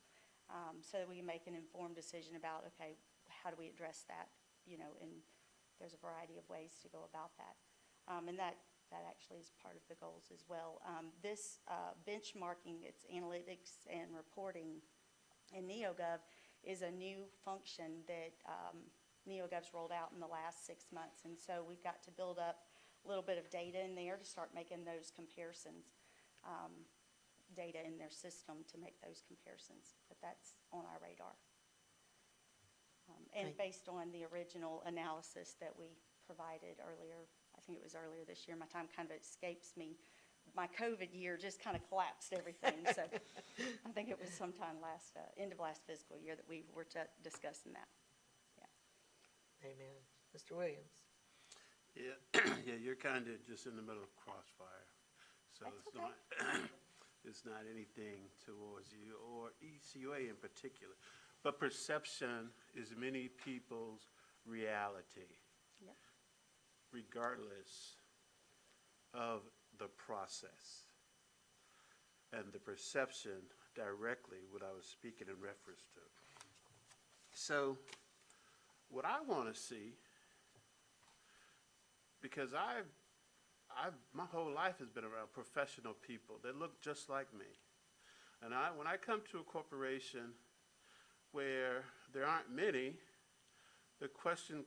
so that we can make an informed decision about, okay, how do we address that, and there's a variety of ways to go about that. And that actually is part of the goals as well. This benchmarking, it's analytics and reporting in NeoGov, is a new function that NeoGov's rolled out in the last 6 months. And so we've got to build up a little bit of data in there to start making those comparisons, data in their system to make those comparisons. But that's on our radar. And based on the original analysis that we provided earlier, I think it was earlier this year, my time kind of escapes me. My COVID year just kind of collapsed everything. So I think it was sometime end of last fiscal year that we were discussing that. Yeah. Amen. Mr. Williams? Yeah, yeah, you're kind of just in the middle of crossfire. So That's it's okay. not, it's not anything towards you or ECUA in particular. But perception is many people's reality, Yep. regardless of the process. And the perception directly what I was speaking in reference to. So what I want to see, because my whole life has been around professional people that look just like me. And when I come to a corporation where there aren't many, the question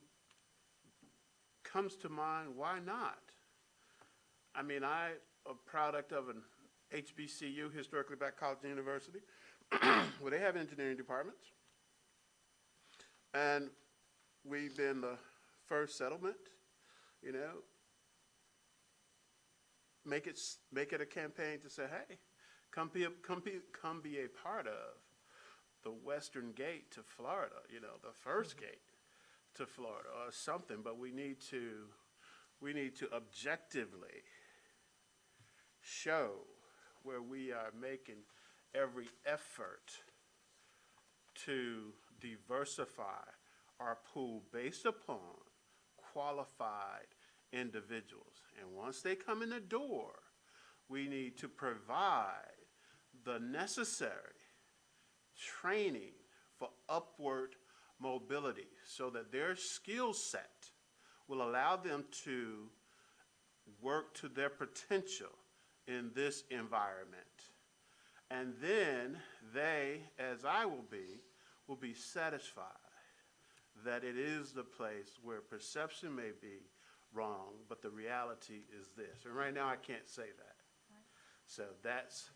comes to mind, why not? I mean, I'm a product of an HBCU, historically black college and university, where they have engineering departments. And we've been the first settlement, make it a campaign to say, hey, come be a part of the Western Gate to Florida, the first gate to Florida or something. But we need to objectively show where we are making every effort to diversify our pool based upon qualified individuals. And once they come in the door, we need to provide the necessary training for upward mobility so that their skill set will allow them to work to their potential in this environment. And then they, as I will be satisfied that it is the place where perception may be wrong, but the reality is this. And right now I can't say that. So that's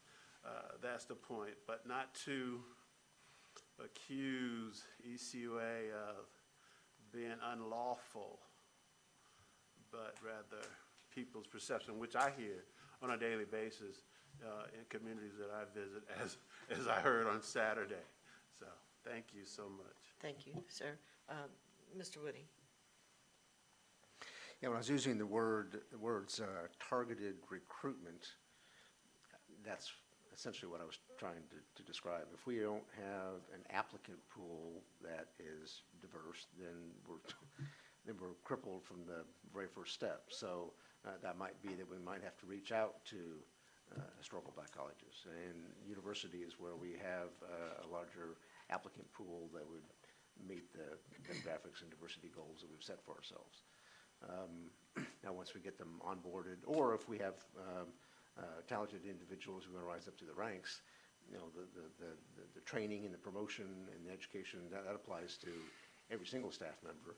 the point, but not to accuse ECUA of being unlawful, but rather people's perception, which I hear on a daily basis in communities that I visit, as I heard on Saturday. So thank you so much. Thank you, sir. Mr. Woody? Yeah, when I was using the words targeted recruitment, that's essentially what I was trying to describe. If we don't have an applicant pool that is diverse, then we're crippled from the very first step. So that might be that we might have to reach out to historical black colleges and universities where we have a larger applicant pool that would meet the demographics and diversity goals that we've set for ourselves. Now, once we get them onboarded, or if we have talented individuals who want to rise up to the ranks, the training and the promotion and the education, that applies to every single staff member.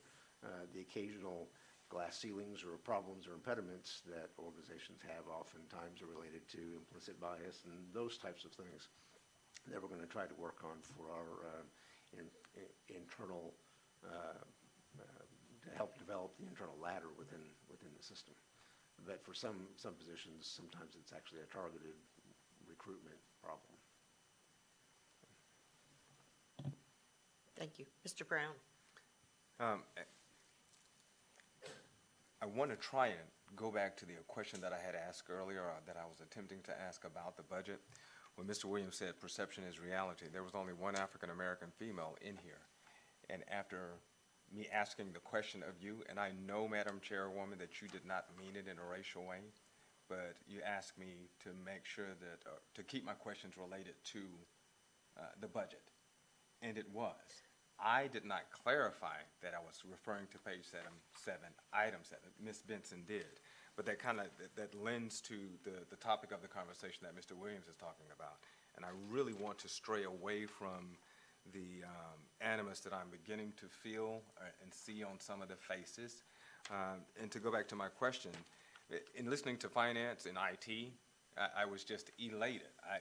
The occasional glass ceilings or problems or impediments that organizations have oftentimes are related to implicit bias and those types of things that we're going to try to work on for our internal, to help develop the internal ladder within the system. But for some positions, sometimes it's actually a targeted recruitment problem. Thank you. Mr. Brown? want to try and go back to the question that I had asked earlier, or that I was attempting to ask about the budget. When Mr. Williams said perception is reality, there was only one African-American female in here. And after me asking the question of you, and I know, Madam Chairwoman, that you did not mean it in a racial way, but you asked me to make sure that, to keep my questions related to the budget. And it was. I did not clarify that I was referring to page 7, item 7. Ms. Benson did. But that kind of, that lends to the topic of the conversation that Mr. Williams is talking about. And I really want to stray away from the animus that I'm beginning to feel and see on some of the faces. And to go back to my question, in listening to finance and IT, I was just elated. I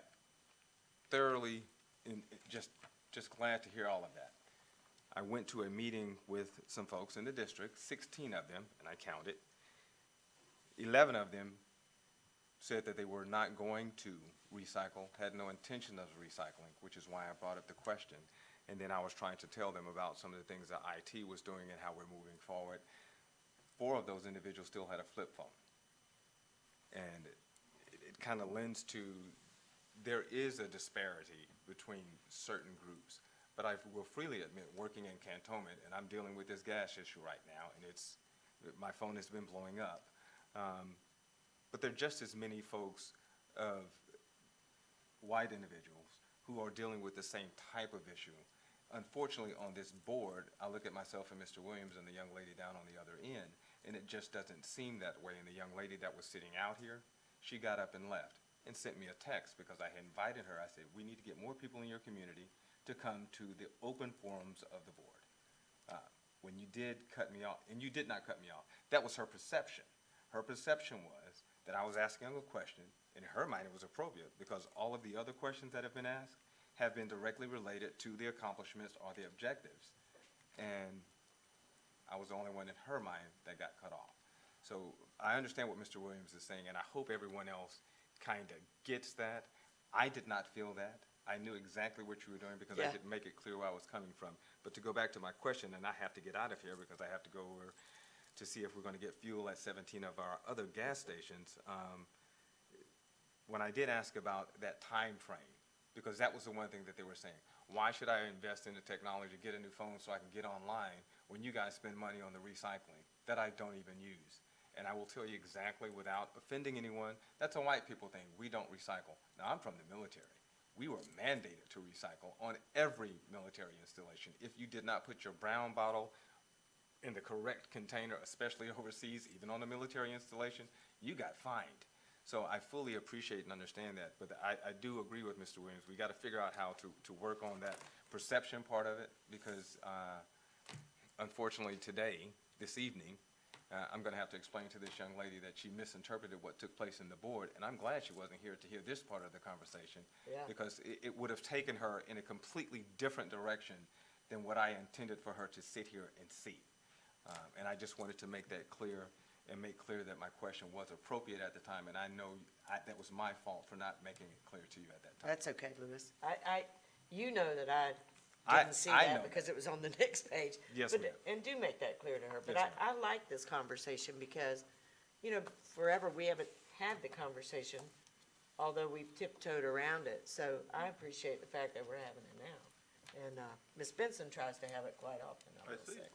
thoroughly, just glad to hear all of that. I went to a meeting with some folks in the district, 16 of them, and I counted. 11 of them said that they were not going to recycle, had no intention of recycling, which is why I brought up the question. And then I was trying to tell them about some of the things that IT was doing and how we're moving forward. 4 of those individuals still had a flip phone. And it kind of lends to, there is a disparity between certain groups. But I will freely admit, working in Cantonment, and I'm dealing with this gas issue right now, and my phone has been blowing up. But there are just as many folks of white individuals who are dealing with the same type of issue. Unfortunately, on this board, I look at myself and Mr. Williams and the young lady down on the other end, and it just doesn't seem that way. And the young lady that was sitting out here, she got up and left and sent me a text because I had invited her. I said, we need to get more people in your community to come to the open forums of the board. When you did cut me off, and you did not cut me off, that was her perception. Her perception was that I was asking a question. In her mind, it was appropriate because all of the other questions that have been asked have been directly related to the accomplishments or the objectives. And I was the only one in her mind that got cut off. So I understand what Mr. Williams is saying, and I hope everyone else kind of gets that. I did not feel that. I knew exactly what you were doing because I didn't make it clear where I was coming from. But to go back to my question, and I have to get out of here because I have to go over to see if we're going to get fuel at 17 of our other gas stations. When I did ask about that time frame, because that was the one thing that they were saying, why should I invest in the technology, get a new phone so I can get online when you guys spend money on the recycling that I don't even use? And I will tell you exactly, without offending anyone, that's a white people thing. We don't recycle. Now, I'm from the military. We were mandated to recycle on every military installation. If you did not put your brown bottle in the correct container, especially overseas, even on a military installation, you got fined. So I fully appreciate and understand that, but I do agree with Mr. Williams. We got to figure out how to work on that perception part of it because unfortunately today, this evening, I'm going to have to explain to this young lady that she misinterpreted what took place in the board, and I'm glad she wasn't here to hear this part of the conversation because it would have taken her in a completely different direction than what I intended for her to sit here and see. And I just wanted to make that clear and make clear that my question was appropriate at the time, and I know that was my fault for not making it clear to you at that time. That's okay, Louis. You know that I didn't see I that know because it was on the next page. Yes, But- ma'am. And do make that clear to her. But Yes, I like this conversation because, forever we haven't had the conversation, although we've tiptoed around it. So I appreciate the fact that we're having it now. And Ms. Benson tries to have it quite often, I will see. say.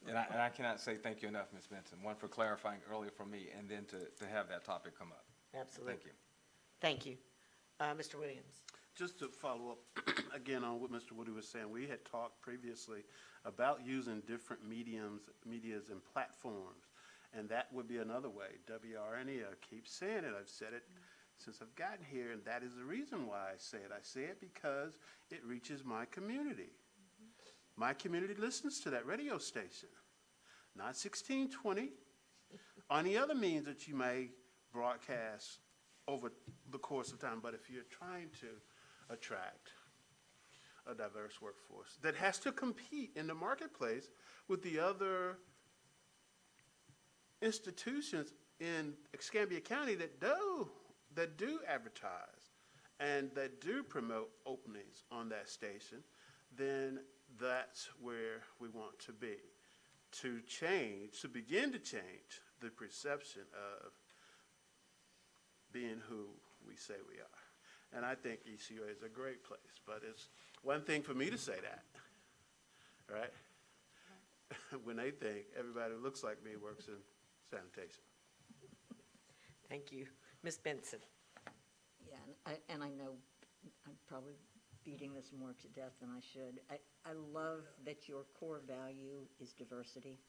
And I cannot say thank you enough, Ms. Benson, one, for clarifying earlier for me, and then to have that topic come up. Absolutely. Thank you. Thank you. Mr. Williams. Just to follow up again on what Mr. Woody was saying, we had talked previously about using different medias and platforms, and that would be another way. WRNE, I keep saying it, I've said it since I've gotten here, and that is the reason why I say it. I say it because it reaches my community. My community listens to that radio station, not 1620, or any other means that you may broadcast over the course of time. But if you're trying to attract a diverse workforce that has to compete in the marketplace with the other institutions in Escambia County that do advertise and that do promote openings on that station, then that's where we want to be. To change, to begin to change the perception of being who we say we are. And I think ECUA is a great place, but it's one thing for me to say that, right? When they think everybody who looks like me works in sanitation. Thank you. Ms. Benson? Yeah, and I know I'm probably beating this more to death than I should. I love that your core value is diversity,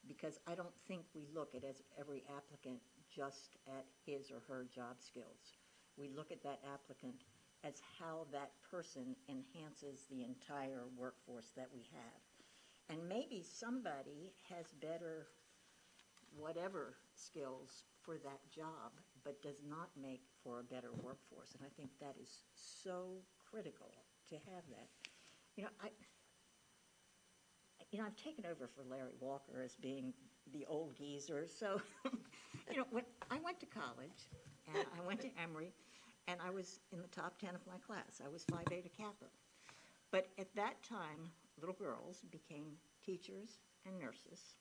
because I don't think we look at every applicant just at his or her job skills. We look at that applicant as how that person enhances the entire workforce that we have. And maybe somebody has better whatever skills for that job, but does not make for a better workforce. And I think that is so critical to have that. I've taken over for Larry Walker as being the old geezer. So, when I went to college, and I went to Emory, and I was in the top 10 of my class. I was Phi Beta Kappa. But at that time, little girls became teachers and nurses.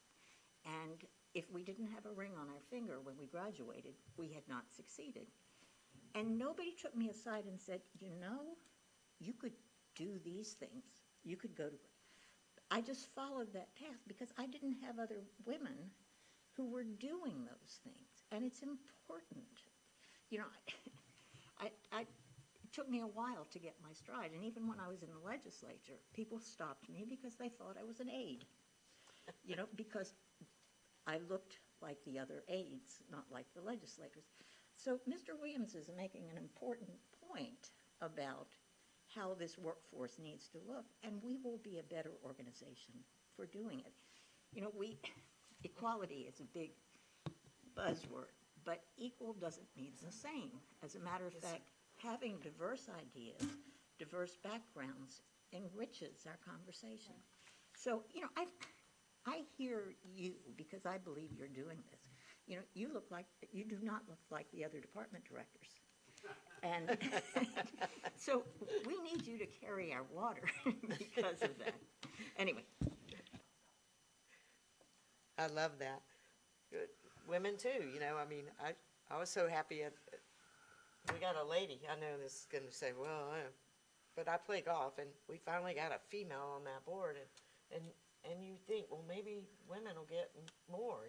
And if we didn't have a ring on our finger when we graduated, we had not succeeded. And nobody took me aside and said, you could do these things. You could go to... I just followed that path because I didn't have other women who were doing those things. And it's important. It took me a while to get my stride. And even when I was in the legislature, people stopped me because they thought I was an aide. Because I looked like the other aides, not like the legislators. So Mr. Williams is making an important point about how this workforce needs to look, and we will be a better organization for doing it. Equality is a big buzzword, but equal doesn't mean the same. As a matter of fact, having diverse ideas, diverse backgrounds enriches our conversation. So, I hear you because I believe you're doing this. You do not look like the other department directors. And so we need you to carry our water because of that. Anyway. I love that. Good. Women too, I was so happy we got a lady. I know this is going to say, but I play golf, and we finally got a female on that board, and you think, well, maybe women will get more,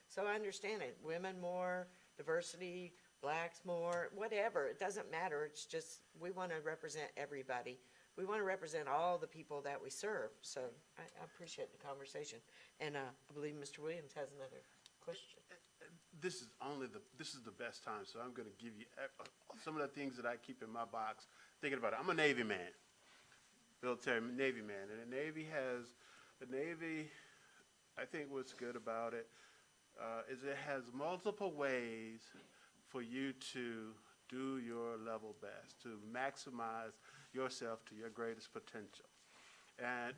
So I understand it. Women more, diversity, blacks more, whatever. It doesn't matter. It's just we want to represent everybody. We want to represent all the people that we serve. So I appreciate the conversation. And I believe Mr. Williams has another question. This is the best time, so I'm going to give you some of the things that I keep in my box. Thinking about it, I'm a Navy man, military Navy man, and the Navy. I think what's good about it is it has multiple ways for you to do your level best, to maximize yourself to your greatest potential. And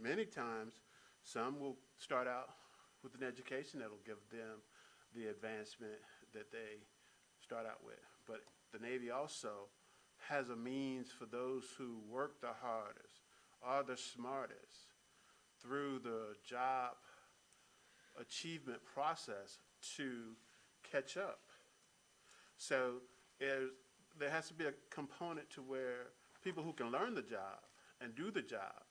many times, some will start out with an education that'll give them the advancement that they start out with. But the Navy also has a means for those who work the hardest, are the smartest, through the job achievement process to catch up. So there has to be a component to where people who can learn the job and do the job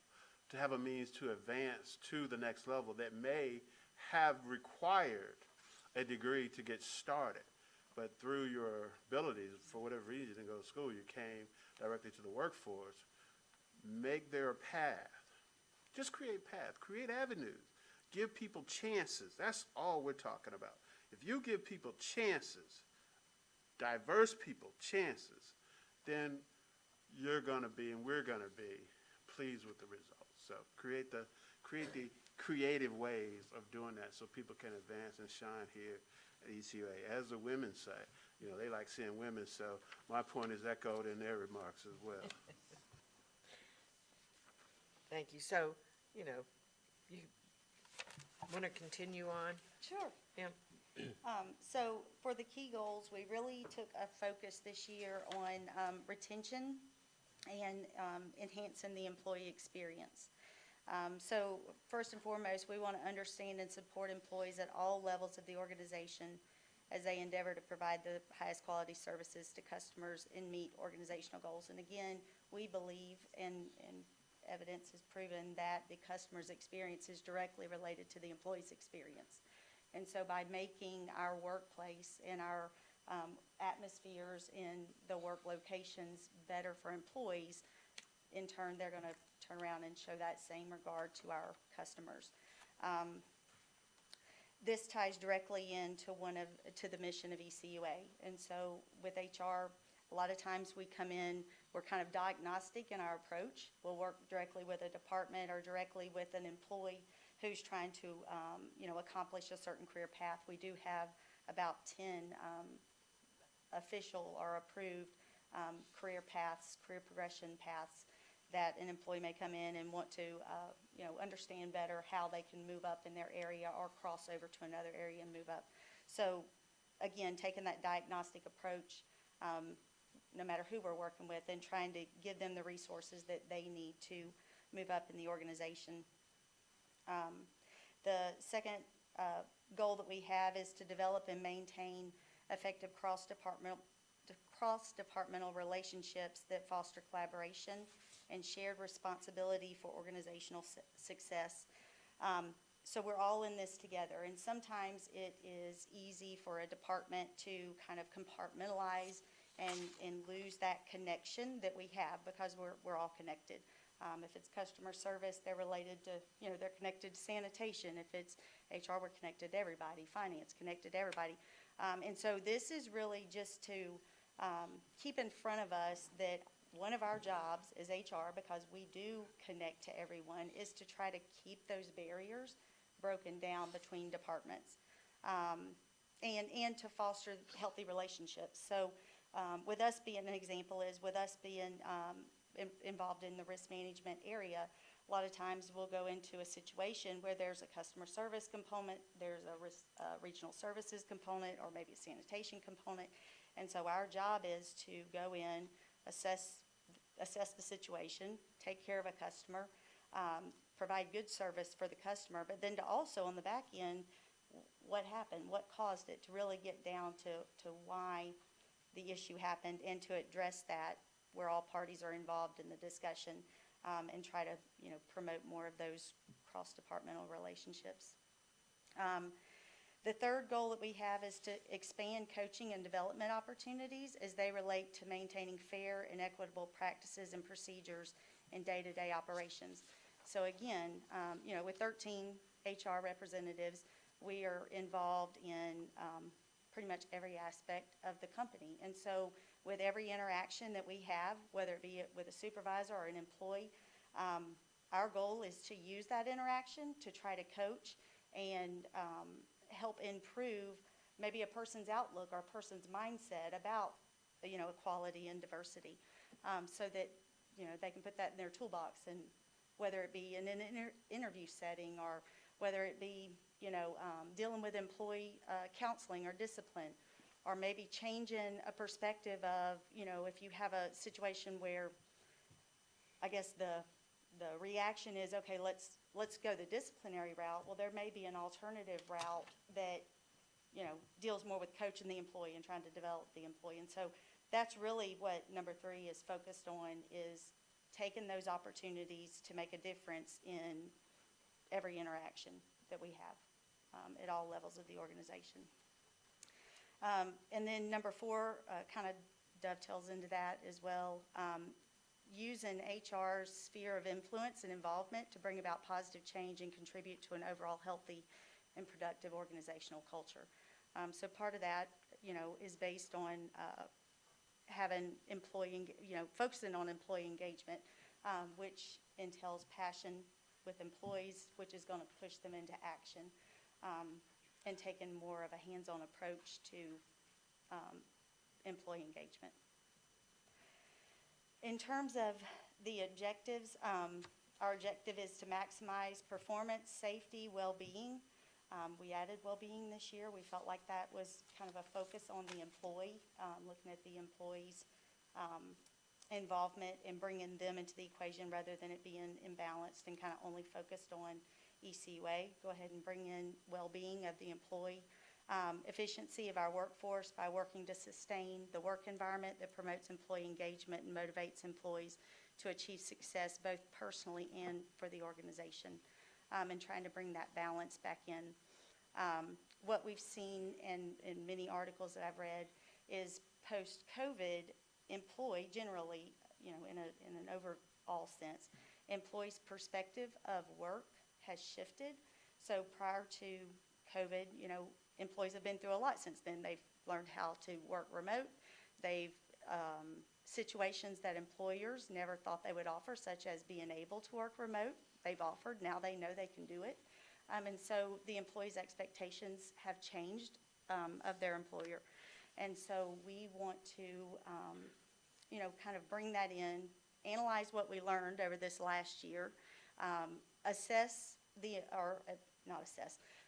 to have a means to advance to the next level that may have required a degree to get started. But through your abilities, for whatever reason, you didn't go to school, you came directly to the workforce, make their path. Just create paths, create avenues, give people chances. That's all we're talking about. If you give people chances, diverse people chances, then you're going to be, and we're going to be, pleased with the results. So create the creative ways of doing that so people can advance and shine here at ECUA. As the women say, they like seeing women, so my point is echoed in their remarks as well. Thank you. So, you want to continue on? Sure. Yeah. So for the key goals, we really took a focus this year on retention and enhancing the employee experience. So first and foremost, we want to understand and support employees at all levels of the organization as they endeavor to provide the highest quality services to customers and meet organizational goals. And again, we believe, and evidence has proven, that the customer's experience is directly related to the employee's experience. And so by making our workplace and our atmospheres in the work locations better for employees, in turn, they're going to turn around and show that same regard to our customers. This ties directly into to the mission of ECUA. And so with HR, a lot of times we come in, we're kind of diagnostic in our approach. We'll work directly with a department or directly with an employee who's trying to, accomplish a certain career path. We do have about 10 official or approved career paths, career progression paths that an employee may come in and want to, understand better how they can move up in their area or cross over to another area and move up. So again, taking that diagnostic approach, no matter who we're working with, and trying to give them the resources that they need to move up in the organization. The second goal that we have is to develop and maintain effective cross-departmental relationships that foster collaboration and shared responsibility for organizational success. So we're all in this together, and sometimes it is easy for a department to kind of compartmentalize and lose that connection that we have, because we're all connected. If it's customer service, they're related to, they're connected to sanitation. If it's HR, we're connected to everybody. Finance, connected to everybody. And so this is really just to keep in front of us that one of our jobs as HR, because we do connect to everyone, is to try to keep those barriers broken down between departments, and to foster healthy relationships. So with us being an example is with us being involved in the risk management area, a lot of times we'll go into a situation where there's a customer service component, there's a regional services component, or maybe a sanitation component. And so our job is to go in, assess the situation, take care of a customer, provide good service for the customer, but then to also on the back end, what happened, what caused it, to really get down to why the issue happened, and to address that where all parties are involved in the discussion, and try to promote more of those cross-departmental relationships. The third goal that we have is to expand coaching and development opportunities as they relate to maintaining fair and equitable practices and procedures in day-to-day operations. So again, with 13 HR representatives, we are involved in pretty much every aspect of the company. And so with every interaction that we have, whether it be with a supervisor or an employee, our goal is to use that interaction to try to coach and help improve maybe a person's outlook or a person's mindset about, equality and diversity, so that, they can put that in their toolbox, and whether it be in an interview setting, or whether it be, dealing with employee counseling or discipline, or maybe changing a perspective of, if you have a situation where, I guess the reaction is, okay, let's go the disciplinary route. Well, there may be an alternative route that, deals more with coaching the employee and trying to develop the employee. And so that's really what number 3 is focused on, is taking those opportunities to make a difference in every interaction that we have at all levels of the organization. And then number 4 kind of dovetails into that as well. Using HR's sphere of influence and involvement to bring about positive change and contribute to an overall healthy and productive organizational culture. So part of that, is based on having focusing on employee engagement, which entails passion with employees, which is going to push them into action, and taking more of a hands-on approach to employee engagement. In terms of the objectives, our objective is to maximize performance, safety, well-being. We added well-being this year. We felt like that was kind of a focus on the employee, looking at the employee's involvement and bringing them into the equation rather than it being imbalanced and kind of only focused on ECUA. Go ahead and bring in well-being of the employee, efficiency of our workforce by working to sustain the work environment that promotes employee engagement and motivates employees to achieve success both personally and for the organization, and trying to bring that balance back in. What we've seen in many articles that I've read is post-COVID, employee generally, in an overall sense, employees' perspective of work has shifted. So prior to COVID, employees have been through a lot since then. They've learned how to work remote. They've situations that employers never thought they would offer, such as being able to work remote, they've offered. Now they know they can do it. And so the employees' expectations have changed of their employer. And so we want to, kind of bring that in, analyze what we learned over this last year,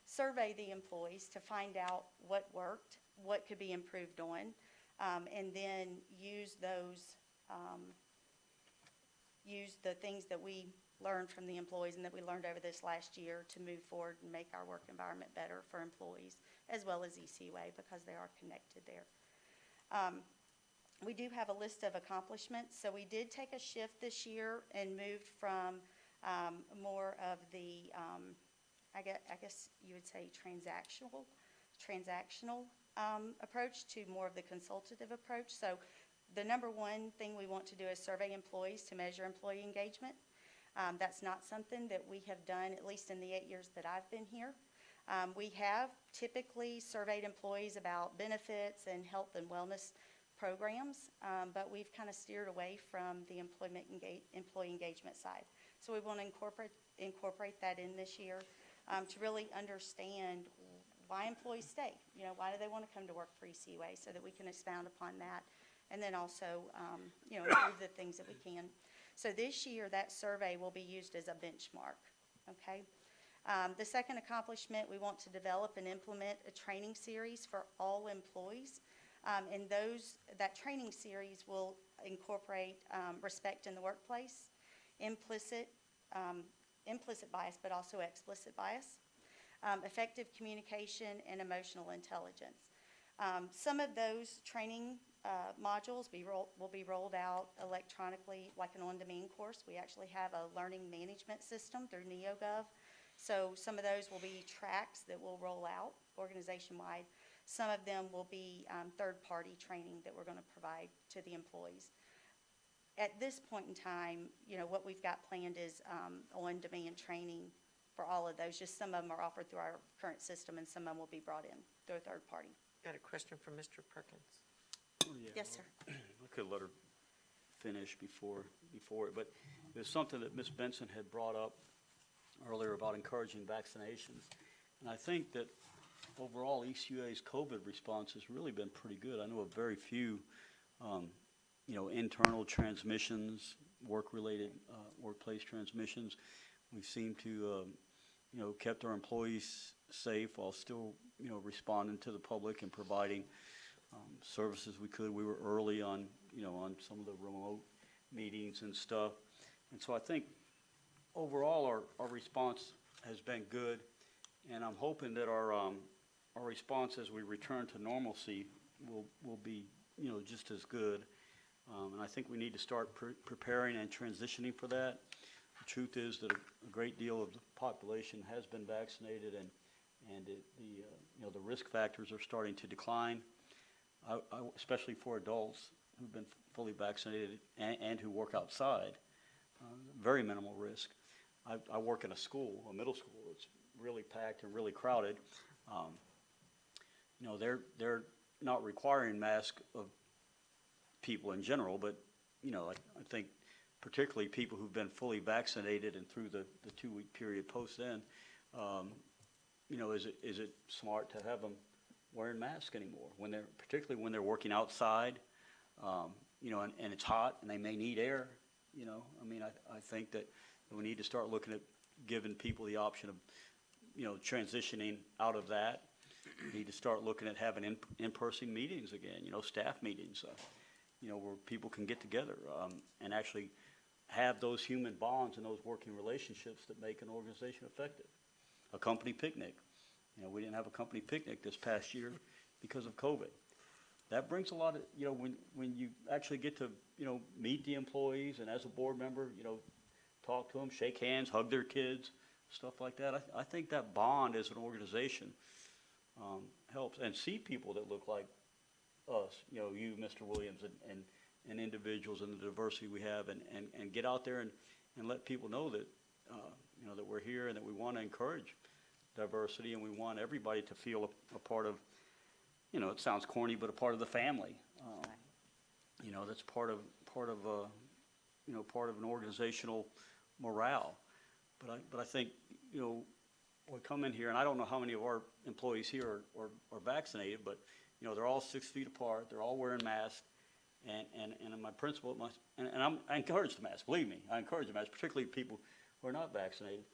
survey the employees to find out what worked, what could be improved on, and then use the things that we learned from the employees and that we learned over this last year to move forward and make our work environment better for employees as well as ECUA, because they are connected there. We do have a list of accomplishments. So we did take a shift this year and moved from more of the, I guess you would say transactional approach to more of the consultative approach. So the number one thing we want to do is survey employees to measure employee engagement. That's not something that we have done, at least in the 8 years that I've been here. We have typically surveyed employees about benefits and health and wellness programs, but we've kind of steered away from the employee engagement side. So we want to incorporate that in this year to really understand why employees stay. Why do they want to come to work for ECUA, so that we can expound upon that, and then also improve the things that we can. So this year, that survey will be used as a benchmark, okay? The second accomplishment, we want to develop and implement a training series for all employees. And that training series will incorporate respect in the workplace, implicit bias, but also explicit bias, effective communication, and emotional intelligence. Some of those training modules will be rolled out electronically, like an on-demand course. We actually have a learning management system through NeoGov. So some of those will be tracks that will roll out organization-wide. Some of them will be third-party training that we're going to provide to the employees. At this point in time, what we've got planned is on-demand training for all of those. Just some of them are offered through our current system, and some of them will be brought in through a third party. Got a question from Mr. Perkins. Oh, yeah. Yes, sir. I could let her finish before it, but there's something that Ms. Benson had brought up earlier about encouraging vaccinations. And I think that overall ECUA's COVID response has really been pretty good. I know of very few, internal transmissions, work-related workplace transmissions. We seem to, kept our employees safe while still, responding to the public and providing services we could. We were early on, on some of the remote meetings and stuff. And so I think overall our response has been good, and I'm hoping that our response as we return to normalcy will be, just as good. And I think we need to start preparing and transitioning for that. The truth is that a great deal of the population has been vaccinated, and the risk factors are starting to decline, especially for adults who've been fully vaccinated and who work outside. Very minimal risk. I work in a school, a middle school. It's really packed and really crowded. They're not requiring masks of people in general, but I think particularly people who've been fully vaccinated and through the 2-week period post then, is it smart to have them wearing masks anymore particularly when they're working outside, and it's hot and they may need air. I think that we need to start looking at giving people the option of, transitioning out of that. We need to start looking at having in-person meetings again, staff meetings. where people can get together, and actually have those human bonds and those working relationships that make an organization effective. A company picnic. We didn't have a company picnic this past year because of COVID. That brings a lot of, when you actually get to, meet the employees and as a board member, talk to them, shake hands, hug their kids, stuff like that. I think that bond as an organization helps, and see people that look like us, you, Mr. Williams, and individuals and the diversity we have, and get out there and let people know that, that we're here and that we want to encourage diversity, and we want everybody to feel a part of, it sounds corny, but a part of the family. That's part of an organizational morale. But I think, we come in here, and I don't know how many of our employees here are vaccinated, but, they're all 6 feet apart, they're all wearing masks, and my principal, I encourage the mask, believe me, I encourage the mask, particularly people who are not vaccinated.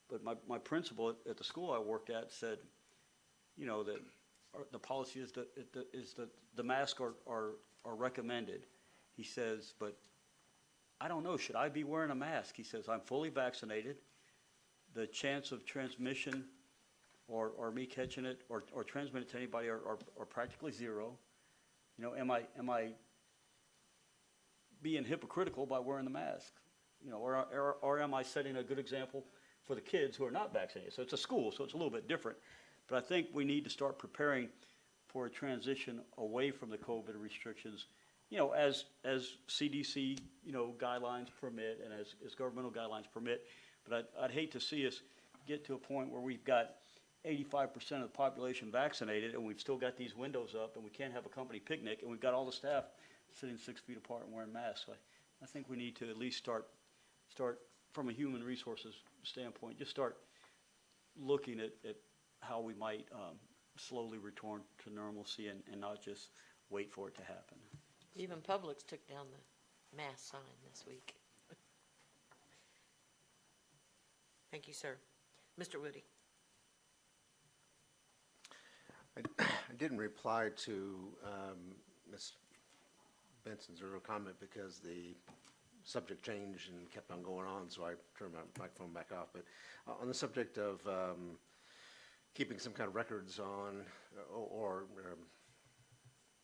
But my principal at the school I worked at said, that the policy is that the masks are recommended. He says, but I don't know, should I be wearing a mask? He says, I'm fully vaccinated. The chance of transmission or me catching it or transmitting it to anybody are practically zero. Am I being hypocritical by wearing the mask? Or am I setting a good example for the kids who are not vaccinated? So it's a school, so it's a little bit different. But I think we need to start preparing for a transition away from the COVID restrictions, as CDC, guidelines permit, and as governmental guidelines permit. But I'd hate to see us get to a point where we've got 85% of the population vaccinated, and we've still got these windows up, and we can't have a company picnic, and we've got all the staff sitting 6 feet apart and wearing masks. So I think we need to at least start from a human resources standpoint, just start looking at how we might slowly return to normalcy and not just wait for it to happen. Even Publix took down the mask sign this week. Thank you, sir. Mr. Woody. I didn't reply to Ms. Benson's earlier comment because the subject changed and kept on going on, so I turned my microphone back off. But on the subject of keeping some kind of records on or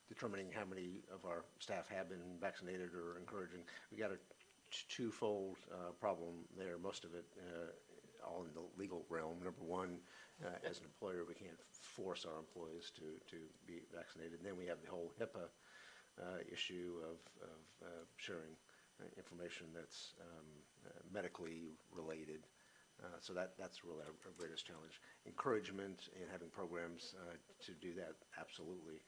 determining how many of our staff have been vaccinated or encouraging, we got a twofold problem there. Most of it all in the legal realm. Number one, as an employer, we can't force our employees to be vaccinated. And then we have the whole HIPAA issue of sharing information that's medically related. So that's really our greatest challenge. Encouragement and having programs to do that absolutely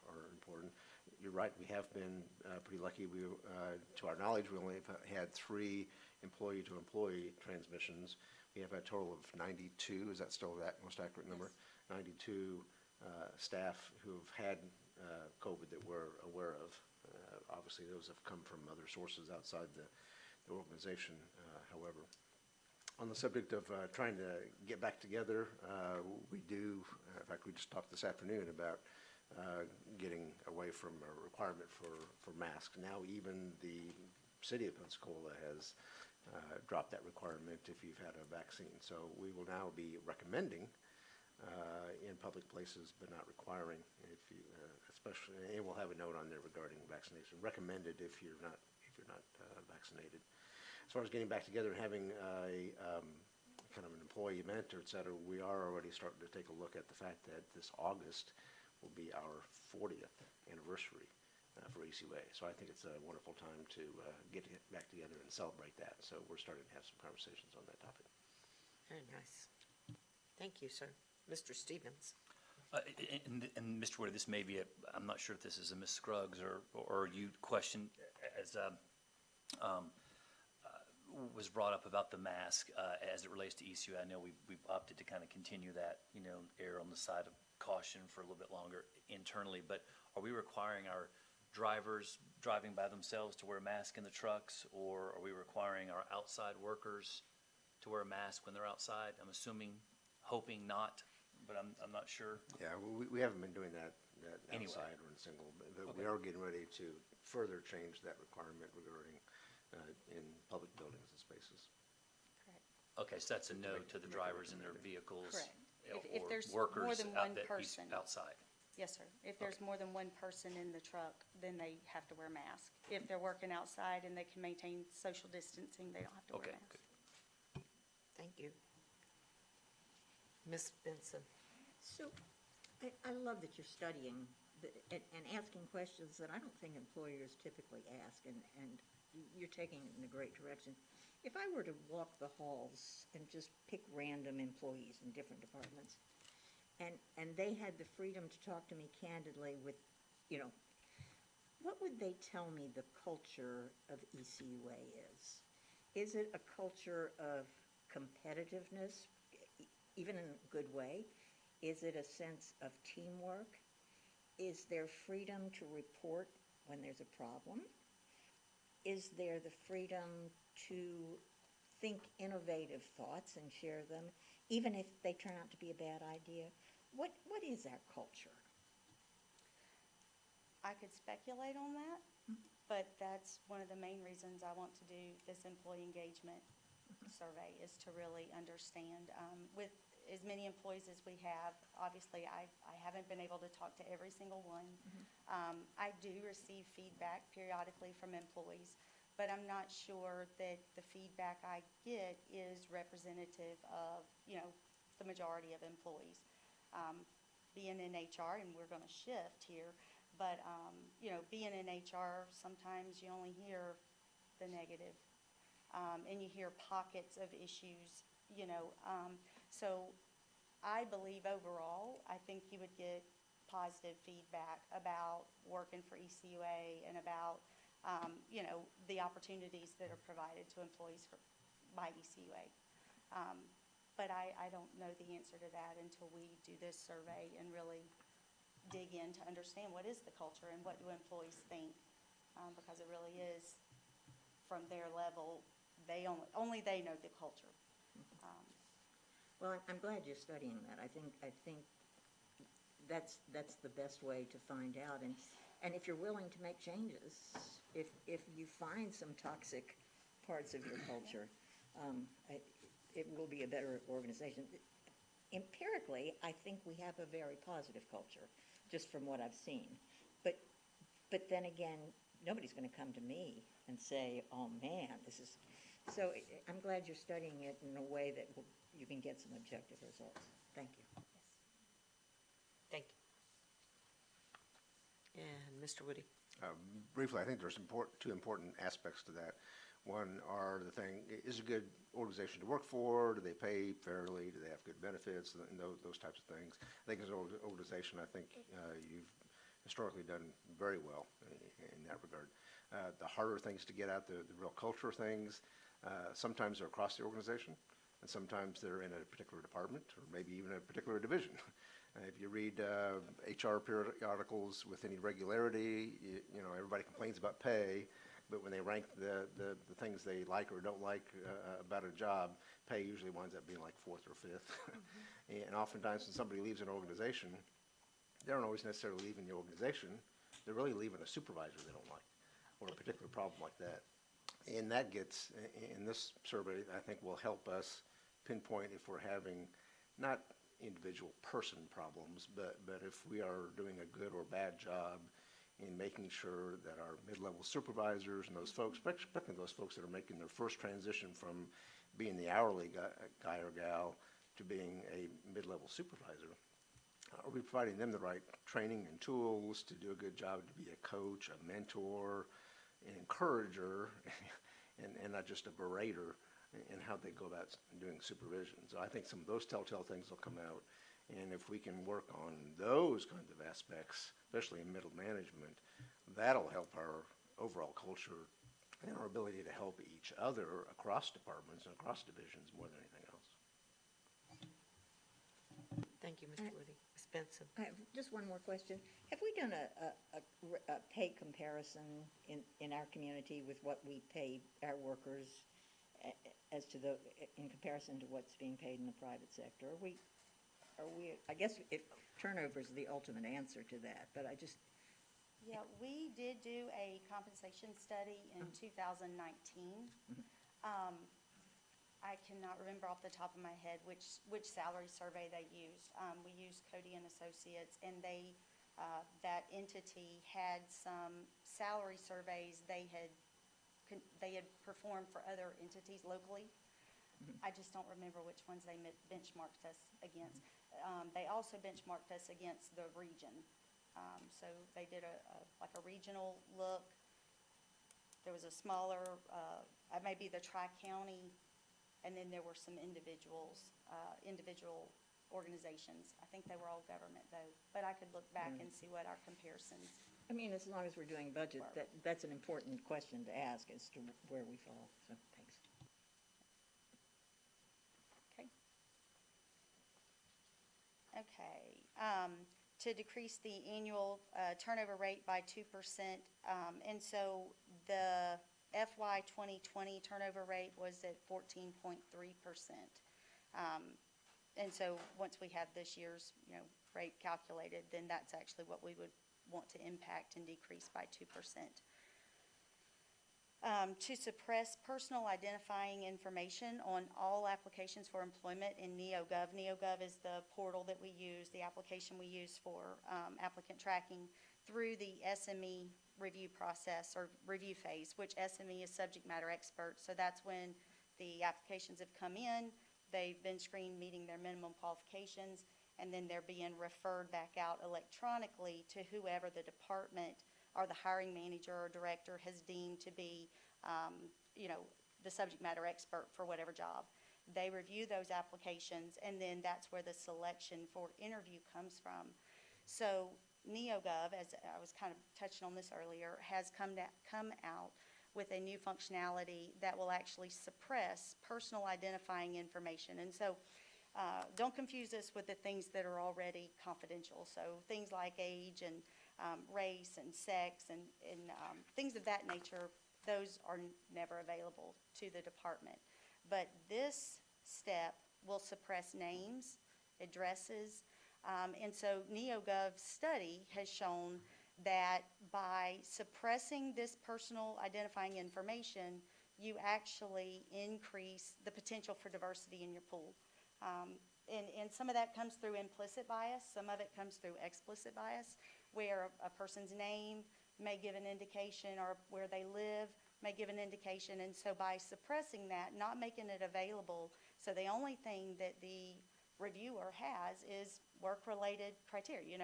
are important. You're right, we have been pretty lucky. We, to our knowledge, we only have had 3 employee-to-employee transmissions. We have a total of 92, is that still that most accurate number? Yes. 92 staff who've had COVID that we're aware of. Obviously, those have come from other sources outside the organization, however. On the subject of trying to get back together, we do, in fact, we just talked this afternoon about getting away from a requirement for masks. Now even the city of Pensacola has dropped that requirement if you've had a vaccine. So we will now be recommending in public places, but not requiring, if you, especially, and we'll have a note on there regarding vaccination. Recommended if you're not vaccinated. As far as getting back together and having a kind of an employee event, or et cetera, we are already starting to take a look at the fact that this August will be our 40th anniversary for ECUA. So I think it's a wonderful time to get back together and celebrate that. So we're starting to have some conversations on that topic. Very nice. Thank you, sir. Mr. Stevens. And Mr. Woody, this may be I'm not sure if this is a Ms. Scruggs or you question, as was brought up about the mask as it relates to ECUA. I know we've opted to kind of continue that, err on the side of caution for a little bit longer internally, but are we requiring our drivers driving by themselves to wear a mask in the trucks, or are we requiring our outside workers to wear a mask when they're outside? I'm assuming, hoping not, but I'm not sure. Yeah, we haven't been doing that Anyway. outside or in single, but we are getting ready to further change that requirement regarding in public buildings and spaces. Correct. Okay, so that's a no to the drivers in their vehicles. Correct. If Or there's more workers than out one that use person. outside. Yes, sir. If there's more than one person in the truck, then they have to wear a mask. If they're working outside and they can maintain social distancing, they don't have to wear Okay, a mask. good. Thank you. Ms. Benson? So I love that you're studying and asking questions that I don't think employers typically ask, and you're taking it in a great direction. If I were to walk the halls and just pick random employees in different departments, and they had the freedom to talk to me candidly with, what would they tell me the culture of ECUA is? Is it a culture of competitiveness, even in a good way? Is it a sense of teamwork? Is there freedom to report when there's a problem? Is there the freedom to think innovative thoughts and share them, even if they turn out to be a bad idea? What is our culture? I could speculate on that, but that's one of the main reasons I want to do this employee engagement survey, is to really understand. With as many employees as we have, obviously I haven't been able to talk to every single one. I do receive feedback periodically from employees, but I'm not sure that the feedback I get is representative of, the majority of employees. Being in HR, and we're going to shift here, but, being in HR, sometimes you only hear the negative, and you hear pockets of issues, so I believe overall, I think you would get positive feedback about working for ECUA and about, the opportunities that are provided to employees by ECUA. But I don't know the answer to that until we do this survey and really dig in to understand what is the culture and what do employees think, because it really is, from their level, only they know the culture. Well, I'm glad you're studying that. I think that's the best way to find out. And if you're willing to make changes, if you find some toxic parts of your culture, it will be a better organization. Empirically, I think we have a very positive culture, just from what I've seen. But then again, nobody's going to come to me and say, "Oh man, this is." So I'm glad you're studying it in a way that you can get some objective results. Thank you. Thank you. And Mr. Woody? Briefly, I think there's two important aspects to that. One are is it a good organization to work for? Do they pay fairly? Do they have good benefits? And those types of things. I think as an organization, you've historically done very well in that regard. The harder things to get at, the real culture things, sometimes they're across the organization, and sometimes they're in a particular department, or maybe even a particular division. If you read HR periodicals with any regularity, everybody complains about pay, but when they rank the things they like or don't like about a job, pay usually winds up being like fourth or fifth. And oftentimes when somebody leaves an organization, they don't always necessarily leaving the organization, they're really leaving a supervisor they don't like, or a particular problem like that. And that gets, in this survey, I think will help us pinpoint if we're having not individual person problems, but if we are doing a good or bad job in making sure that our mid-level supervisors and those folks, especially those folks that are making their first transition from being the hourly guy or gal to being a mid-level supervisor, are we providing them the right training and tools to do a good job, to be a coach, a mentor, an encourager, and not just a berater in how they go about doing supervision. So I think some of those telltale things will come out. And if we can work on those kinds of aspects, especially in middle management, that'll help our overall culture and our ability to help each other across departments and across divisions more than anything else. Thank you, Mr. Woody. Ms. Benson? I have just one more question. Have we done a pay comparison in our community with what we pay our workers in comparison to what's being paid in the private sector? I guess turnover is the ultimate answer to that, but I just, Yeah, we did do a compensation study in 2019. I cannot remember off the top of my head which salary survey they used. We used Cody and Associates, and that entity had some salary surveys they had performed for other entities locally. I just don't remember which ones they benchmarked us against. They also benchmarked us against the region. So they did like a regional look. There was a smaller, maybe the tri-county, and then there were some individual organizations. I think they were all government though, but I could look back and see what our comparisons. I mean, as long as we're doing budget, that's an important question to ask as to where we fall, so thanks. Okay, to decrease the annual turnover rate by 2%. And so the FY 2020 turnover rate was at 14.3%. And so once we have this year's, rate calculated, then that's actually what we would want to impact and decrease by 2%. To suppress personal identifying information on all applications for employment in NeoGov. NeoGov is the portal that we use, the application we use for applicant tracking through the SME review process or review phase, which SME is subject matter expert. So that's when the applications have come in, they've been screened meeting their minimum qualifications, and then they're being referred back out electronically to whoever the department or the hiring manager or director has deemed to be, the subject matter expert for whatever job. They review those applications, and then that's where the selection for interview comes from. So NeoGov, as I was kind of touching on this earlier, has come out with a new functionality that will actually suppress personal identifying information. And so don't confuse this with the things that are already confidential. So things like age and race and sex and things of that nature, those are never available to the department. But this step will suppress names, addresses, and so NeoGov's study has shown that by suppressing this personal identifying information, you actually increase the potential for diversity in your pool. And some of that comes through implicit bias, some of it comes through explicit bias, where a person's name may give an indication or where they live may give an indication. And so by suppressing that, not making it available, so the only thing that the reviewer has is work-related criteria.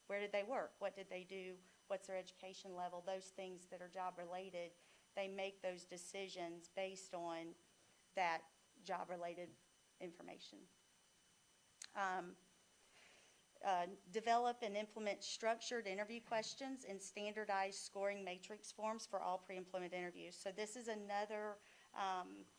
Where did they work? What did they do? What's their education level? Those things that are job-related, they make those decisions based on that job-related information. Develop and implement structured interview questions and standardized scoring matrix forms for all pre-employment interviews. So this is another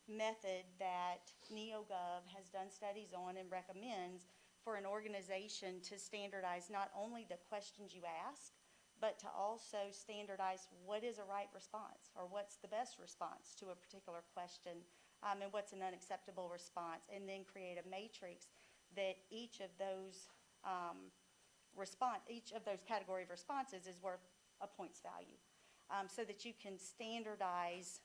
method that NeoGov has done studies on and recommends for an organization to standardize not only the questions you ask, but to also standardize what is a right response or what's the best response to a particular question, and what's an unacceptable response, and then create a matrix that each of those category of responses is worth a points value, so that you can standardize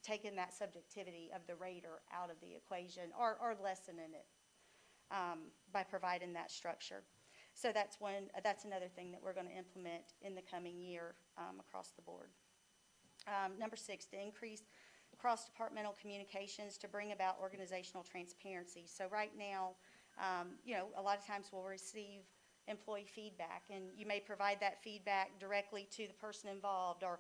taking that subjectivity of the rater out of the equation or lessening it by providing that structure. So that's another thing that we're going to implement in the coming year across the board. Number 6, to increase cross-departmental communications to bring about organizational transparency. So right now, a lot of times we'll receive employee feedback, and you may provide that feedback directly to the person involved or,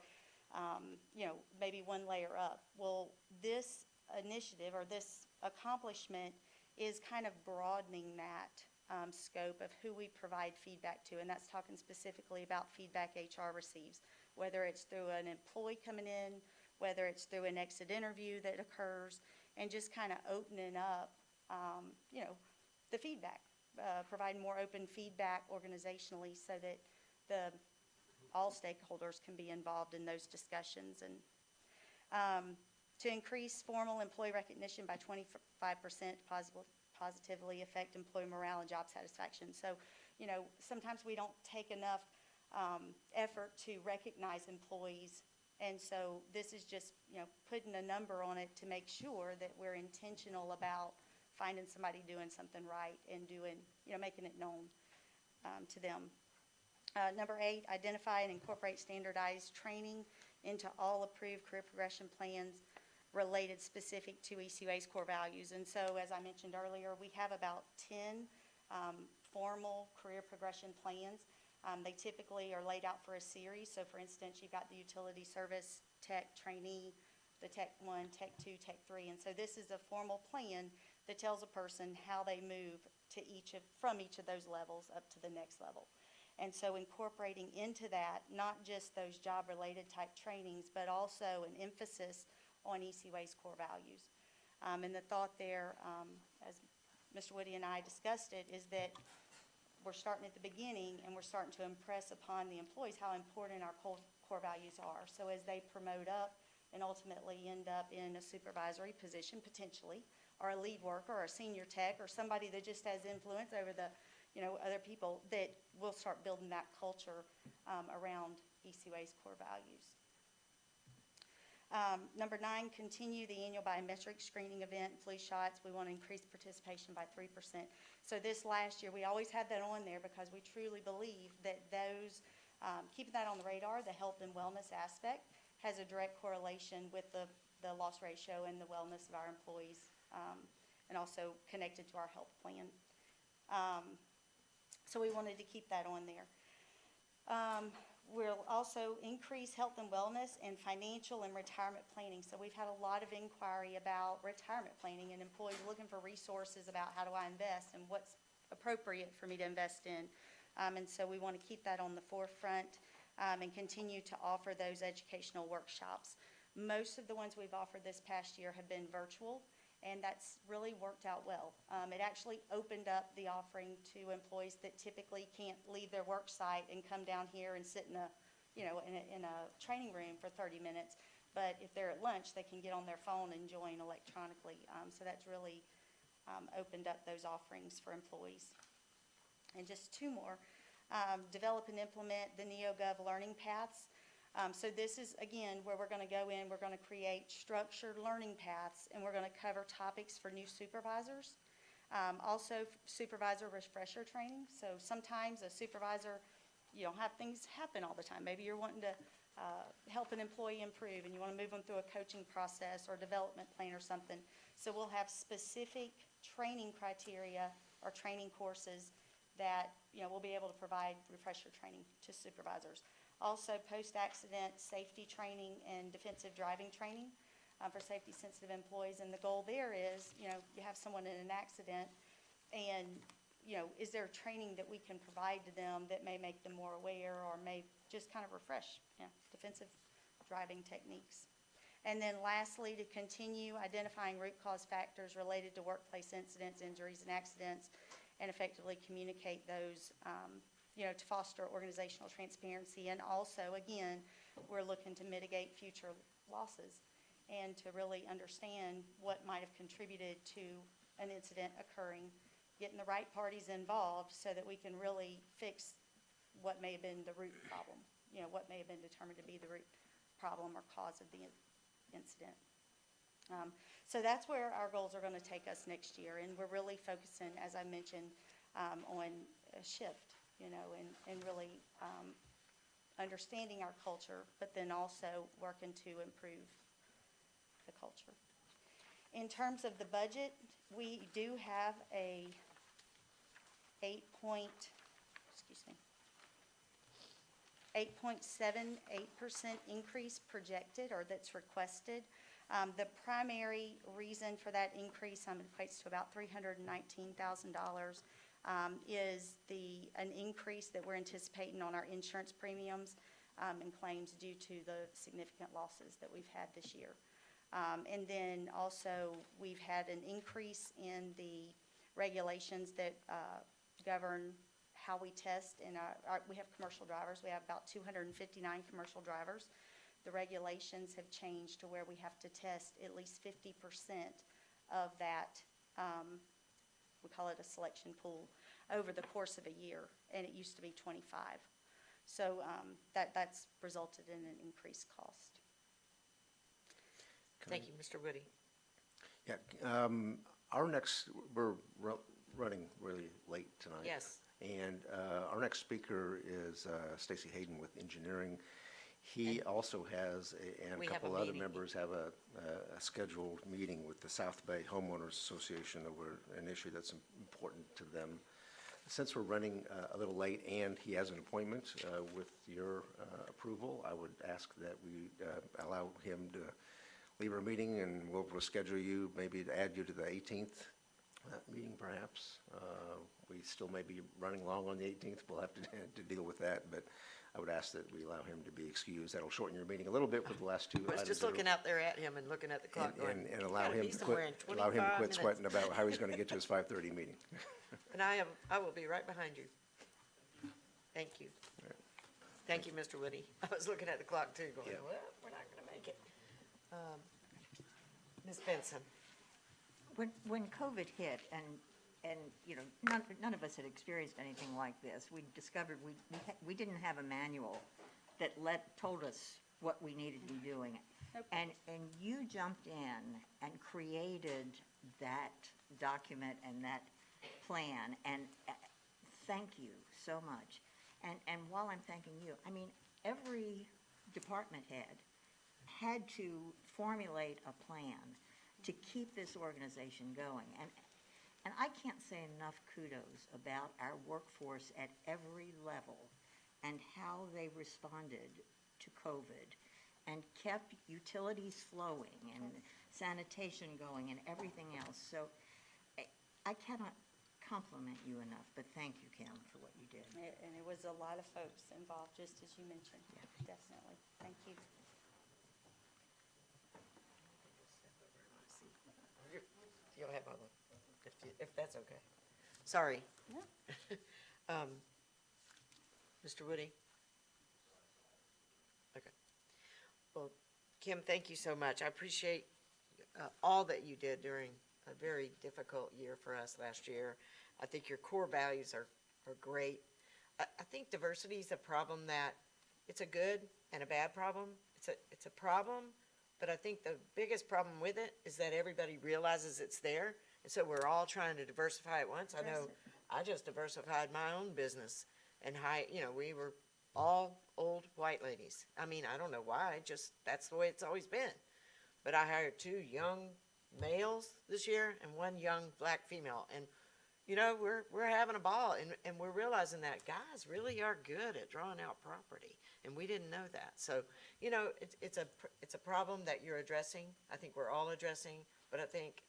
maybe one layer up. Well, this initiative or this accomplishment is kind of broadening that scope of who we provide feedback to, and that's talking specifically about feedback HR receives, whether it's through an employee coming in, whether it's through an exit interview that occurs, and just kind of opening up, the feedback, providing more open feedback organizationally so that all stakeholders can be involved in those discussions. And to increase formal employee recognition by 25% positively affect employee morale and job satisfaction. So, you know, sometimes we don't take enough effort to recognize employees. And so this is just, you know, putting a number on it to make sure that we're intentional about finding somebody doing something right and doing, you know, making it known to them. Number 8, identify and incorporate standardized training into all approved career progression plans related specific to ECUA's core values. And so, as I mentioned earlier, we have about 10 formal career progression plans. They typically are laid out for a series. So, for instance, you've got the utility service tech trainee, the Tech 1, Tech 2, Tech 3. And so this is a formal plan that tells a person how they move to from each of those levels up to the next level. And so incorporating into that, not just those job-related type trainings, but also an emphasis on ECUA's core values. And the thought there, as Mr. Woody and I discussed it, is that we're starting at the beginning and we're starting to impress upon the employees how important our core values are. So as they promote up and ultimately end up in a supervisory position potentially, or a lead worker or a senior tech or somebody that just has influence over the, you know, other people, that we'll start building that culture around ECUA's core values. Number 9, continue the annual biometric screening event, flu shots. We want to increase participation by 3%. So this last year, we always had that on there because we truly believe that those, keeping that on the radar, the health and wellness aspect, has a direct correlation with the loss ratio and the wellness of our employees, and also connected to our health plan. So we wanted to keep that on there. We'll also increase health and wellness and financial and retirement planning. So we've had a lot of inquiry about retirement planning and employees looking for resources about how do I invest and what's appropriate for me to invest in. And so we want to keep that on the forefront and continue to offer those educational workshops. Most of the ones we've offered this past year have been virtual, and that's really worked out well. It actually opened up the offering to employees that typically can't leave their work site and come down here and sit in a, you know, in a training room for 30 minutes. But if they're at lunch, they can get on their phone and join electronically. So that's really opened up those offerings for employees. And just 2 more. Develop and implement the NeoGov learning paths. So this is, again, where we're going to go in, we're going to create structured learning paths, and we're going to cover topics for new supervisors. Also, supervisor refresher training. So sometimes a supervisor, you don't have things happen all the time. Maybe you're wanting to help an employee improve, and you want to move them through a coaching process or development plan or something. So we'll have specific training criteria or training courses that, you know, we'll be able to provide refresher training to supervisors. Also, post-accident safety training and defensive driving training for safety-sensitive employees. And the goal there is, you know, you have someone in an accident, and, you know, is there training that we can provide to them that may make them more aware or may just kind of refresh, you know, defensive driving techniques. And then lastly, to continue identifying root cause factors related to workplace incidents, injuries, and accidents, and effectively communicate those, you know, to foster organizational transparency. And also, again, we're looking to mitigate future losses and to really understand what might have contributed to an incident occurring, getting the right parties involved so that we can really fix what may have been the root problem, you know, what may have been determined to be the root problem or cause of the incident. So that's where our goals are going to take us next year, and we're really focusing, as I mentioned, on a shift, you know, and really understanding our culture, but then also working to improve the culture. In terms of the budget, we do have a 8.78% increase projected, or that's requested. The primary reason for that increase equates to about $319,000. Is an increase that we're anticipating on our insurance premiums and claims due to the significant losses that we've had this year. And then also we've had an increase in the regulations that govern how we test. And we have commercial drivers. We have about 259 commercial drivers. The regulations have changed to where we have to test at least 50% of that we call it a selection pool, over the course of a year, and it used to be 25. So that's resulted in an increased cost. Thank you, Mr. Woody. Yeah, we're running really late tonight. Yes. And our next speaker is Stacy Hayden with engineering. He also has, and We a have a couple other meeting. members have a scheduled meeting with the South Bay Homeowners Association over an issue that's important to them. Since we're running a little late and he has an appointment, with your approval, I would ask that we allow him to leave our meeting, and we'll schedule you, maybe to add you to the 18th meeting perhaps. We still may be running long on the 18th. We'll have to deal with that, but I would ask that we allow him to be excused. That'll shorten your meeting a little bit with the last two I was items. just that are- looking out there at him and looking at the clock going, and "You allow gotta him be to somewhere in quit, allow him to 25 quit minutes." sweating about how he's going to get to his 5:30 meeting. And I will be right behind you. Thank you. Thank you, Mr. Woody. I was looking at the clock too, going, Yeah. well, we're not gonna make it. Ms. Benson? When COVID hit, and you know, none of us had experienced anything like this, we discovered we didn't have a manual that told us what we needed to be doing. And you jumped in and created that document and that plan, and thank you so much. And while I'm thanking you, I mean, every department head had to formulate a plan to keep this organization going. And I can't say enough kudos about our workforce at every level and how they responded to COVID and kept utilities flowing and sanitation going and everything else. So I cannot compliment you enough, but thank you, Kim, for what you did. And it was a lot of folks involved, just as you mentioned. Definitely. Thank you. You'll have all the, if that's okay. Sorry. No. Mr. Woody? Okay. Well, Kim, thank you so much. I appreciate all that you did during a very difficult year for us last year. I think your core values are great. I think diversity is a problem that, it's a good and a bad problem. It's a problem, but I think the biggest problem with it is that everybody realizes it's there, and so we're all trying to diversify at once. I know I just diversified my own business, and we were all old white ladies. I mean, I don't know why, just that's the way it's always been. But I hired 2 young males this year and 1 young black female, and we're having a ball, and we're realizing that guys really are good at drawing out property, and we didn't know that. So, it's a problem that you're addressing. I think we're all addressing, but I think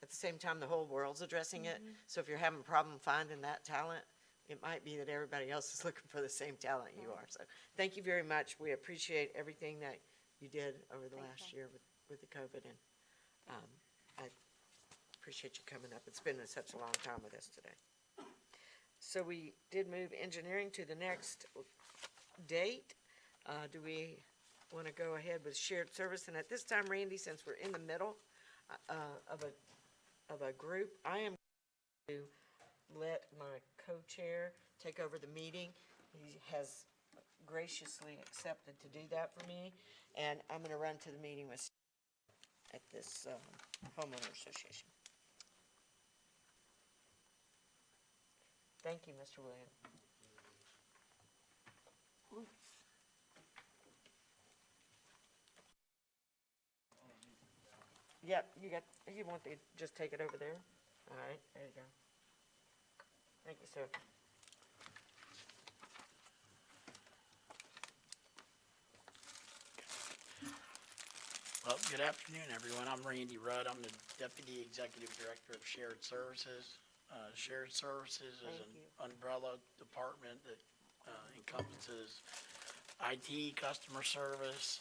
at the same time, the whole world's addressing it. So if you're having a problem finding that talent, it might be that everybody else is looking for the same talent you are. So thank you very much. We appreciate everything that you did over the last year with the COVID, and I appreciate you coming up. It's been such a long time with us today. So we did move engineering to the next date. Do we want to go ahead with shared service? And at this time, Randy, since we're in the middle of a group, I am going to let my co-chair take over the meeting. He has graciously accepted to do that for me, and I'm going to run to the meeting with at this homeowner association. Thank you, Mr. Williams. Yep, you want to just take it over there? All right, there you go. Thank you, sir. Well, good afternoon, everyone. I'm Randy Rudd. I'm the Deputy Executive Director of Shared Services. Shared Services is an umbrella department that encompasses IT, customer service,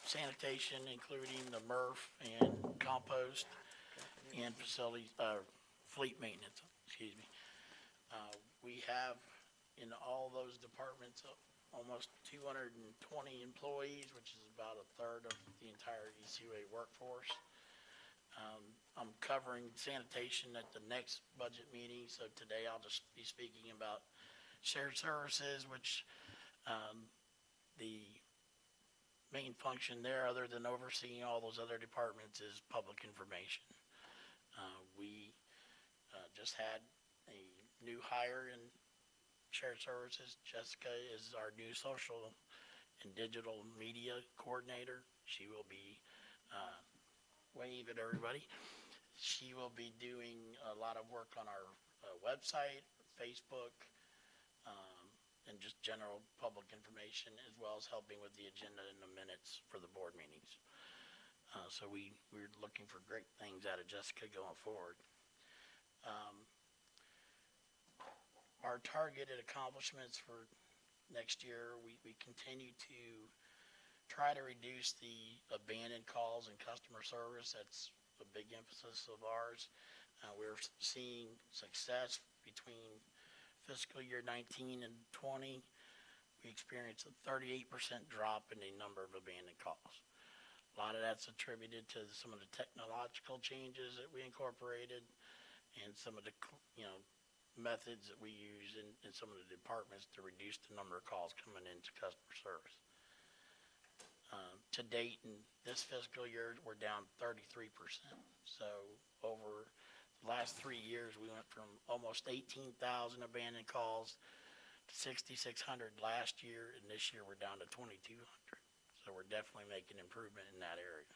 sanitation, including the MRF and compost, and facilities, fleet maintenance, excuse me. We have in all those departments almost 220 employees, which is about a third of the entire ECUA workforce. I'm covering sanitation at the next budget meeting, so today I'll just be speaking about shared services, which, the main function there, other than overseeing all those other departments, is public information. We just had a new hire in shared services. Jessica is our new social and digital media coordinator. She will be, wave at everybody. She will be doing a lot of work on our website, Facebook, and just general public information, as well as helping with the agenda and the minutes for the board meetings. So we're looking for great things out of Jessica going forward. Our targeted accomplishments for next year, we continue to try to reduce the abandoned calls and customer service. That's a big emphasis of ours. We're seeing success between fiscal year 19 and 20. We experienced a 38% drop in the number of abandoned calls. A lot of that's attributed to some of the technological changes that we incorporated and some of the, methods that we use in some of the departments to reduce the number of calls coming into customer service. To date, in this fiscal year, we're down 33%. So over the last 3 years, we went from almost 18,000 abandoned calls to 6,600 last year, and this year we're down to 2,200. So we're definitely making improvement in that area.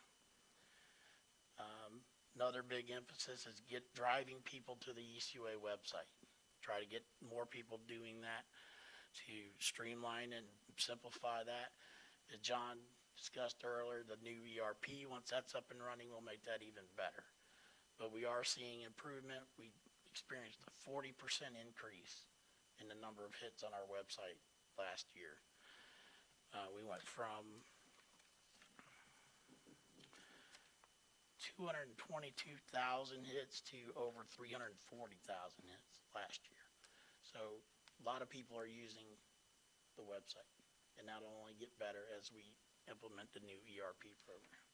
Another big emphasis is driving people to the ECUA website. Try to get more people doing that to streamline and simplify that. As John discussed earlier, the new ERP, once that's up and running, will make that even better. But we are seeing improvement. We experienced a 40% increase in the number of hits on our website last year. We went from 222,000 hits to over 340,000 hits last year. So a lot of people are using the website, and that'll only get better as we implement the new ERP program.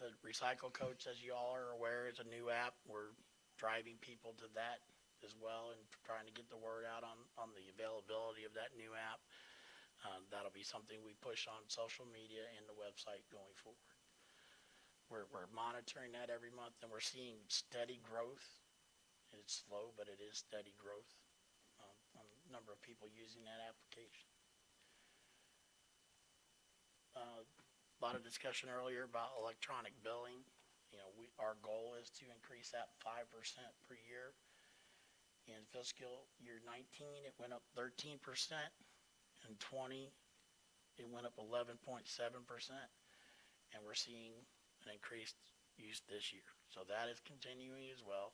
The Recycle Coach, as you all are aware, is a new app. We're driving people to that as well and trying to get the word out on the availability of that new app. That'll be something we push on social media and the website going forward. We're monitoring that every month, and we're seeing steady growth. It's slow, but it is steady growth on the number of people using that application. A lot of discussion earlier about electronic billing. Our goal is to increase that 5% per year. In fiscal year 19, it went up 13%. In 20, it went up 11.7%. And we're seeing an increased use this year. So that is continuing as well.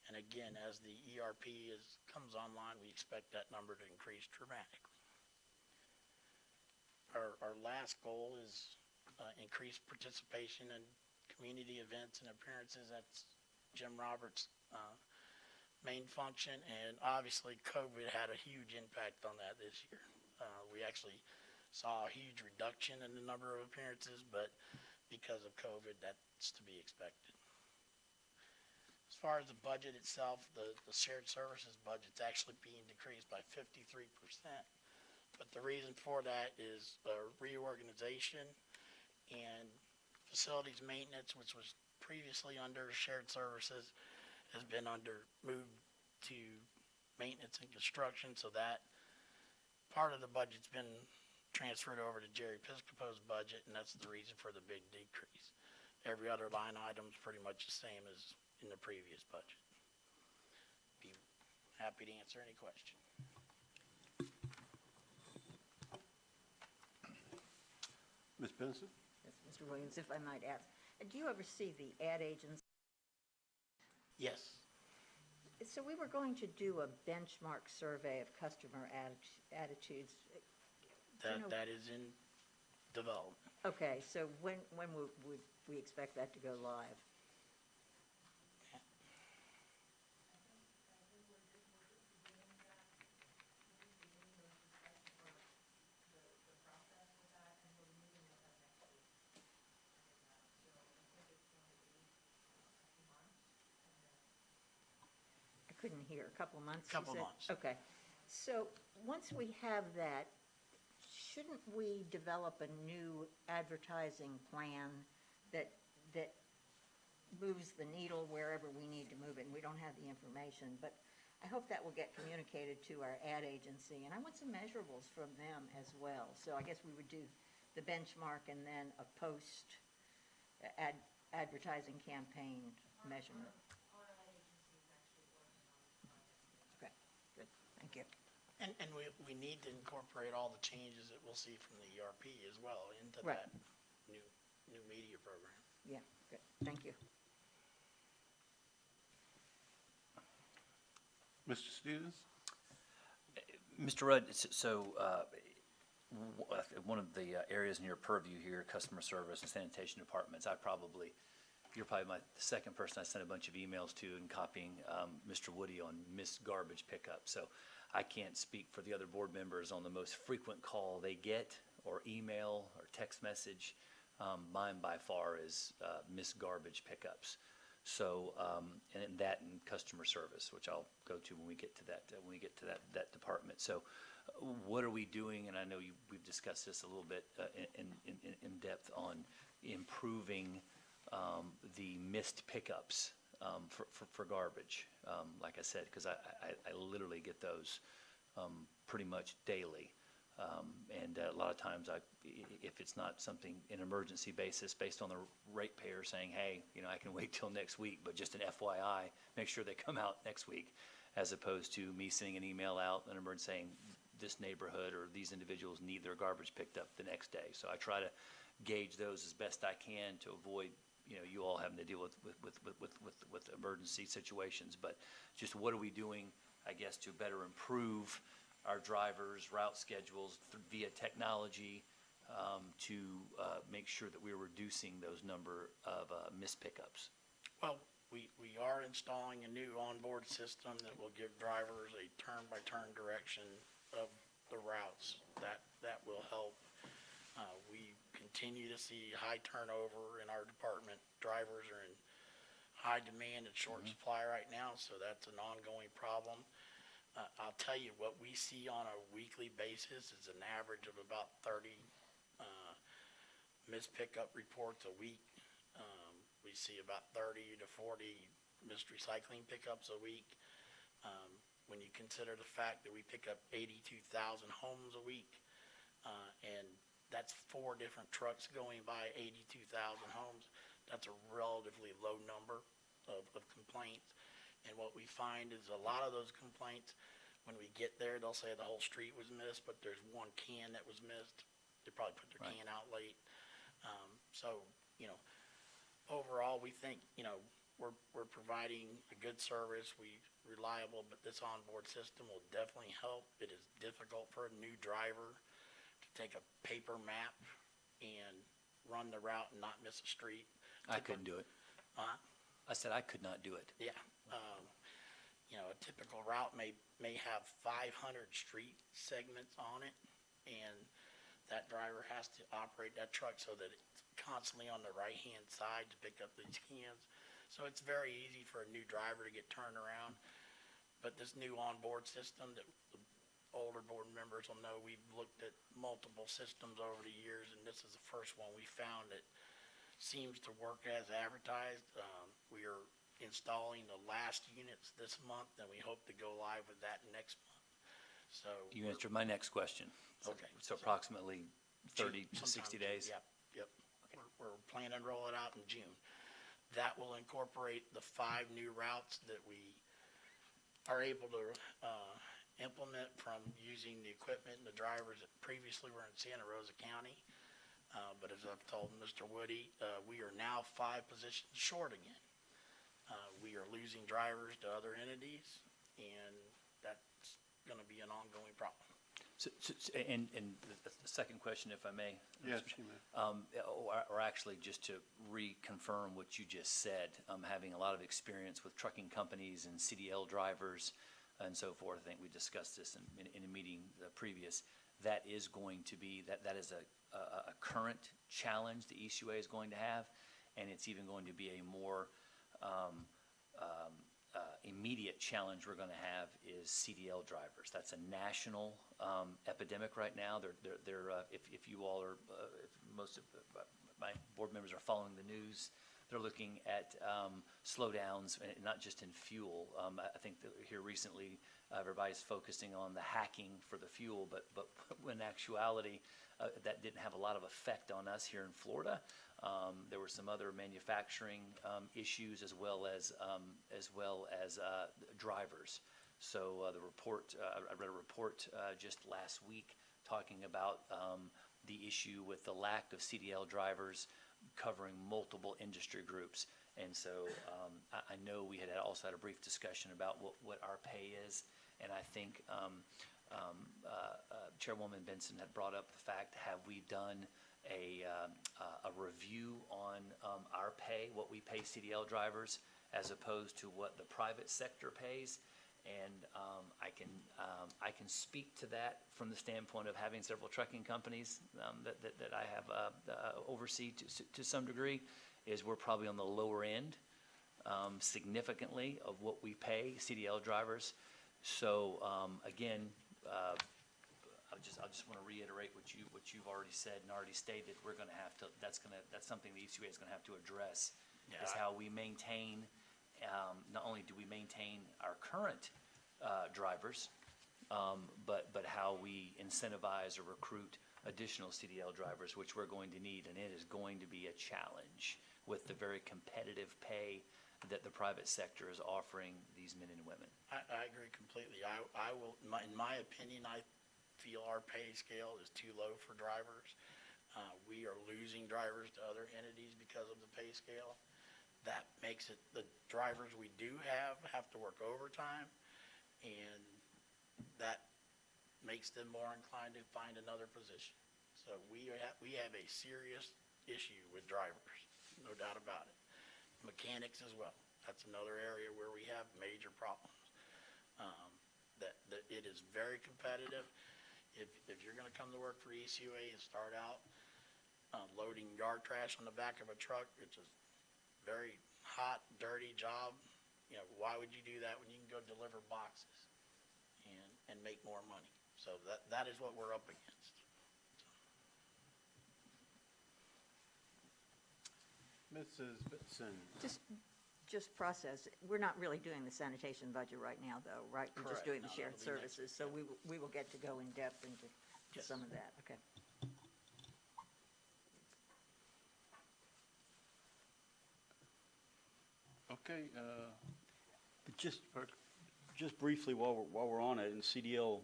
And again, as the ERP comes online, we expect that number to increase dramatically. Our last goal is increased participation in community events and appearances. That's Jim Roberts' main function, and obviously COVID had a huge impact on that this year. We actually saw a huge reduction in the number of appearances, but because of COVID, that's to be expected. As far as the budget itself, the shared services budget's actually being decreased by 53%. But the reason for that is reorganization and facilities maintenance, which was previously under shared services, has been moved to maintenance and construction, so that part of the budget's been transferred over to Jerry Piscopo's budget, and that's the reason for the big decrease. Every other line item's pretty much the same as in the previous budget. Be happy to answer any question. Ms. Benson? Yes, Mr. Williams, if I might ask, do you oversee the ad agency? Yes. So we were going to do a benchmark survey of customer attitudes. That is in development. Okay, so when would we expect that to go live? couldn't hear, a couple months, you Couple said? months. Okay. So, once we have that, shouldn't we develop a new advertising plan that moves the needle wherever we need to move it? And we don't have the information, but I hope that will get communicated to our ad agency. And I want some measurables from them as well. So I guess we would do the benchmark and then a advertising campaign measurement. Okay, good, thank you. And we need to incorporate all the changes that we'll see from the ERP as well into Right. that new media program. Yeah, good, thank you. Mr. Stevens? Mr. Rudd, one of the areas in your purview here, customer service and sanitation departments, you're probably the second person I sent a bunch of emails to and copying Mr. Woody on missed garbage pickup. So I can't speak for the other board members on the most frequent call they get, or email, or text message. Mine by far is missed garbage pickups. So, and customer service, which I'll go to when we get to that department. So what are we doing? And I know we've discussed this a little bit in depth on improving the missed pickups for garbage. Like I said, because I literally get those pretty much daily. And a lot of times, if it's not something, an emergency basis based on the ratepayer saying, hey, I can wait till next week, but just an FYI, make sure they come out next week, as opposed to me sending an email out, an emergency saying this neighborhood or these individuals need their garbage picked up the next day. So I try to gauge those as best I can to avoid, you all having to deal with emergency situations. But just what are we doing, I guess, to better improve our drivers' route schedules via technology to make sure that we're reducing those number of missed pickups? Well, we are installing a new onboard system that will give drivers a turn-by-turn direction of the routes. That will help. We continue to see high turnover in our department. Drivers are in high demand and short supply right now, so that's an ongoing problem. I'll tell you, what we see on a weekly basis is an average of about 30 missed pickup reports a week. We see about 30 to 40 missed recycling pickups a week. When you consider the fact that we pick up 82,000 homes a week, and that's 4 different trucks going by 82,000 homes, that's a relatively low number of complaints. And what we find is a lot of those complaints, when we get there, they'll say the whole street was missed, but there's one can that was missed. They probably put their can out late. So, overall, we think, we're providing a good service, reliable, but this onboard system will definitely help. It is difficult for a new driver to take a paper map and run the route and not miss a street. I couldn't do it. I said I could not do it. Yeah. A typical route may have 500 street segments on it, and that driver has to operate that truck so that it's constantly on the right-hand side to pick up these cans. So it's very easy for a new driver to get turned around. But this new onboard system that the older board members will know, we've looked at multiple systems over the years, and this is the first one we found that seems to work as advertised. We are installing the last units this month, and we hope to go live with that next month. So You answered my next question. Okay. So approximately 30 to 60 sometime days? Yep. We're planning to roll it out in June. That will incorporate the 5 new routes that we are able to implement from using the equipment and the drivers that previously were in Santa Rosa County. But as I've told Mr. Woody, we are now 5 positions short again. We are losing drivers to other entities, and that's going to be an ongoing problem. And the second question, if I may. Yes, Mr. you may. Or actually, just to reconfirm what you just said, having a lot of experience with trucking companies and CDL drivers and so forth. I think we discussed this in a meeting previous. That is going to be, that is a current challenge the ECUA is going to have, and it's even going to be a more immediate challenge we're going to have is CDL drivers. That's a national epidemic right now. If you all are, if most of my board members are following the news, they're looking at slowdowns, and not just in fuel. I think that here recently, everybody's focusing on the hacking for the fuel, but in actuality, that didn't have a lot of effect on us here in Florida. There were some other manufacturing issues as well as drivers. So the report, I read a report just last week talking about the issue with the lack of CDL drivers covering multiple industry groups. And so I know we had also had a brief discussion about what our pay is, and I think Chairwoman Benson had brought up the fact, have we done a review on our pay, what we pay CDL drivers, as opposed to what the private sector pays? And I can speak to that from the standpoint of having several trucking companies that I have oversee to some degree, is we're probably on the lower end significantly of what we pay CDL drivers. So again, I just want to reiterate what you've already said and already stated. We're going to have to. That's something the ECUA is going to have to address. Yeah. Is how we maintain. Not only do we maintain our current drivers, but how we incentivize or recruit additional CDL drivers, which we're going to need, and it is going to be a challenge with the very competitive pay that the private sector is offering these men and women. I agree completely. I will, in my opinion, I feel our pay scale is too low for drivers. We are losing drivers to other entities because of the pay scale. That makes it, the drivers we do have to work overtime, and that makes them more inclined to find another position. So we have a serious issue with drivers, no doubt about it. Mechanics as well. That's another area where we have major problems. That it is very competitive. If you're going to come to work for ECUA and start out loading yard trash on the back of a truck, which is very hot, dirty job, why would you do that when you can go deliver boxes and make more money? So that is what we're up against. Mrs. Benson. Just process, we're not really doing the sanitation budget right now, though, right? We're just Correct. doing the No, shared that'll be next services, so we will get to go in depth into Yes. some of that, okay. Okay, But just briefly while we're on it, and CDL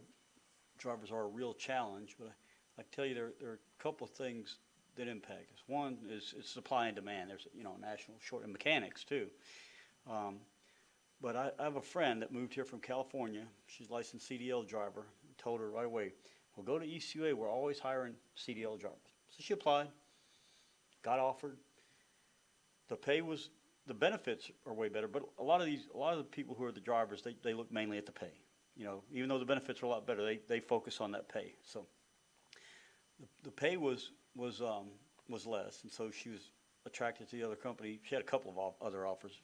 drivers are a real challenge, but I tell you, there are a couple of things that impact us. One is supply and demand. There's, national short, and mechanics too. But I have a friend that moved here from California. She's a licensed CDL driver. I told her right away, well, go to ECUA. We're always hiring CDL drivers. So she applied, got offered. The benefits are way better, but a lot of the people who are the drivers, they look mainly at the pay. Even though the benefits are a lot better, they focus on that pay. So the pay was less, and so she was attracted to the other company. She had a couple of other offers,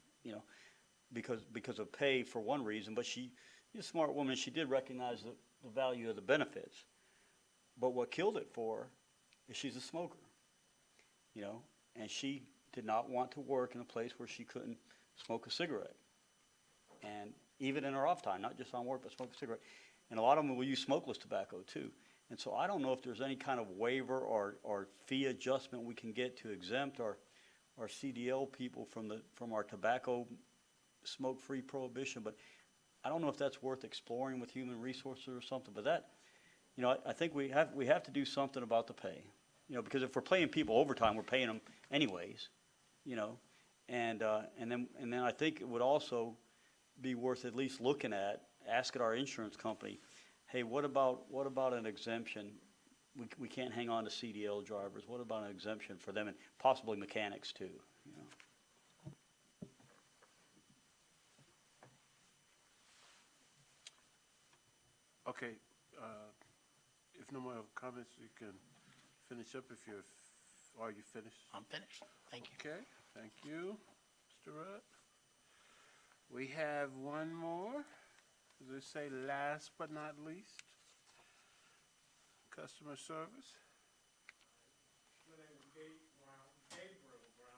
because of pay for one reason, but she's a smart woman. She did recognize the value of the benefits, but what killed it for her is she's a smoker, and she did not want to work in a place where she couldn't smoke a cigarette, and even in her off time, not just on work, but smoke a cigarette. And a lot of them will use smokeless tobacco too. And so I don't know if there's any kind of waiver or fee adjustment we can get to exempt our CDL people from our tobacco smoke-free prohibition, but I don't know if that's worth exploring with human resources or something. But that, I think we have to do something about the pay, because if we're paying people overtime, we're paying them anyways, and then I think it would also be worth at least looking at, asking our insurance company, hey, what about an exemption? We can't hang on to CDL drivers. What about an exemption for them, and possibly mechanics too? okay, if no more comments, you can finish up are you finished? I'm finished. Thank you. Okay, thank you, Mr. Rudd. We have one more. As they say, last but not least, customer service. My name is Gabriel Brown,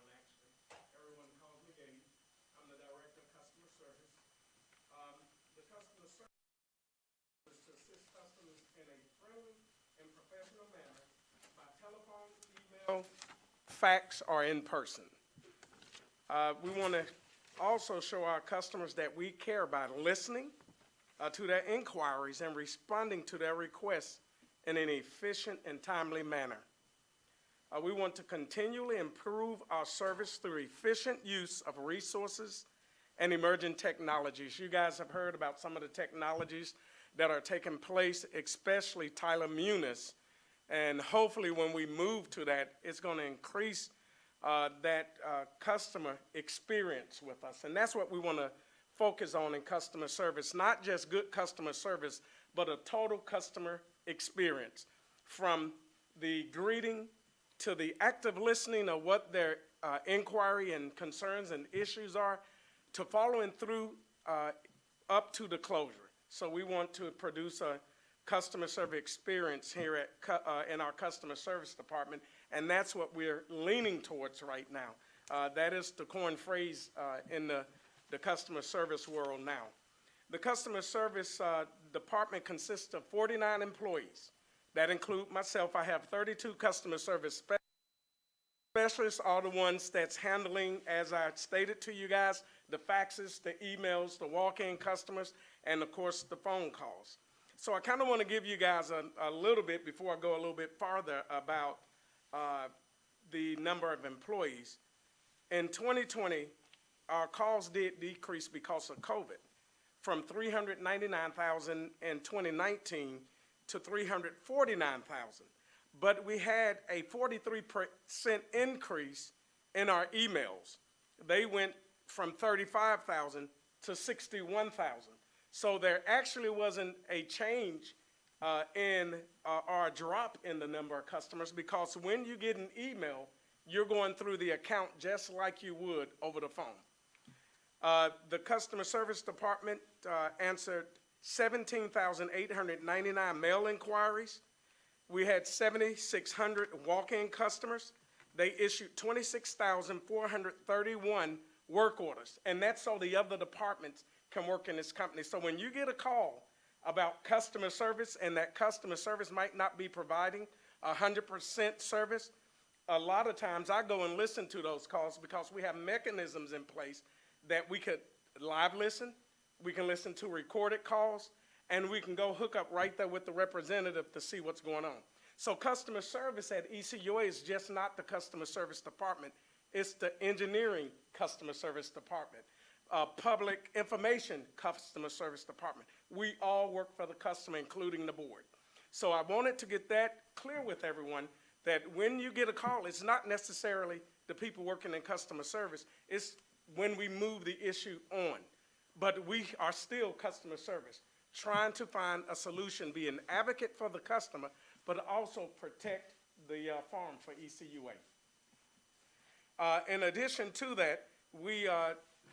actually. Everyone calls me Gabe. I'm the Director of Customer Service. The customer service is to assist customers in a friendly and professional manner by telephone, email, fax, or in person. We want to also show our customers that we care about listening to their inquiries and responding to their requests in an efficient and timely manner. We want to continually improve our service through efficient use of resources and emerging technologies. You guys have heard about some of the technologies that are taking place, especially Tyler Munis. And hopefully when we move to that, it's going to increase that customer experience with us. And that's what we want to focus on in customer service, not just good customer service, but a total customer experience, from the greeting to the active listening of what their inquiry and concerns and issues are, to following through up to the closure. So we want to produce a customer service experience here at in our customer service department, and that's what we're leaning towards right now. That is the coin phrase in the customer service world now. The customer service department consists of 49 employees. That include myself. I have 32 customer service specialists, are the ones that's handling, as I stated to you guys, the faxes, the emails, the walk-in customers, and of course the phone calls. So I kind of want to give you guys a little bit, before I go a little bit farther, about the number of employees. In 2020, our calls did decrease because of COVID, from 399,000 in 2019 to 349,000. But we had a 43% increase in our emails. They went from 35,000 to 61,000. So there actually wasn't a change or a drop in the number of customers, because when you get an email, you're going through the account just like you would over the phone. The customer service department answered 17,899 mail inquiries. We had 7,600 walk-in customers. They issued 26,431 work orders, and that's so the other departments can work in this company. So when you get a call about customer service, and that customer service might not be providing 100% service, a lot of times I go and listen to those calls, because we have mechanisms in place that we could live listen, we can listen to recorded calls, and we can go hook up right there with the representative to see what's going on. So customer service at ECUA is just not the customer service department, it's the engineering customer service department, public information customer service department. We all work for the customer, including the board. So I wanted to get that clear with everyone, that when you get a call, it's not necessarily the people working in customer service, it's when we move the issue on. But we are still customer service, trying to find a solution, be an advocate for the customer, but also protect the farm for ECUA. In addition to that, we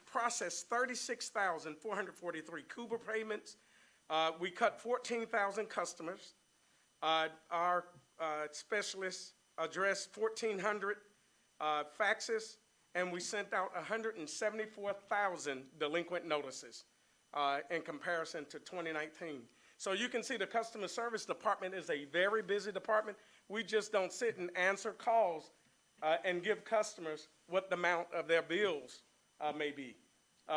processed 36,443 CUBA payments. We cut 14,000 customers. Our specialists addressed 1,400 faxes, and we sent out 174,000 delinquent notices in comparison to 2019. So you can see the customer service department is a very busy department. We just don't sit and answer calls and give customers what the amount of their bills may be.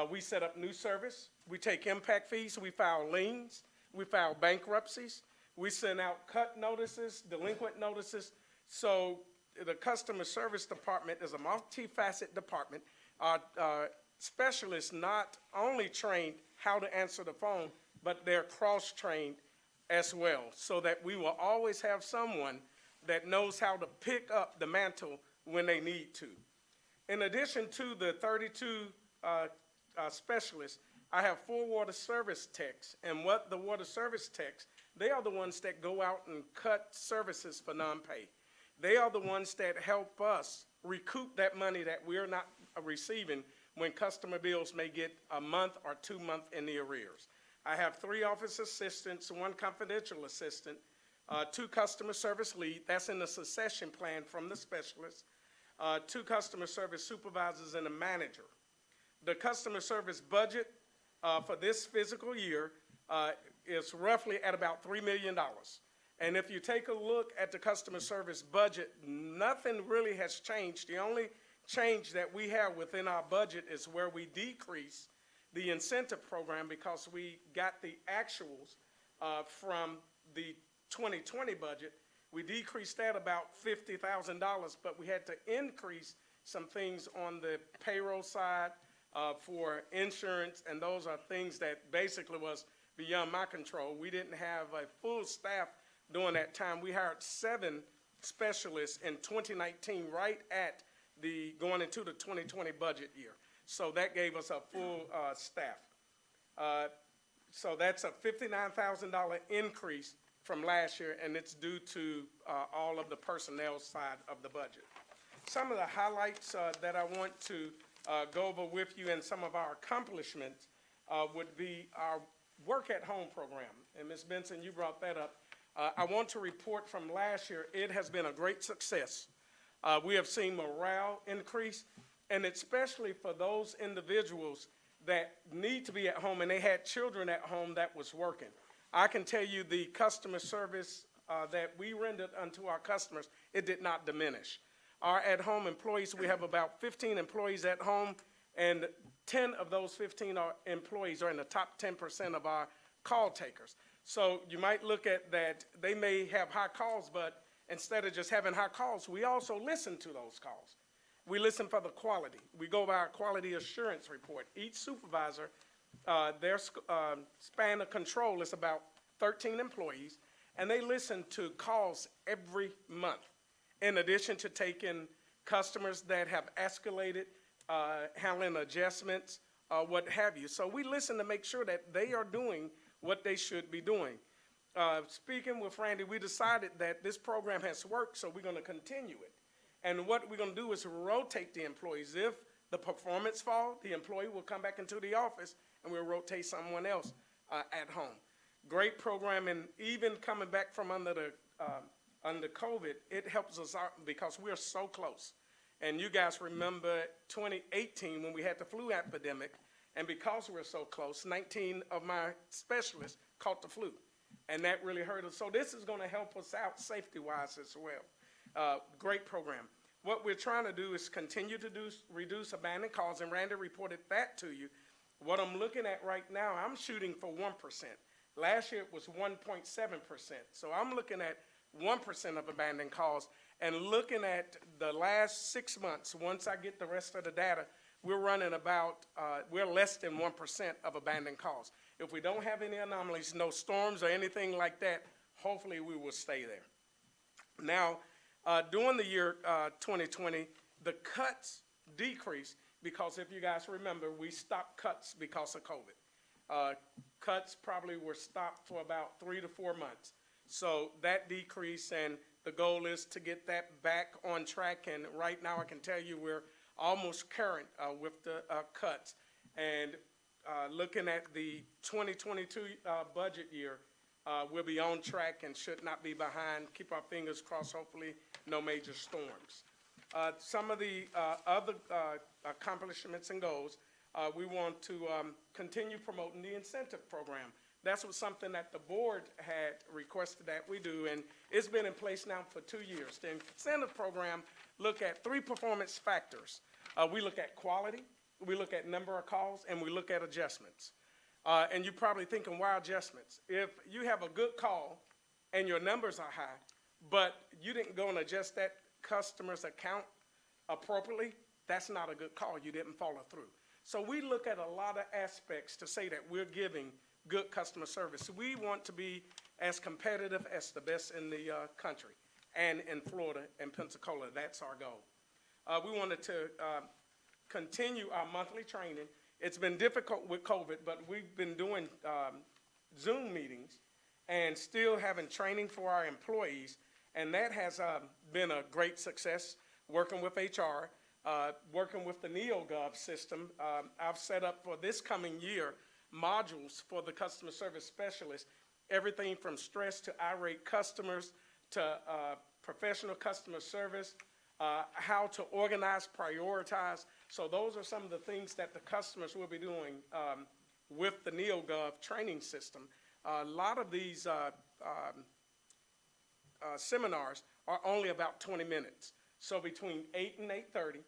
We set up new service. We take impact fees. We file liens. We file bankruptcies. We send out cut notices, delinquent notices. So the customer service department is a multifaceted department. Our specialists not only trained how to answer the phone, but they're cross-trained as well, so that we will always have someone that knows how to pick up the mantle when they need to. In addition to the 32 specialists, I have 4 water service techs, and what the water service techs, they are the ones that go out and cut services for non-pay. They are the ones that help us recoup that money that we're not receiving when customer bills may get a month or 2 months in the arrears. I have 3 office assistants, 1 confidential assistant, 2 customer service lead, that's in the succession plan from the specialist, 2 customer service supervisors and a manager. The customer service budget for this fiscal year is roughly at about $3 million. And if you take a look at the customer service budget, nothing really has changed. The only change that we have within our budget is where we decrease the incentive program because we got the actuals from the 2020 budget. We decreased that about $50,000, but we had to increase some things on the payroll side for insurance, and those are things that basically was beyond my control. We didn't have a full staff during that time. We hired 7 specialists in 2019, right at the going into the 2020 budget year. So that gave us a full staff. So that's a $59,000 increase from last year, and it's due to all of the personnel side of the budget. Some of the highlights that I want to go over with you and some of our accomplishments would be our work at home program. And Ms. Benson, you brought that up. I want to report from last year, it has been a great success. We have seen morale increase, and especially for those individuals that need to be at home and they had children at home that was working. I can tell you the customer service that we rendered unto our customers, it did not diminish. Our at-home employees, we have about 15 employees at home, and 10 of those 15 employees are in the top 10% of our call takers. So you might look at that, they may have high calls, but instead of just having high calls, we also listen to those calls. We listen for the quality. We go by our quality assurance report. Each supervisor, their span of control is about 13 employees, and they listen to calls every month, in addition to taking customers that have escalated, handling adjustments, what have you. So we listen to make sure that they are doing what they should be doing. Speaking with Randy, we decided that this program has worked, so we're going to continue it. And what we're going to do is rotate the employees. If the performance falls, the employee will come back into the office, and we'll rotate someone else at home. Great program, and even coming back from under COVID, it helps us out because we're so close. And you guys remember 2018 when we had the flu epidemic, and because we're so close, 19 of my specialists caught the flu, and that really hurt us. So this is going to help us out safety-wise as well. Great program. What we're trying to do is continue to reduce abandoned calls, and Randy reported that to you. What I'm looking at right now, I'm shooting for 1%. Last year it was 1.7%. So I'm looking at 1% of abandoned calls, and looking at the last 6 months, once I get the rest of the data, we're running about, we're less than 1% of abandoned calls. If we don't have any anomalies, no storms or anything like that, hopefully we will stay there. Now, during the year 2020, the cuts decreased because if you guys remember, we stopped cuts because of COVID. Cuts probably were stopped for about 3 to 4 months. So that decreased, and the goal is to get that back on track. And right now I can tell you we're almost current with the cuts. And looking at the 2022 budget year, we'll be on track and should not be behind. Keep our fingers crossed, hopefully no major storms. Some of the other accomplishments and goals, we want to continue promoting the incentive program. That's what something that the board had requested that we do, and it's been in place now for 2 years. The incentive program look at 3 performance factors. We look at quality, we look at number of calls, and we look at adjustments. And you're probably thinking, why adjustments? If you have a good call and your numbers are high, but you didn't go and adjust that customer's account appropriately, that's not a good call. You didn't follow through. So we look at a lot of aspects to say that we're giving good customer service. We want to be as competitive as the best in the country, and in Florida and Pensacola. That's our goal. We wanted to continue our monthly training. It's been difficult with COVID, but we've been doing Zoom meetings and still having training for our employees, and that has been a great success working with HR. working with the NeoGov system, I've set up for this coming year modules for the customer service specialists, everything from stress to irate customers to professional customer service, how to organize, prioritize. So those are some of the things that the customers will be doing with the NeoGov training system. A lot of these seminars are only about 20 minutes. So between 8 and 8:30,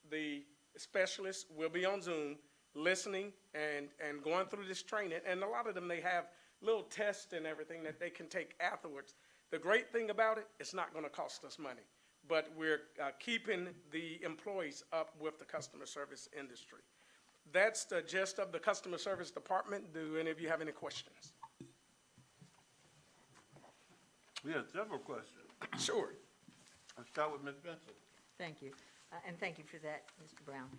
the specialists will be on Zoom listening and going through this training. And a lot of them, they have little tests and everything that they can take afterwards. The great thing about it, it's not going to cost us money, but we're keeping the employees up with the customer service industry. That's the gist of the customer service department. Do any of you have any questions? We have several questions. Sure. I'll start with Ms. Benson. Thank you, and thank you for that, Mr. Brown.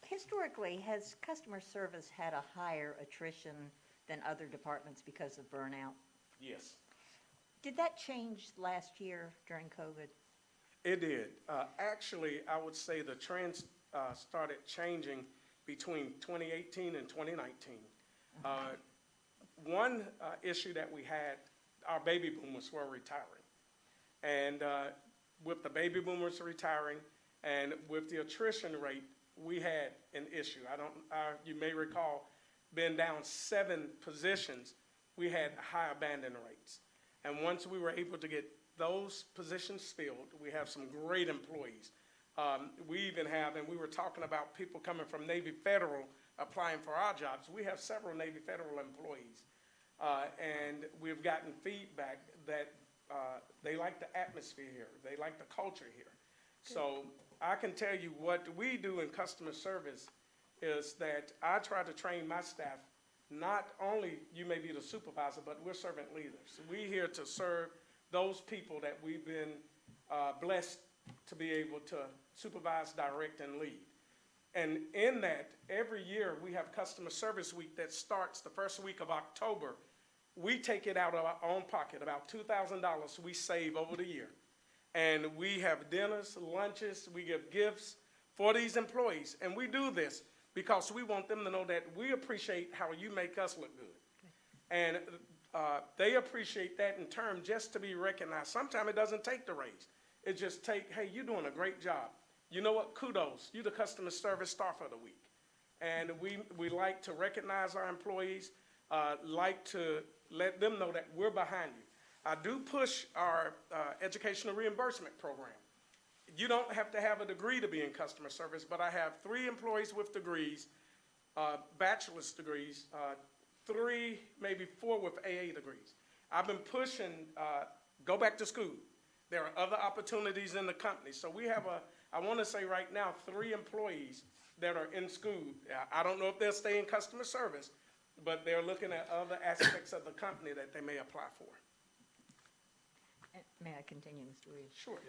Historically, has customer service had a higher attrition than other departments because of burnout? Yes. Did that change last year during COVID? It did. Actually, I would say the trends started changing between 2018 and 2019. One issue that we had, our baby boomers were retiring. And with the baby boomers retiring and with the attrition rate, we had an issue. You may recall, being down 7 positions, we had high abandon rates. And once we were able to get those positions filled, we have some great employees. We even have, and we were talking about people coming from Navy Federal applying for our jobs. We have several Navy Federal employees. And we've gotten feedback that they like the atmosphere here. They like the culture here. So I can tell you what we do in customer service is that I try to train my staff. Not only you may be the supervisor, but we're servant leaders. We're here to serve those people that we've been blessed to be able to supervise, direct, and lead. And in that, every year we have Customer Service Week that starts the first week of October. We take it out of our own pocket, about $2,000 we save over the year. And we have dinners, lunches, we give gifts for these employees. And we do this because we want them to know that we appreciate how you make us look good. And they appreciate that in turn just to be recognized. Sometimes it doesn't take the raise. It just take, hey, you're doing a great job. You know what? Kudos. You're the customer service star for the week. And we like to recognize our employees, like to let them know that we're behind you. I do push our educational reimbursement program. You don't have to have a degree to be in customer service, but I have 3 employees with degrees, bachelor's degrees, 3, maybe 4 with AA degrees. I've been pushing, go back to school. There are other opportunities in the company. So we have I want to say right now, 3 employees that are in school. I don't know if they'll stay in customer service, but they're looking at other aspects of the company that they may apply for. May I continue, Mr. Reeves? Sure.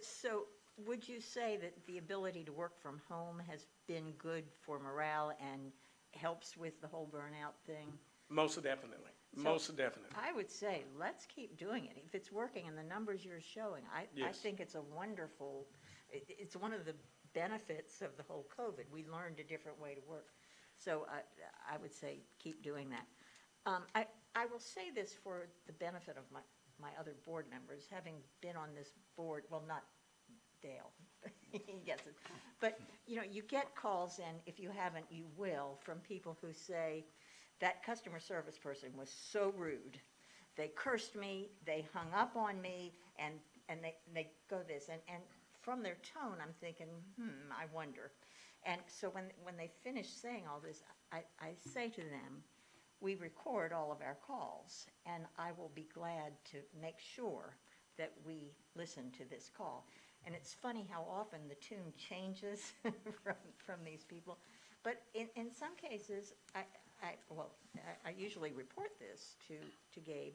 So would you say that the ability to work from home has been good for morale and helps with the whole burnout thing? Most definitely. So Most definitely. I would say, let's keep doing it. If it's working and the numbers you're showing, I Yes. think it's a wonderful, it's one of the benefits of the whole COVID. We learned a different way to work. So I would say, keep doing that. I will say this for the benefit of my other board members, having been on this board, well, not Dale, he gets it. But, you get calls, and if you haven't, you will, from people who say, that customer service person was so rude. They cursed me, they hung up on me, and they go this. And from their tone, I'm thinking, I wonder. And so when they finish saying all this, I say to them, we record all of our calls, and I will be glad to make sure that we listen to this call. And it's funny how often the tune changes from these people. But in some cases, I usually report this to Gabe.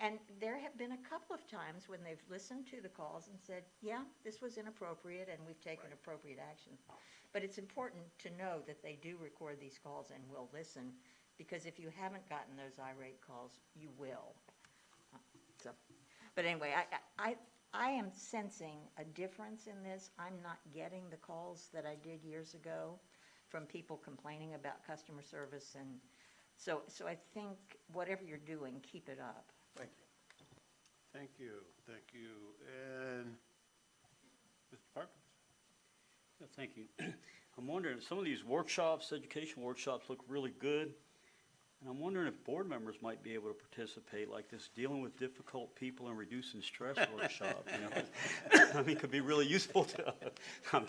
And there have been a couple of times when they've listened to the calls and said, yeah, this was inappropriate, and we've taken appropriate action. But it's important to know that they do record these calls and will listen, because if you haven't gotten those irate calls, you will. But anyway, I am sensing a difference in this. I'm not getting the calls that I did years ago from people complaining about customer service, and so I think whatever you're doing, keep it up. Thank you. Thank you, thank you. And Mr. Perkins? Yeah, thank you. I'm wondering, some of these workshops, education workshops look really good. And I'm wondering if board members might be able to participate, like this dealing with difficult people and reducing stress workshop, you know? I mean, could be really useful to, I'm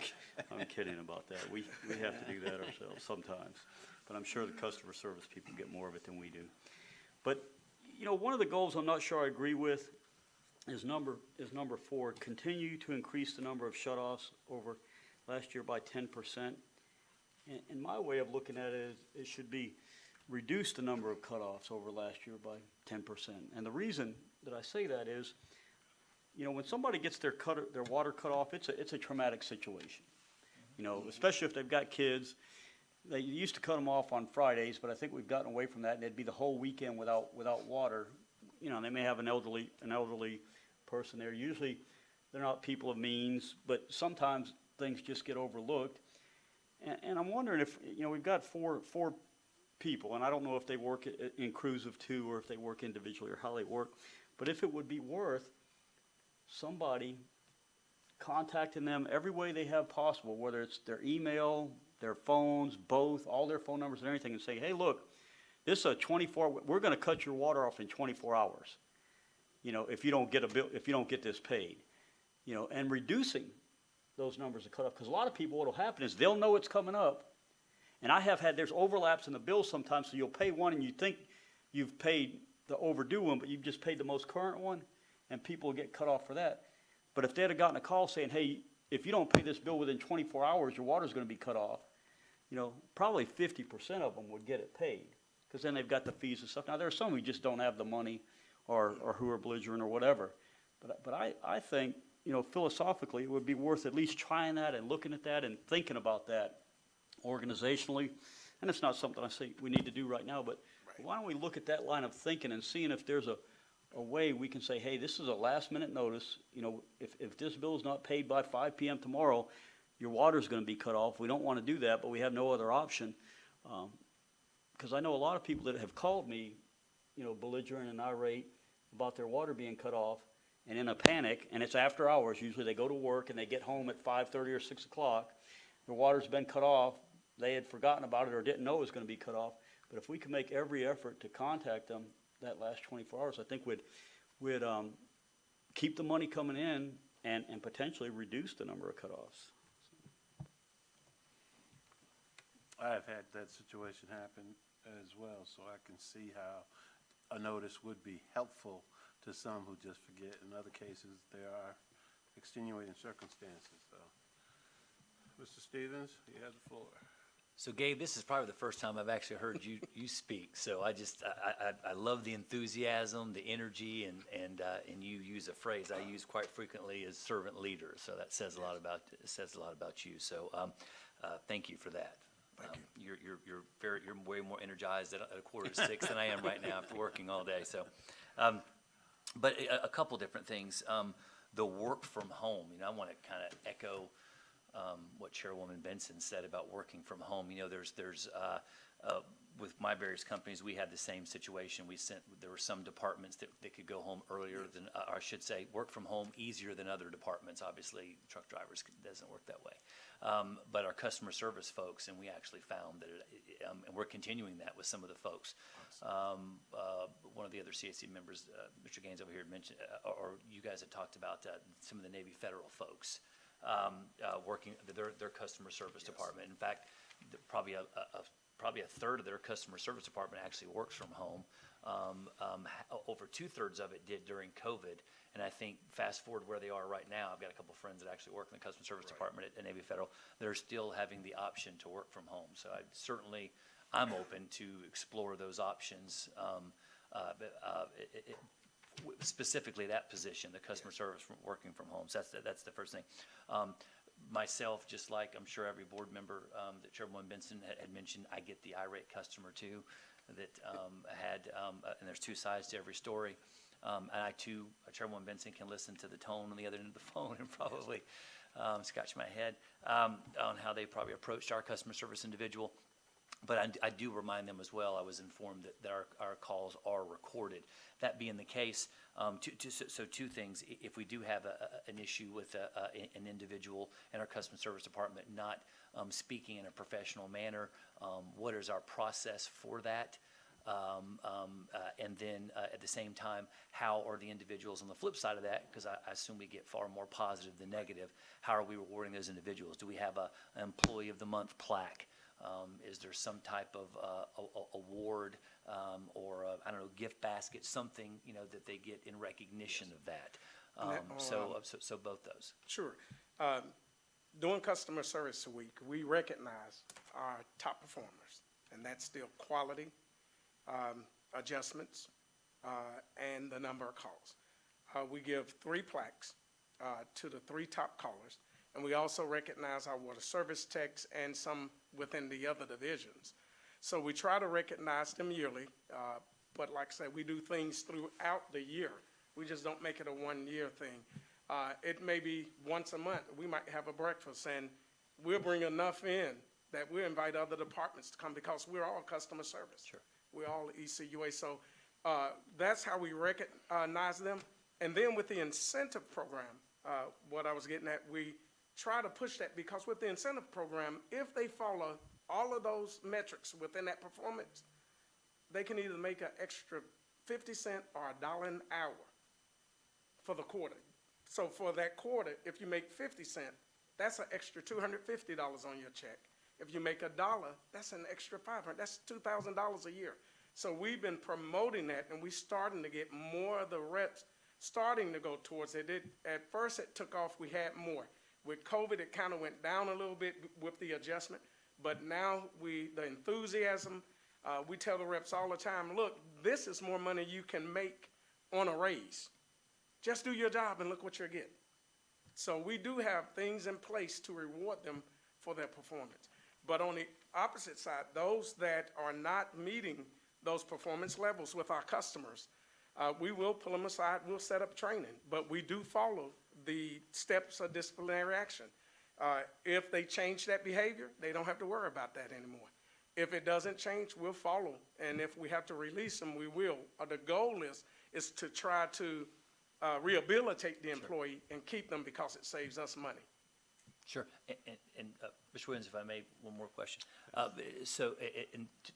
kidding about that. We have to do that ourselves sometimes. But I'm sure the customer service people get more of it than we do. But, you know, one of the goals I'm not sure I agree with is number 4, continue to increase the number of shut-offs over last year by 10%. And my way of looking at it is it should be reduce the number of cutoffs over last year by 10%. And the reason that I say that is, you know, when somebody gets their water cut off, it's a traumatic situation. You know, especially if they've got kids. They used to cut them off on Fridays, but I think we've gotten away from that, and it'd be the whole weekend without water. You know, they may have an elderly person there. Usually, they're not people of means, but sometimes things just get overlooked. And I'm wondering if, you know, we've got four people, and I don't know if they work in crews of 2 or if they work individually or how they work, but if it would be worth somebody contacting them every way they have possible, whether it's their email, their phones, both, all their phone numbers and everything, and say, hey, look, this is a 24, we're going to cut your water off in 24 hours, you know, if you don't get a bill, if you don't get this paid, you know, and reducing those numbers of cut off, because a lot of people, what will happen is they'll know it's coming up. And I have had, there's overlaps in the bill sometimes, so you'll pay one and you think you've paid the overdue one, but you've just paid the most current one, and people will get cut off for that. But if they'd have gotten a call saying, hey, if you don't pay this bill within 24 hours, your water's going to be cut off, you know, probably 50% of them would get it paid, because then they've got the fees and stuff. Now, there are some who just don't have the money or who are belligerent or whatever. But I think, you know, philosophically, it would be worth at least trying that and looking at that and thinking about that organizationally. And it's not something I say we need to do right now, but why don't we look at that line of thinking and seeing if there's a way we can say, hey, this is a last minute notice. You know, if this bill is not paid by 5 p.m. tomorrow, your water's going to be cut off. We don't want to do that, but we have no other option. Because I know a lot of people that have called me, you know, belligerent and irate about their water being cut off and in a panic, and it's after hours. Usually they go to work and they get home at 5:30 or 6 o'clock. Their water's been cut off. They had forgotten about it or didn't know it was going to be cut off. But if we can make every effort to contact them that last 24 hours, I think we'd keep the money coming in and potentially reduce the number of cutoffs. I've had that situation happen as well, so I can see how a notice would be helpful to some who just forget. In other cases, there are extenuating circumstances. So, Mr. Stevens, you have the floor. So Gabe, this is probably the first time I've actually heard you speak. So I love the enthusiasm, the energy, and you use a phrase I use quite frequently as servant leader. So that says a lot about you. So thank you for that. You're way more energized at 5:45 than I am right now after working all day. So, but a couple different things. The work from home. You know, I want to kind of echo what Chairwoman Benson said about working from home. You know, there's with my various companies, we had the same situation. There were some departments that could go home earlier than, or I should say, work from home easier than other departments. Obviously, truck drivers doesn't work that way. But our customer service folks, and we actually found that, and we're continuing that with some of the folks. One of the other CAC members, Mr. Gaines over here, had mentioned, or you guys had talked about some of the Navy Federal folks working their customer service department. In fact, probably a third of their customer service department actually works from home. Over 2/3 of it did during COVID. And I think fast forward where they are right now, I've got a couple friends that actually work in the customer service department at Navy Federal. They're still having the option to work from home. So I'm open to explore those options. Specifically that position, the customer service from working from home. So that's the first thing. Myself, just like I'm sure every board member that Chairwoman Benson had mentioned, I get the irate customer too that and there's two sides to every story. And I too, Chairwoman Benson can listen to the tone on the other end of the phone and probably scratch my head on how they probably approached our customer service individual. But I do remind them as well, I was informed that our calls are recorded. That being the case, so two things. If we do have an issue with an individual in our customer service department not speaking in a professional manner, what is our process for that? And then at the same time, how are the individuals on the flip side of that, because I assume we get far more positive than negative, how are we rewarding those individuals? Do we have an Employee of the Month plaque? Is there some type of award or I don't know, gift basket, something, that they get in recognition of that? So both those. Sure. During Customer Service Week, we recognize our top performers, and that's still quality, adjustments, and the number of calls. We give 3 plaques to the 3 top callers, and we also recognize our water service techs and some within the other divisions. So we try to recognize them yearly, but like I said, we do things throughout the year. We just don't make it a one-year thing. It may be once a month. We might have a breakfast, and we'll bring enough in that we'll invite other departments to come because we're all customer service. Sure. We're all ECUA. So that's how we recognize them. And then with the incentive program, what I was getting at, we try to push that because with the incentive program, if they follow all of those metrics within that performance, they can either make an extra 50 cents or $1 an hour for the quarter. So for that quarter, if you make 50 cents, that's an extra $250 on your check. If you make $1, that's an extra $500. That's $2,000 a year. So we've been promoting that, and we're starting to get more of the reps starting to go towards it. At first, it took off. We had more. With COVID, it kind of went down a little bit with the adjustment, but now the enthusiasm, we tell the reps all the time, look, this is more money you can make on a raise. Just do your job and look what you're getting. So we do have things in place to reward them for their performance. But on the opposite side, those that are not meeting those performance levels with our customers, we will pull them aside, we'll set up training, but we do follow the steps of disciplinary action. If they change that behavior, they don't have to worry about that anymore. If it doesn't change, we'll follow, and if we have to release them, we will. The goal is to try to rehabilitate the employee and keep them because it saves us money. Sure. And Mr. Williams, if I may, one more question. So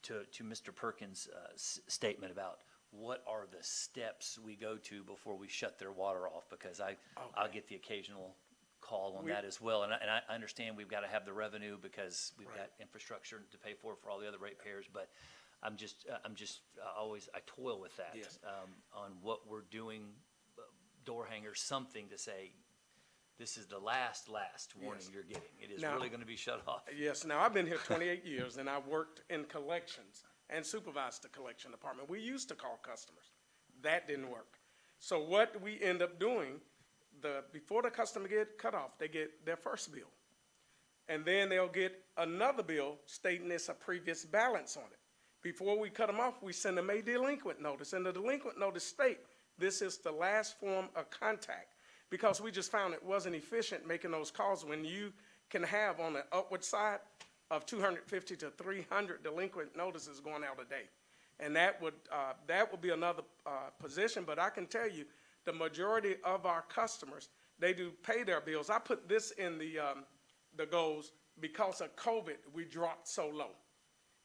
to Mr. Perkins' statement about what are the steps we go to before we shut their water off, because I'll get the occasional call on that as well. And I understand we've got to have the revenue because we've got infrastructure to pay for all the other ratepayers, but I toil with that. Yes. On what we're doing, door hangers, something to say, this is the last warning you're getting. It is really going to be shut off. Yes. Now, I've been here 28 years, and I've worked in collections and supervised the collection department. We used to call customers. That didn't work. So what we end up doing, before the customer get cut off, they get their first bill. And then they'll get another bill stating it's a previous balance on it. Before we cut them off, we send them a delinquent notice. And the delinquent notice state this is the last form of contact, because we just found it wasn't efficient making those calls when you can have on the upward side of 250 to 300 delinquent notices going out a day. And that would be another position, but I can tell you the majority of our customers, they do pay their bills. I put this in the goals because of COVID, we dropped so low.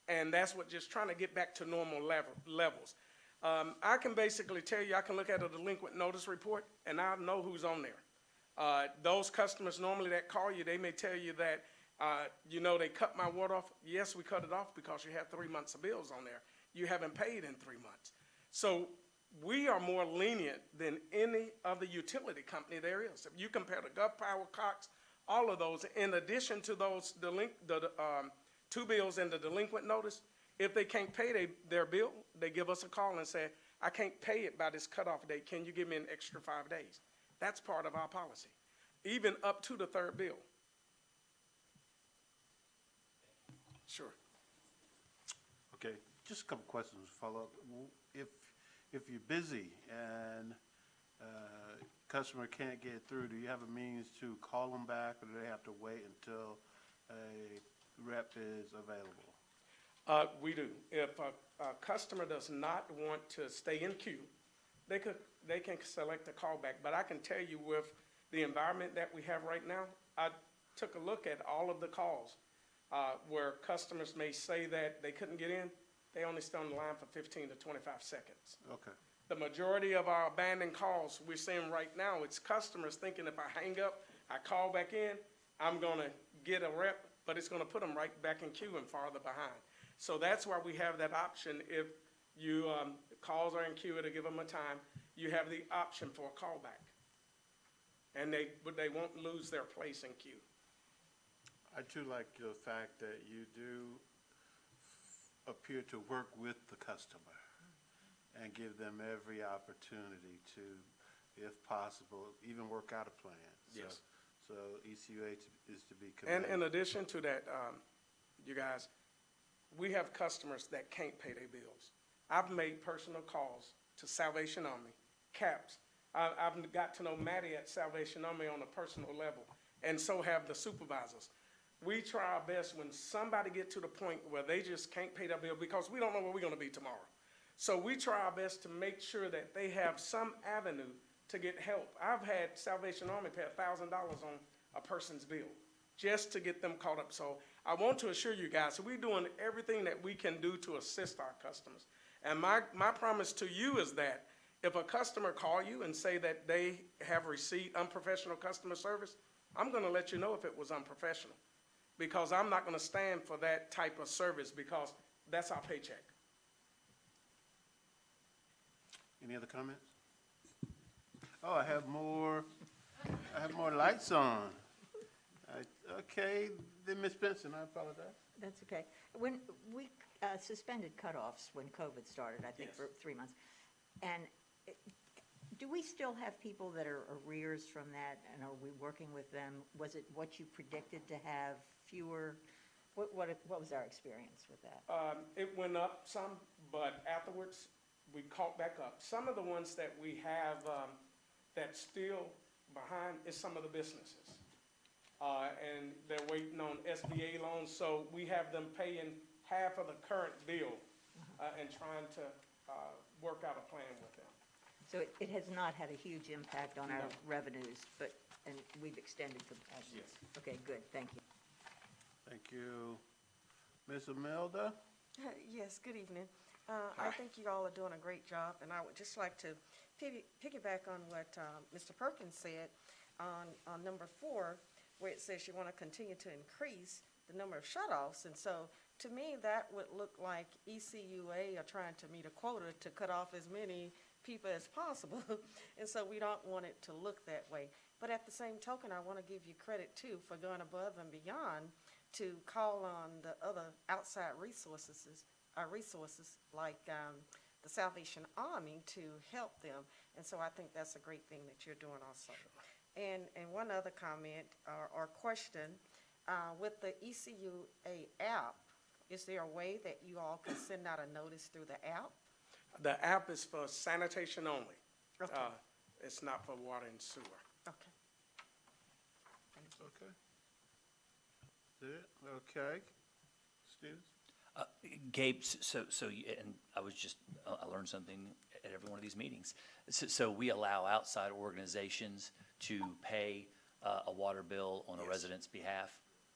And that's what, just trying to get back to normal levels. I can basically tell you, I can look at a delinquent notice report and I know who's on there. Those customers normally that call you, they may tell you that, they cut my water off. Yes, we cut it off because you have 3 months of bills on there. You haven't paid in 3 months. So we are more lenient than any other utility company there is. If you compare the Gov Power, Cox, all of those, in addition to those two bills and the delinquent notice, if they can't pay their bill, they give us a call and say, I can't pay it by this cutoff date. Can you give me an extra 5 days? That's part of our policy, even up to the third bill. Sure. Okay, just a couple questions to follow up. If if you're busy and customer can't get through, do you have a means to call them back, or do they have to wait until a rep is available? We do. If a customer does not want to stay in queue, they can select a callback. But I can tell you with the environment that we have right now, I took a look at all of the calls where customers may say that they couldn't get in. They only stay on the line for 15 to 25 seconds. Okay. The majority of our abandoned calls we're seeing right now, it's customers thinking if I hang up, I call back in, I'm gonna get a rep, but it's gonna put them right back in queue and farther behind. So that's why we have that option. If you, calls are in queue to give them a time, you have the option for a callback. And but they won't lose their place in queue. I too like the fact that you do appear to work with the customer and give them every opportunity to, if possible, even work out a plan. Yes. So ECUA is to be commended. And in addition to that, you guys, we have customers that can't pay their bills. I've made personal calls to Salvation Army, CAPS. I've got to know Maddie at Salvation Army on a personal level, and so have the supervisors. We try our best when somebody get to the point where they just can't pay their bill, because we don't know where we're gonna be tomorrow. So we try our best to make sure that they have some avenue to get help. I've had Salvation Army pay $1,000 on a person's bill just to get them caught up. So I want to assure you guys, we're doing everything that we can do to assist our customers. And my promise to you is that if a customer call you and say that they have received unprofessional customer service, I'm gonna let you know if it was unprofessional, because I'm not gonna stand for that type of service, because that's our paycheck. Any other comments? Oh, I have more lights on. Okay, then Ms. Benson, I apologize. That's okay. When we suspended cutoffs when COVID started, I think Yes. for 3 months, and do we still have people that are arrears from that, and are we working with them? Was it what you predicted to have, fewer? What was our experience with that? It went up some, but afterwards, we caught back up. Some of the ones that we have that's still behind is some of the businesses. And they're waiting on SBA loans, so we have them paying half of the current bill and trying to work out a plan with them. So it has not had a huge impact on our No. revenues, and we've extended compassion? Yes. Okay, good, thank you. Thank you. Ms. Imelda? Yes, good evening. I think you all are doing a great job, and I would just like to piggyback on what Mr. Perkins said on number 4, where it says you want to continue to increase the number of shutoffs. And so, to me, that would look like ECUA are trying to meet a quota to cut off as many people as possible. And so we don't want it to look that way. But at the same token, I want to give you credit, too, for going above and beyond to call on the other outside resources like the Salvation Army to help them. And so I think that's a great thing that you're doing also. And one other comment or question, with the ECUA app, is there a way that you all can send out a notice through the app? The app is for sanitation only. Okay. It's not for water and sewer. Okay. Thank you. Okay. Is that it? Okay. Stevens? Gabe, and I learned something at every one of these meetings. So we allow outside organizations to pay a water bill on a Yes. resident's behalf?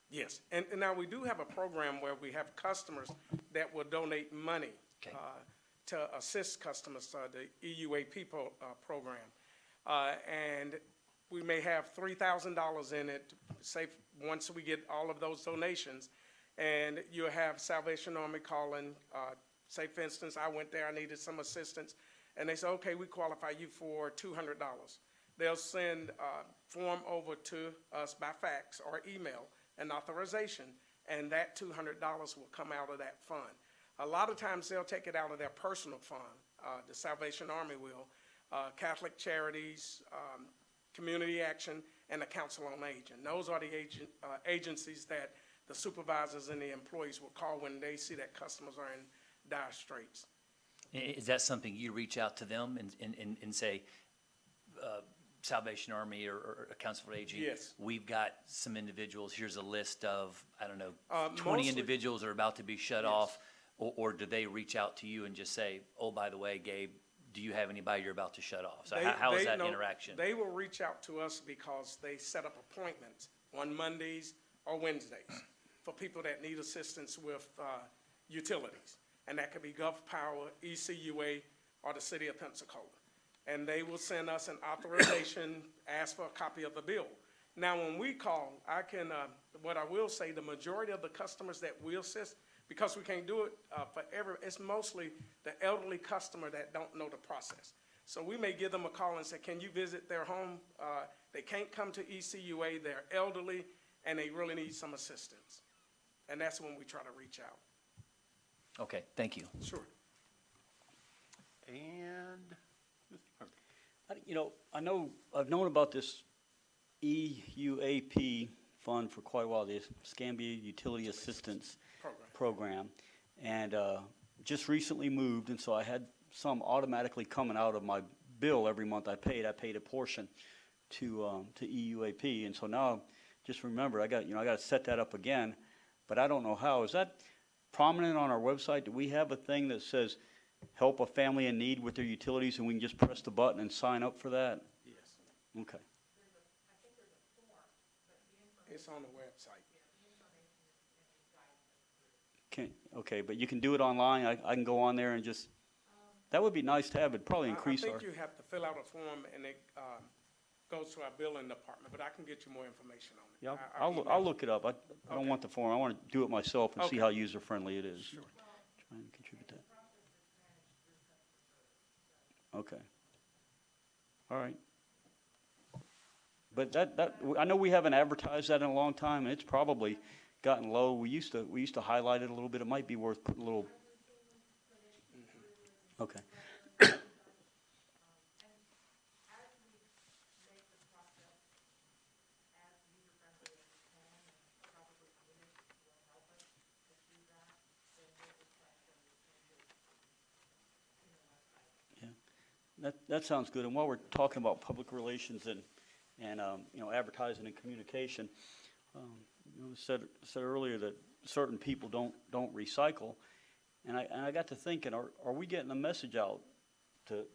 Yes, and now we do have a program where we have customers that will donate money Okay. To assist customers, the EUA People program. And we may have $3,000 in it, say, once we get all of those donations. And you'll have Salvation Army calling, say, for instance, I went there, I needed some assistance. And they say, okay, we qualify you for $200. They'll send a form over to us by fax or email, an authorization, and that $200 will come out of that fund. A lot of times they'll take it out of their personal fund. The Salvation Army will, Catholic Charities, Community Action, and the Council on Aging. Those are the agencies that the supervisors and the employees will call when they see that customers are in dire straits. Is that something you reach out to them and say, Salvation Army or Council for Aging? Yes. We've got some individuals, here's a list of, I don't know, 20 Mostly- individuals that are about to be shut Yes. off? Or do they reach out to you and just say, oh, by the way, Gabe, do you have anybody you're about to shut off? So how is that interaction? They will reach out to us because they set up appointments on Mondays or Wednesdays for people that need assistance with utilities. And that could be Gulf Power, ECUA, or the City of Pensacola. And they will send us an authorization, ask for a copy of the bill. Now, when we call, what I will say, the majority of the customers that we assist, because we can't do it it's mostly the elderly customer that don't know the process. So we may give them a call and say, can you visit their home? They can't come to ECUA, they're elderly, and they really need some assistance. And that's when we try to reach out. Okay, thank you. Sure. And, Mr. Perkins. I've known about this EUAP fund for quite a while, the Escambia Utility Assistance Program. And just recently moved, and so I had some automatically coming out of my bill every month I paid a portion to EUAP. And so now, just remember, I got to set that up again, but I don't know how. Is that prominent on our website? Do we have a thing that says, help a family in need with their utilities, and we can just press the button and sign up for that? Yes. Okay. It's on the website. Okay, but you can do it online. I can go on there and just, that would be nice to have. It'd probably I increase our. think you have to fill out a form and it goes to our billing department, but I can get you more information on it. Yeah, I'll I'll email look it up. I don't Okay. want the form. I want to do it myself and see Okay. how user-friendly it is. Sure. Try and contribute that. Okay. All right. But I know we haven't advertised that in a long time, and it's probably gotten low. We used to highlight it a little bit. It might be worth putting a little. Okay. That sounds good. And while we're talking about public relations and advertising and communication, said earlier that certain people don't recycle, and I got to thinking, are we getting the message out to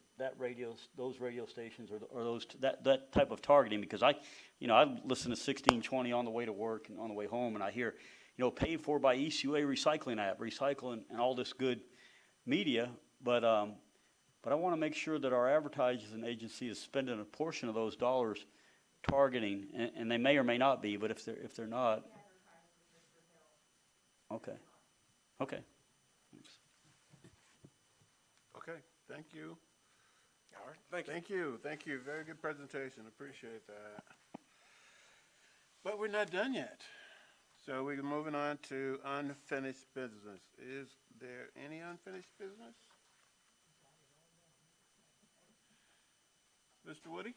those radio stations or those that type of targeting? Because I listen to 1620 on the way to work and on the way home, and I hear paid for by ECUA recycling app, recycling and all this good media, but I want to make sure that our advertising agency is spending a portion of those dollars targeting, and they may or may not be, but if they're not. Okay. Okay. Thanks. Okay, thank you. All right, thank you. Thank you, thank you. Very good presentation. Appreciate that. But we're not done yet. So we're moving on to unfinished business. Is there any unfinished business? Mr. Woody?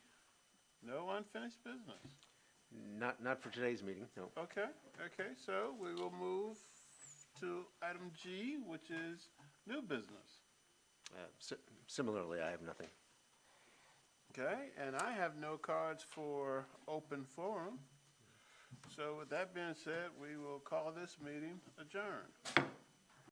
No unfinished business? Not for today's meeting, no. Okay, so we will move to item G, which is new business. Similarly, I have nothing. Okay, and I have no cards for open forum. So with that being said, we will call this meeting adjourned.